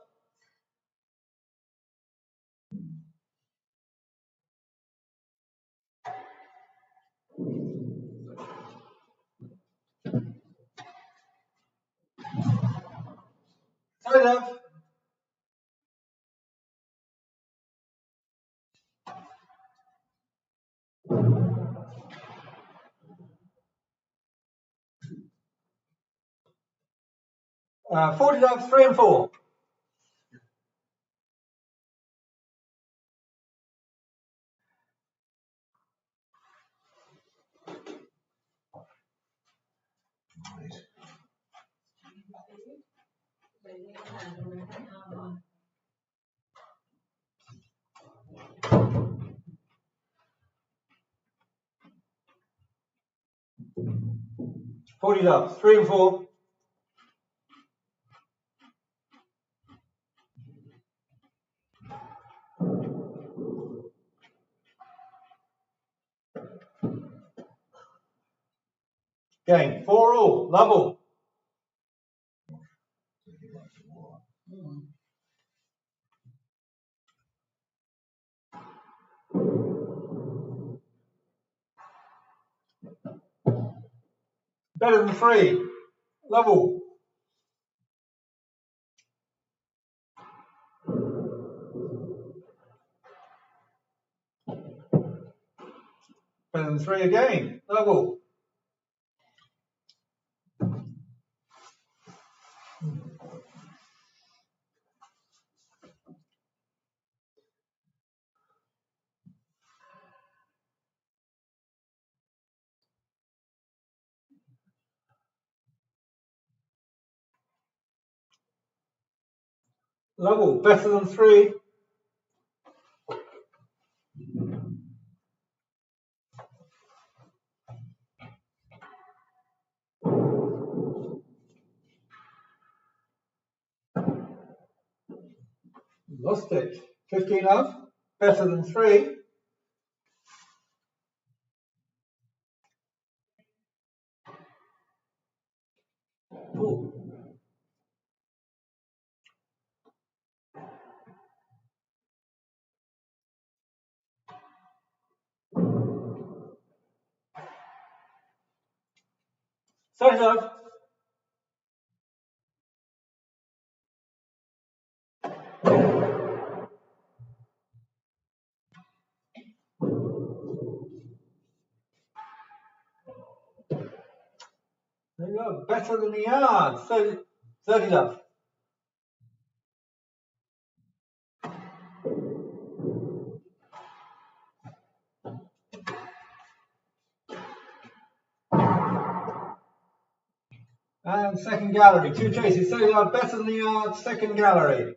Sorry love. $40 love. 3 and 4. $40. 3 and 4. Game 4 all. Love all. Better than 3. Love all. Better than 3 again. Love all. Love all. Better than 3. Lost it. 15 off. Better than 3. Ooh. Second off. There you go. Better than the yard. 30 love. And second gallery. 2 chases. 30 love. Better than the yard. Second gallery.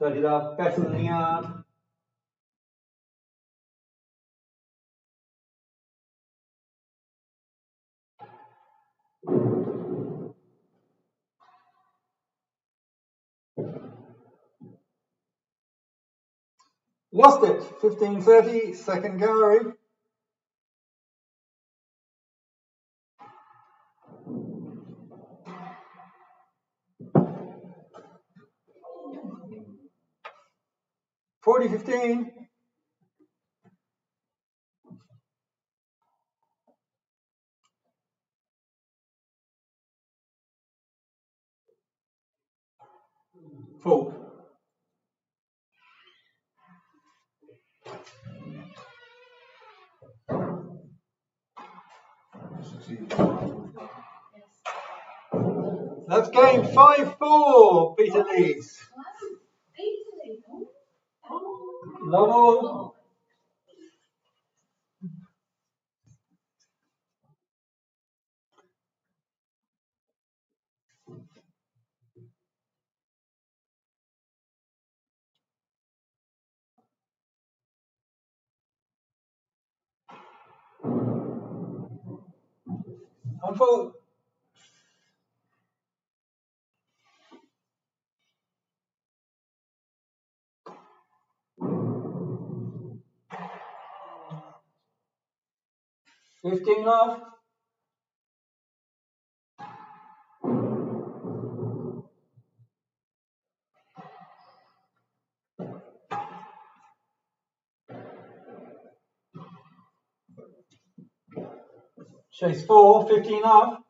Thirty love, better than the yard. Lost it. 15-30, second gallery. $40-15. Full. That's game 5-4. Peter leads. Love all. On full. $15 off. Chase 4, 15 off.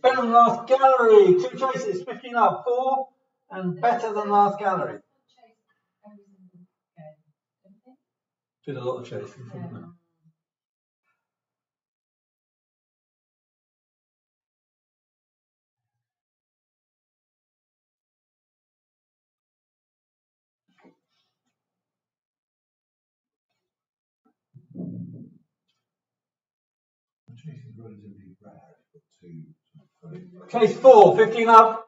Better than last gallery. 2 choices, 15 up, 4, and better than last gallery. Did a lot of chasing, didn't it? Chasing is relatively rare for 2, 3. Chase 4, 15 up.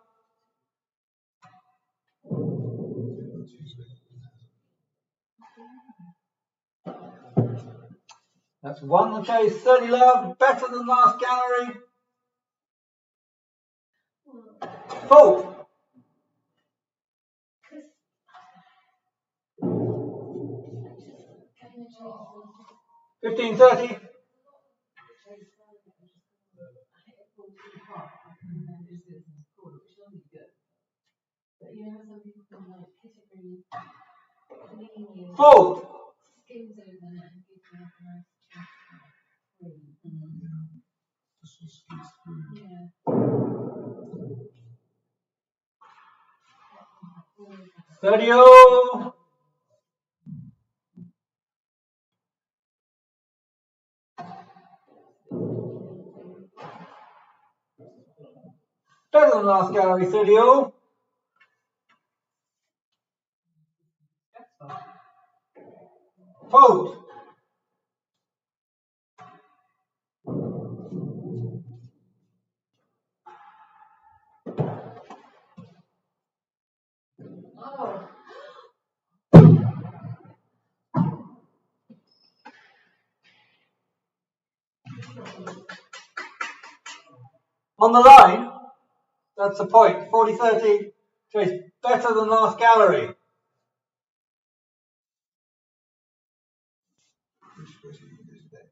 That's 1 chase, 30 love, better than last gallery. Full. 15-30. Full. $30. Better than last gallery, said you all. Fault. Oh. On the line, that's the point. 40-30, so it's better than last gallery. Which question you can do today?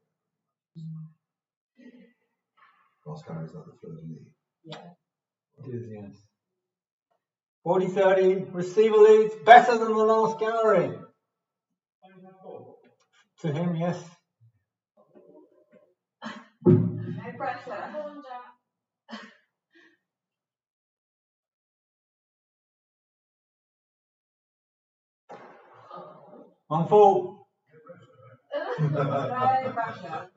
Last gallery is like the fleur de lis. Yeah. It is, yes. 40-30, receiver leads, better than the last gallery. To him, yes. No pressure. Come on, Jack. On full. No pressure.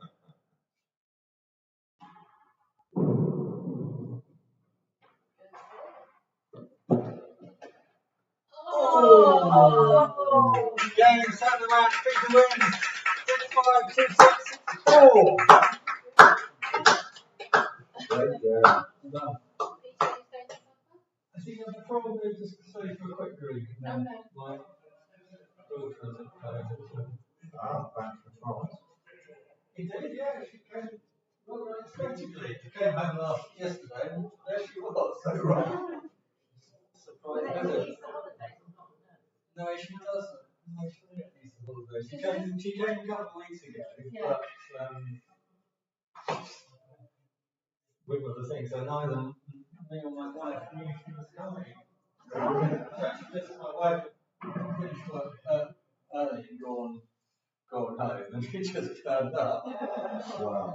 Oh! Game, 7 match, Peter wins. 65-26-64. Great game. I think I'll probably just say for a quick drink and then, Okay. like, go for it. Ah, thanks for France. He did, yeah. She came rather unexpectedly. She came home yesterday and there she was. Oh, right. Surprised Was it visit. Easter holidays or not? No, she doesn't. No, she doesn't get Easter holidays. She came a couple of weeks ago, Yeah. but we were the thing, so neither me or my wife knew she was coming. This is my wife finished work early and gone home, and she just turned up. Wow.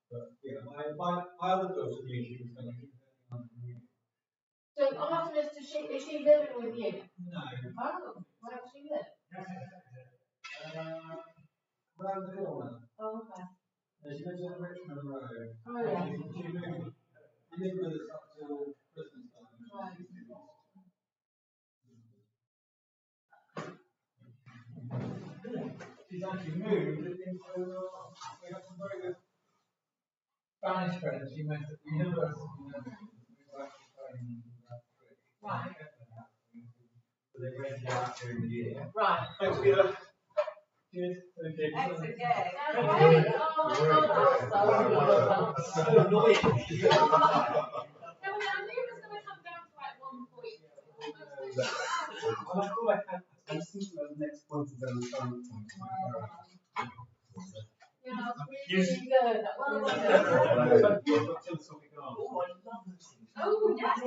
But yeah, my other daughter knew she was coming. So Artemis, is she living with you? No. Oh, where does she live? Round the corner. Oh, okay. She lives on Richmond Road. Oh, yeah. She lived with us up till Christmas time. Right. She's actually moved into, we have some very good Spanish friends she met at the university. Right. So they rented out during the year. Right. Thanks, Peter. Cheers. Excellent game. Right. So annoying. I knew it was going to come down to like 1 point. Well, I thought I had, I was thinking about the next point and then the current point. Yeah, it's really good. That was really good. You've got philosophic art. Oh, I love those things. Oh, yes.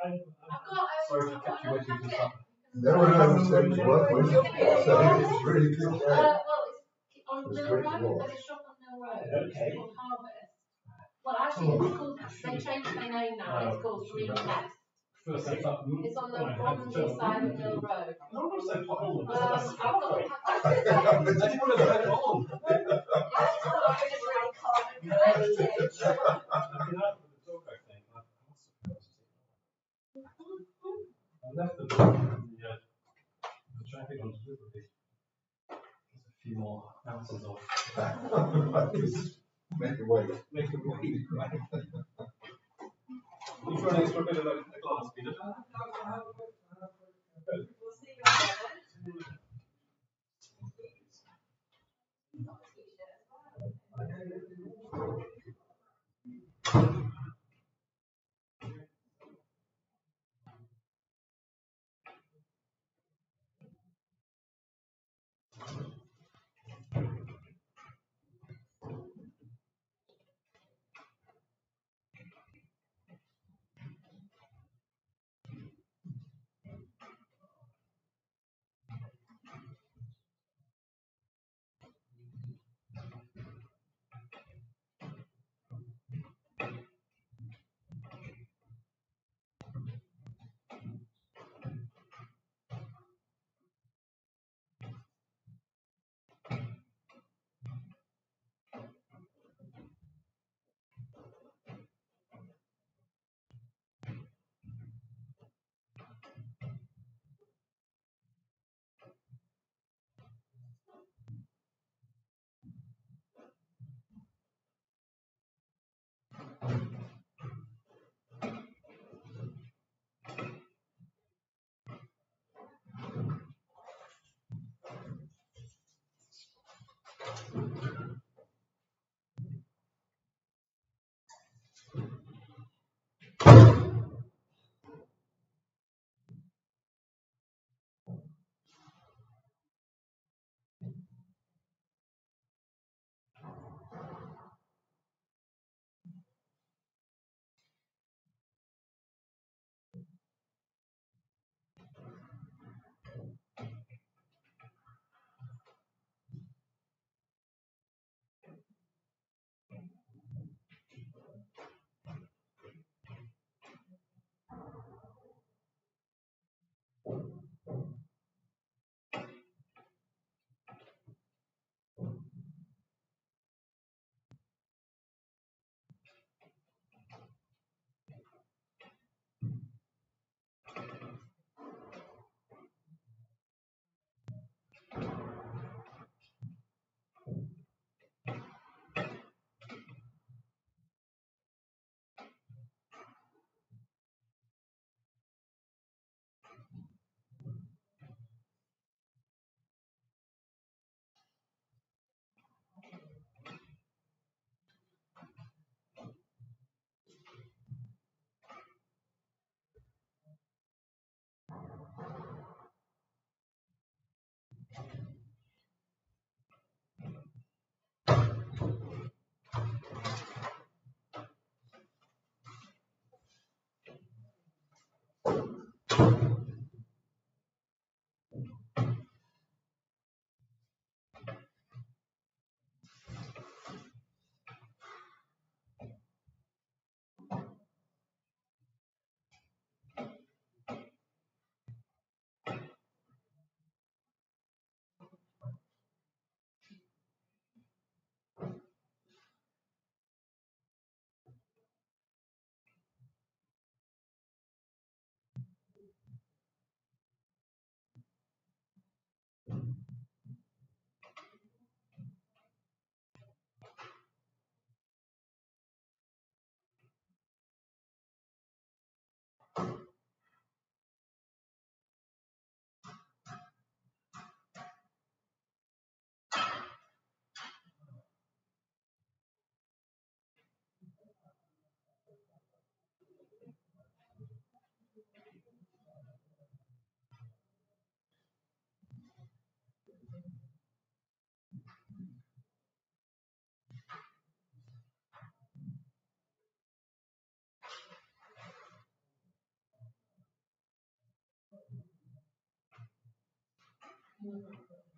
I've got Sorry to keep you waiting for supper. There were no mistakes to work with, so it's really good game. well, it's on It's Mill great to Road. watch. There's a shop on Mill Road. Okay. It's called Harvest. Well, actually, it's called, they changed their name now. It's called Green Nest. First I thought, It's on the Bromley side of Mill Road. No, I'm not saying put on. I've got I didn't want to put it on. I left the traffic on delivery. There's a few more ounces of. Make it wait. Make it wait. You try an extra bit of a glass, Peter? We'll see you later. Mm.